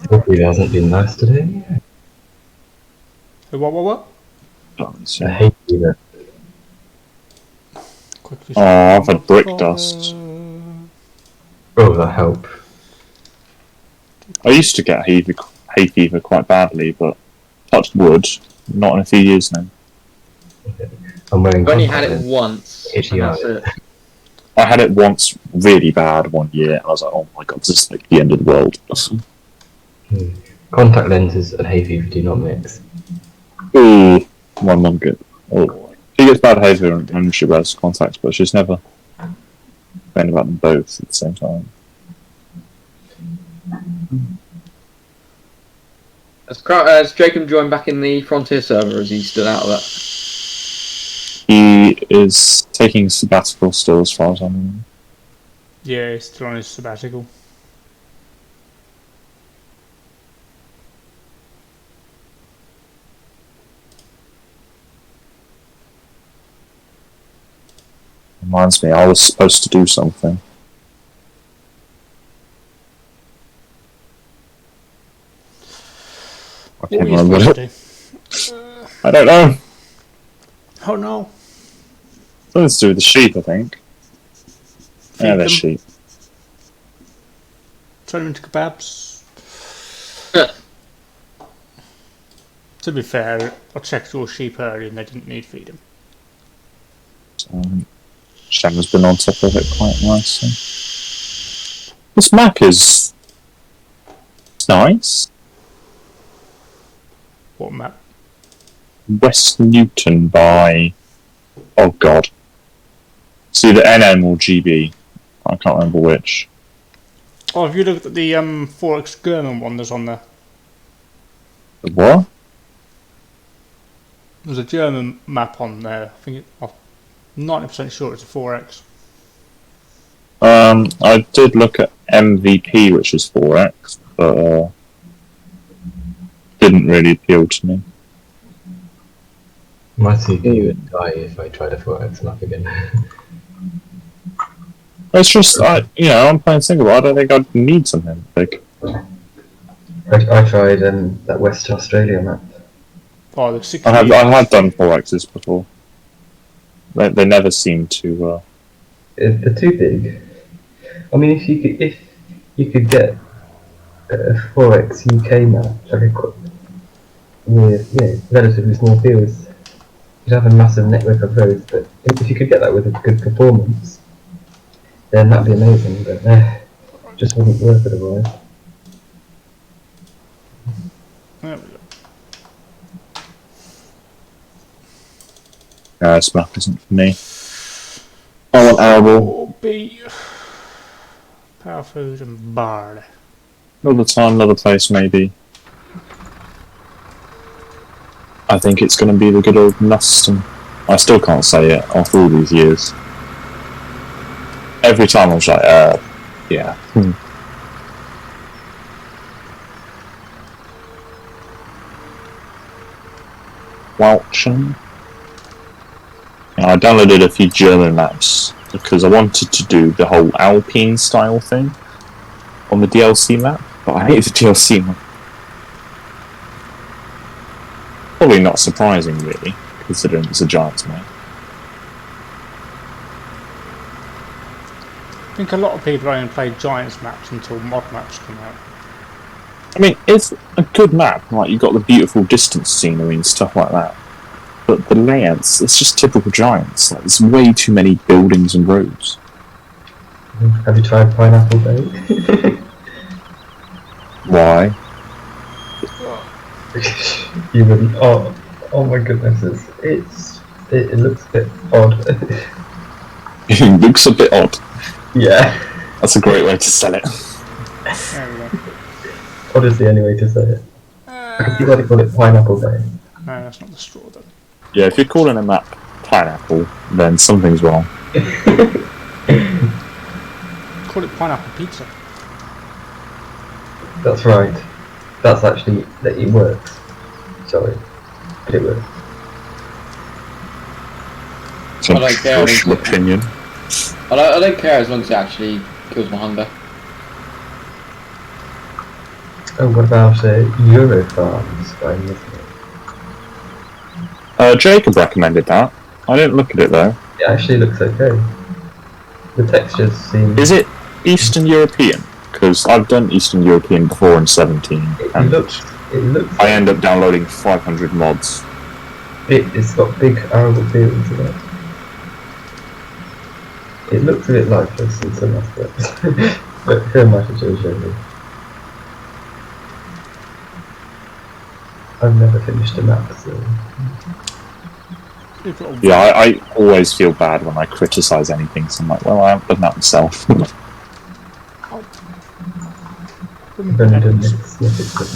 Hopefully, it hasn't been nice today. What? I hate you. Quickly. Oh, I've had brick dust. Oh, that help. I used to get hay fever quite badly, but touched wood, not in a few years now. I'm wearing. I've only had it once. And that's it. I had it once really bad one year, and I was like, oh my god, this is like the end of the world. Contact lenses and hay fever do not mix. Ooh, my mum gets. Oh, she gets bad hay fever and she wears contacts, but she's never complained about them both at the same time. Has Jacob joined back in the Frontier server, or is he still out of that? He is taking sabbatical still, as far as I know. Yeah, he's still on his sabbatical. Reminds me, I was supposed to do something. I What can't are you remember supposed it. to do? I don't know. Oh no. Something to do with the sheep, I think. Yeah, they're them. sheep. Turn them into kebabs. To be fair, I checked your sheep earlier and they didn't need feeding. Shanna's been on top of it quite nicely. This map is nice. What map? West Newton by... oh god. It's either NM or GB. I can't remember which. Oh, have you looked at the 4X German one that's on there? The what? There's a German map on there. I think I'm 90% sure it's a 4X. I did look at MVP, which is 4X, but didn't really appeal to me. My CPU would die if I tried a 4X map again. It's just, I'm playing single. I don't think I'd need something big. I tried that West Australia map. Oh, the 60. I have done 4Xs before. They never seem to. They're too big. I mean, if you could get a 4X UK map, with relatively small fields, you'd have a massive network of roads. But if you could get that with a good performance, then that'd be amazing. But just wouldn't work otherwise. There we go. This map isn't for me. I want arable. Or B. Power food and barley. Another time, another place, maybe. I think it's going to be the good old Nuston. I still can't say it after all these years. Every time I was like, yeah. Welchen. I downloaded a few German maps because I wanted to do the whole Alpine style thing on the DLC map, but I hate the DLC map. Probably not surprising, really, considering it's a Giants map. I think a lot of people only play Giants maps until mod maps come out. I mean, it's a good map, like you've got the beautiful distance scenery and stuff like that. But the layouts, it's just typical Giants. Like, there's way too many buildings and roads. Have you tried Pineapple Bay? Why? You wouldn't. Oh my goodness, it looks a bit odd. It looks a bit odd. Yeah. That's a great way to sell it. There we go. Odd is the only way to say it. I can see why they call it Pineapple Bay. No, that's not the straw then. Yeah, if you're calling a map pineapple, then something's wrong. Call it pineapple pizza. That's right. That's actually, it works. Sorry. But it works. It's a I like that. personal opinion. I don't care as long as it actually kills my hunger. Oh, what about Eurofarms by Nismo? Jacob recommended that. I didn't look at it though. It actually looks okay. The textures seem... Is it Eastern European? Because I've done Eastern European before in 17, It and looks I end up downloading 500 mods. It's got big arable fields in it. It looks a bit lifeless in some aspects. But here might have changed over. I've never finished a map, so... You've got a Yeah, I always feel bad when I criticise anything, so I'm like, well, I haven't done that myself. I've only done snippets of it.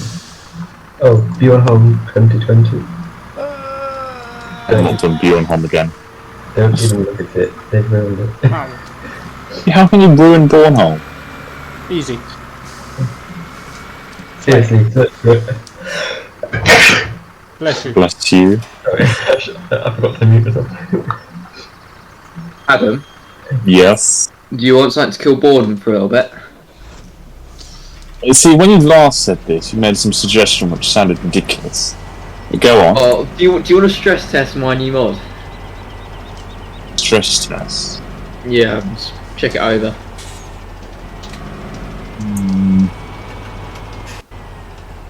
Oh, Beyond Home 2020. I'm not done Beyond Home again. Don't even look at it, they've ruined it. Oh, Yeah, how can you ruin Bornholm? easy. Seriously, look. Bless you. Bless you. Sorry, I forgot to mute myself. Adam, Yes. do you want something to kill boredom for a little bit? See, when you last said this, you made some suggestion which sounded ridiculous. Go on. Oh, do you want to stress test my new mod? Stress test. Yeah, just check it over.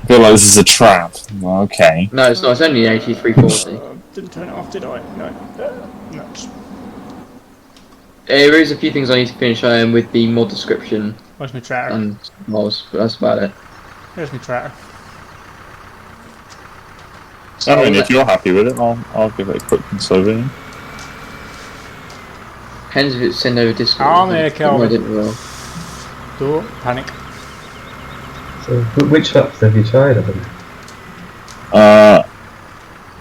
I feel like this is a trap. Well, okay. No, it's not. It's only 8340. Didn't turn it off, did I? No. No. There is a few things I need to finish with the mod description Where's my tracker? and mods, but that's about it. There's my tracker. I mean, if you're happy with it, I'll give it a quick once over. Depends if it's send over Discord. I'm there, Kelvin. I didn't roll. Don't panic. So, which maps have you tried of them?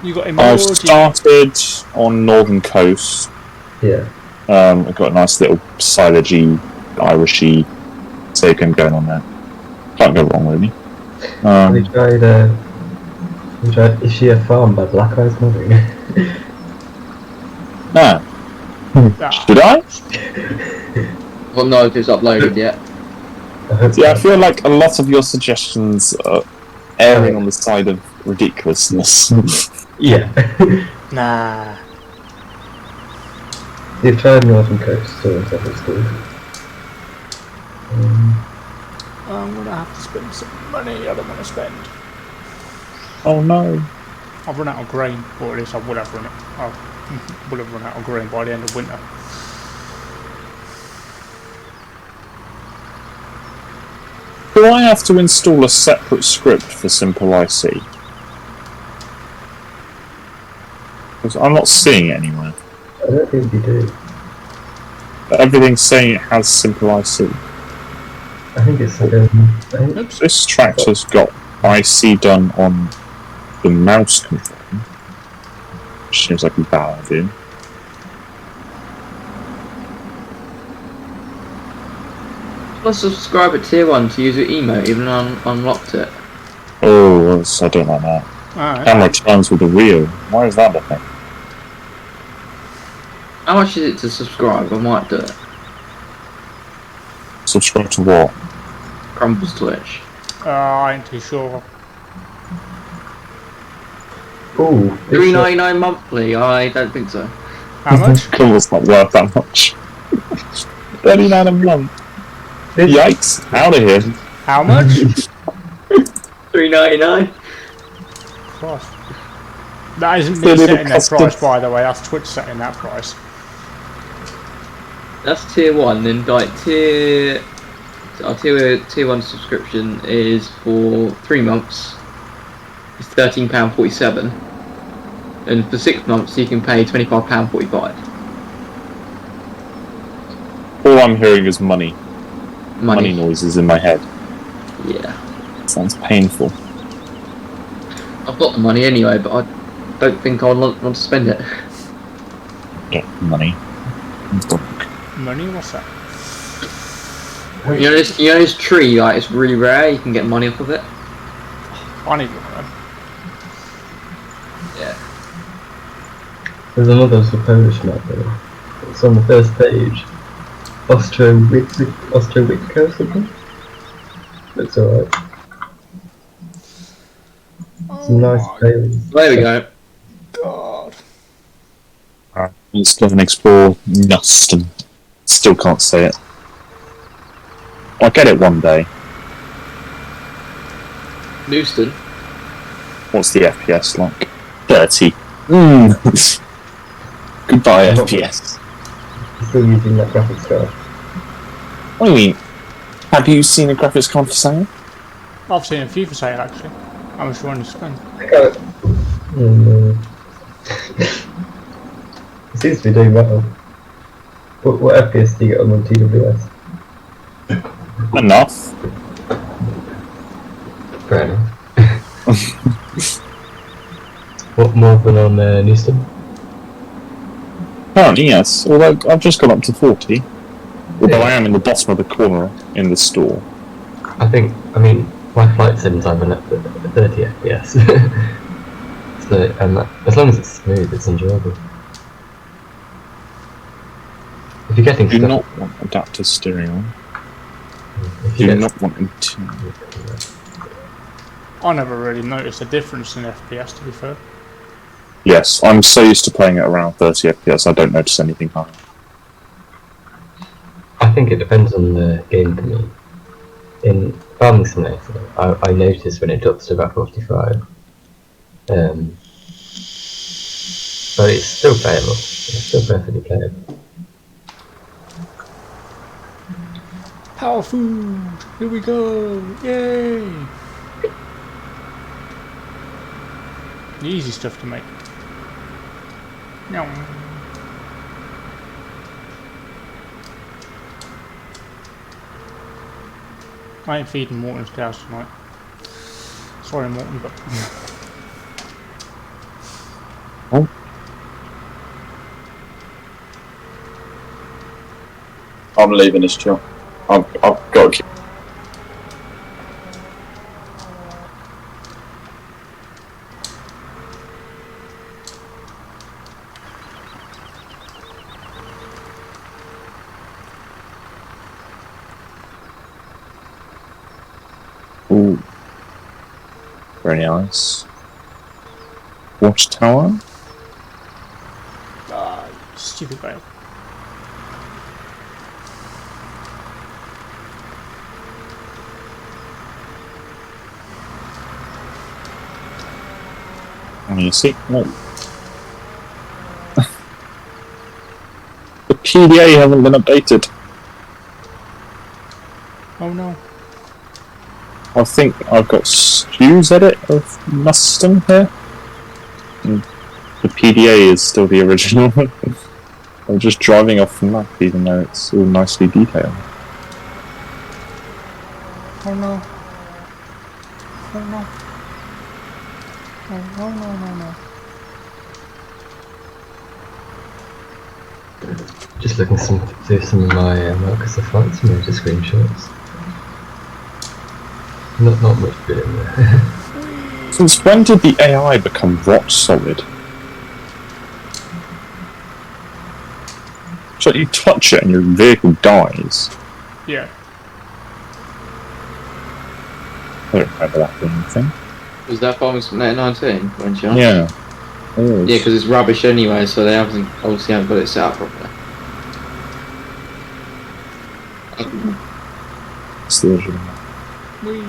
You got I've emoji. started on Northern Coast. Yeah. I've got a nice little silagey, Irishy taken going on there. Can't go wrong, really. Have you tried Is She a Farm by Black Eyes Modding? No. Ah, Did I? Well, no, if it's uploaded yet. I hope Yeah, I so. feel like a lot of your suggestions are erring on the side of ridiculousness. Yeah. nah. You've tried Northern Coast, or whatever it's called. I'm gonna have to spend some money I don't want to spend. Oh no. I've run out of grain, or at least I would have run it. I would have run out of grain by the end of winter. Do I have to install a separate script for Simple IC? Because I'm not seeing it anywhere. I don't think you do. But everything's saying it has Simple IC. I think it's Oops. This tractor's got IC done on the mouse control. Which seems like a bad idea. Let's subscribe at tier 1 to use your emote, even though I unlocked it. Oh, I don't like that. Alright. Camera turns with the wheel. Why is that a thing? How much is it to subscribe? I might do it. Subscribe to what? Crumbles Twitch. I ain't too sure. Ooh, $3.99 monthly? I don't think so. How much? It's not worth that much. $39 a month. Yikes! Out of here. How much? $3.99? Christ. That isn't me Still setting little that custom. price, by the way. That's Twitch setting that price. That's tier 1, then like tier 1 subscription is for 3 months. It's £13.47. and for 6 months you can pay £25.45. All I'm hearing is money. Money. Noises in my head. Yeah. Sounds painful. I've got the money anyway, but I don't think I'll want to spend it. Get money. Money? What's that? You know this tree, like, it's really rare, you can get money off of it. I need one of them. Yeah. There's another Polish map there. It's on the first page. Ostrowiecka or something? Looks alright. Some nice trails. There we go. God. Let's go and explore Nuston. Still can't say it. I'll get it one day. Newston. What's the FPS like? 30. Goodbye, FPS. Still using that graphics card. What do you mean? Have you seen a graphics card for sale? I've seen a few for sale actually. How much you want to spend? It seems to be doing well. What FPS do you get on TWS? Enough. Fair enough. What more than on Newston? Apparently, yes. Although I've just gone up to 40. Although I am in the bottom of the corner in the store. I mean, my flight sims I'm at 30 FPS. So, and as long as it's smooth, it's enjoyable. If you're getting Do stuck, not want adaptive steering. if you Do get not want to. I never really noticed a difference in FPS to be fair. Yes, I'm so used to playing at around 30 FPS, I don't notice anything higher. I think it depends on the game for me. In Farming Simulator, I notice when it drops to about 45. But it's still playable. It's still perfectly playable. Power food! Here we go! Yay! The easy stuff to make. No. I ain't feeding Morton's cows tonight. Sorry, Morton, but. Oh. I'm leaving this job. I've got to keep. Ooh. Very nice. Watchtower? Ah, stupid babe. And you see, no. The PDA haven't been updated. Oh no. I think I've got Stu's edit of Nuston here. And the PDA is still the original. I'm just driving off the map even though it's all nicely detailed. Oh no. Oh no. Oh no, no, no, no. Just looking through some of my Microsoft Flight Simulator screenshots. Not much good in there. Since when did the AI become rock solid? So you touch it and your vehicle dies. Yeah. I don't remember that being a thing. Was that Farming Simulator 19? When you Yeah. Yeah, because it's rubbish anyway, so they obviously haven't got it set up properly. It's the original. Whee.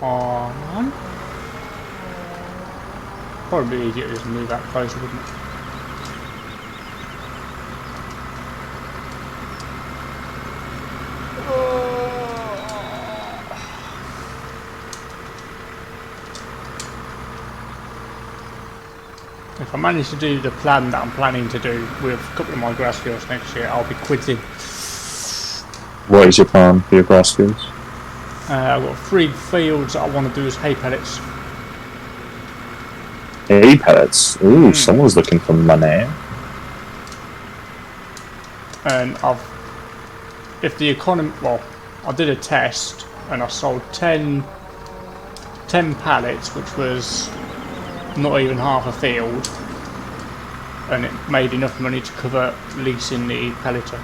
On. Probably be easier to just move that closer, wouldn't it? If I manage to do the plan that I'm planning to do with a couple of my grass fields next year, I'll be quitting. What is your plan for your grass fields? I've got 3 fields that I want to do as hay pellets. Hay pellets? Ooh, someone's looking for money. And if the economy, well, I did a test and I sold 10 pallets, which was not even half a field, and it made enough money to cover leasing the pelleter.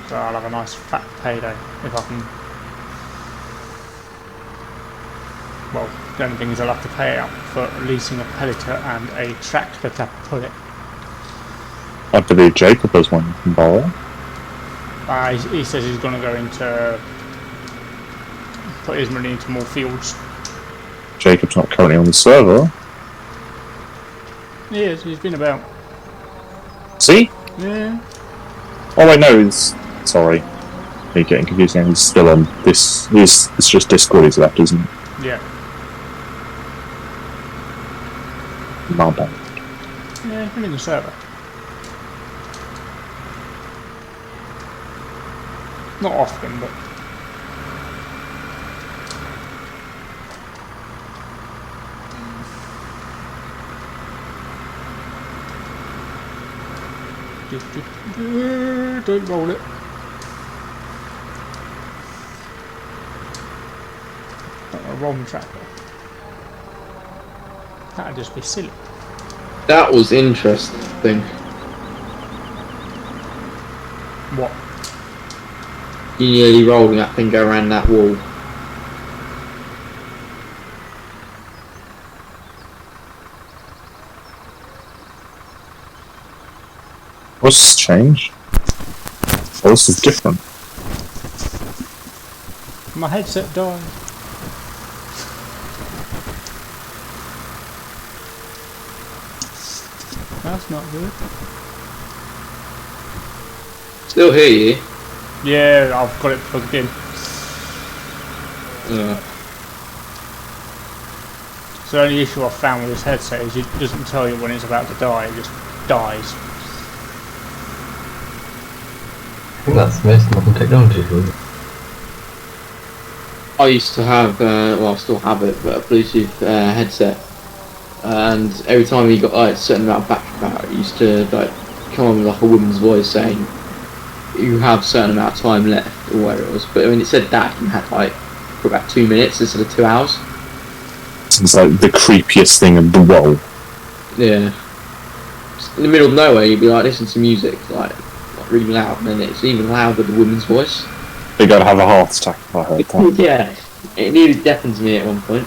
So I'll have a nice fat payday if I can. Well, the only thing is I'll have to pay out for leasing a pelleter and a tractor to pull it. I believe Jacob has one you can borrow. He says he's going to go into put his money into more fields. Jacob's not currently on the server. He is, he's been about. See? Yeah. Oh wait, no, he's... Sorry. You're getting confused now, he's still on this... It's just Discord he's left, isn't it? Yeah. My bad. Yeah, he's been in the server. Not often, but... Don't roll it. Not a wrong tracker. That'd just be silly. That was interesting. What? You nearly rolling that thing go around that wall. What's changed? Oh, this is different. My headset died. That's not good. Still hear you. Yeah, I've got it plugged in. Yeah. So the only issue I've found with this headset is it doesn't tell you when it's about to die, it just dies. I think that's the most modern technology, really. I used to have, well I still have it, but a Bluetooth headset. And every time you got like a certain amount of battery power, it used to like come on with like a woman's voice saying you have a certain amount of time left or whatever it was. But when it said that, you had like for about 2 minutes instead of 2 hours. It's like the creepiest thing in the world. Yeah. Just in the middle of nowhere, you'd be like listening to music like really loud, and then it's even louder the woman's voice. You're gonna have a heart attack if I heard that. Yeah, it nearly deafens me at one point.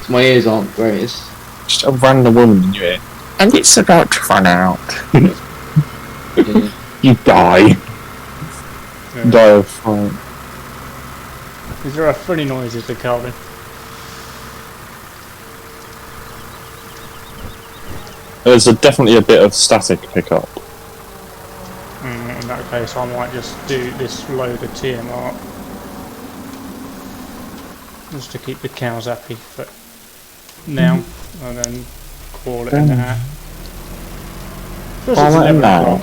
So my ears aren't greatest. Just a random woman in your ear. And it's about to run out. Yeah. You die. Yeah. Die of fright. Is there a funny noises to Calvin? There's definitely a bit of static pickup. In that case, I might just do this load of TMR. Just to keep the cows happy for now, and then call it a night. Plus it's 11 o'clock.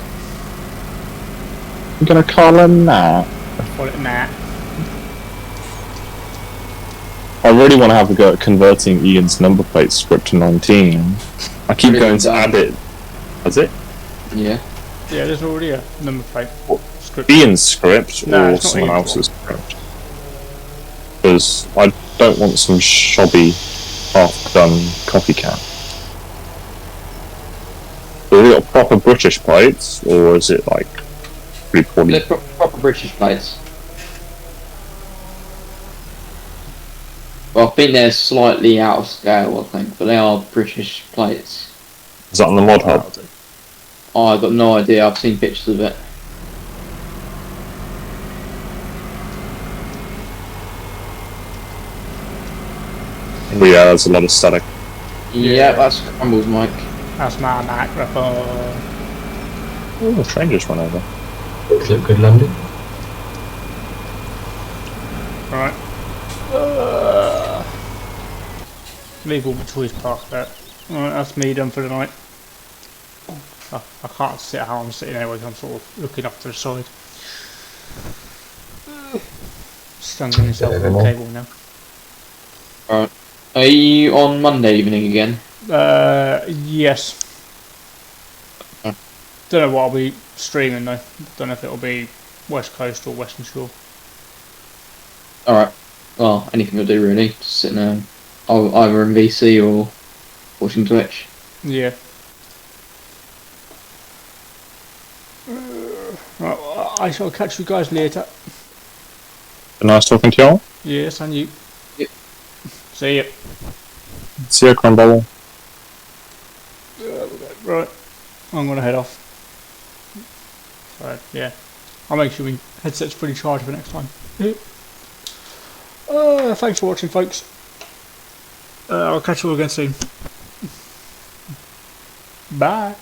I'm gonna call him now. Call it a night. I really want to have a go at converting Ian's number plate script to 19. I keep going to add it. Is it? Yeah. Yeah, there's already a number plate script. Ian's script No, or it's not someone Ian's else's script? Because I don't want some shoddy, half-done copycat. Have we got proper British plates, or is it like pretty poorly? They're proper British plates. Well, I think they're slightly out of scale, I think, but they are British plates. Is that on the mod hub? Oh, I've got no idea, I've seen pictures of it. Oh yeah, there's a lot of static. Yeah, that's Crumble's mic. That's my microphone. Oh, the train just went over. Looks like good landing. Right. Leave all my toys parked there. Alright, that's me done for the night. I can't sit how I'm sitting anyway, 'cause I'm sort of looking off to the side. Strangling myself with a cable now. Alright. Are you on Monday evening again? Yes. Oh. Don't know what I'll be streaming though. Don't know if it'll be West Coast or Western Shore. Alright. Well, anything will do really. Just sitting there. Either in VC or watching Twitch. Yeah. Right, I shall catch you guys later. Nice talking to y'all. Yes, and you. Yep. See ya. See you, Crumble. Right, I'm gonna head off. So yeah, I'll make sure my headset's fully charged for next time. Thanks for watching, folks. I'll catch you all again soon. Bye.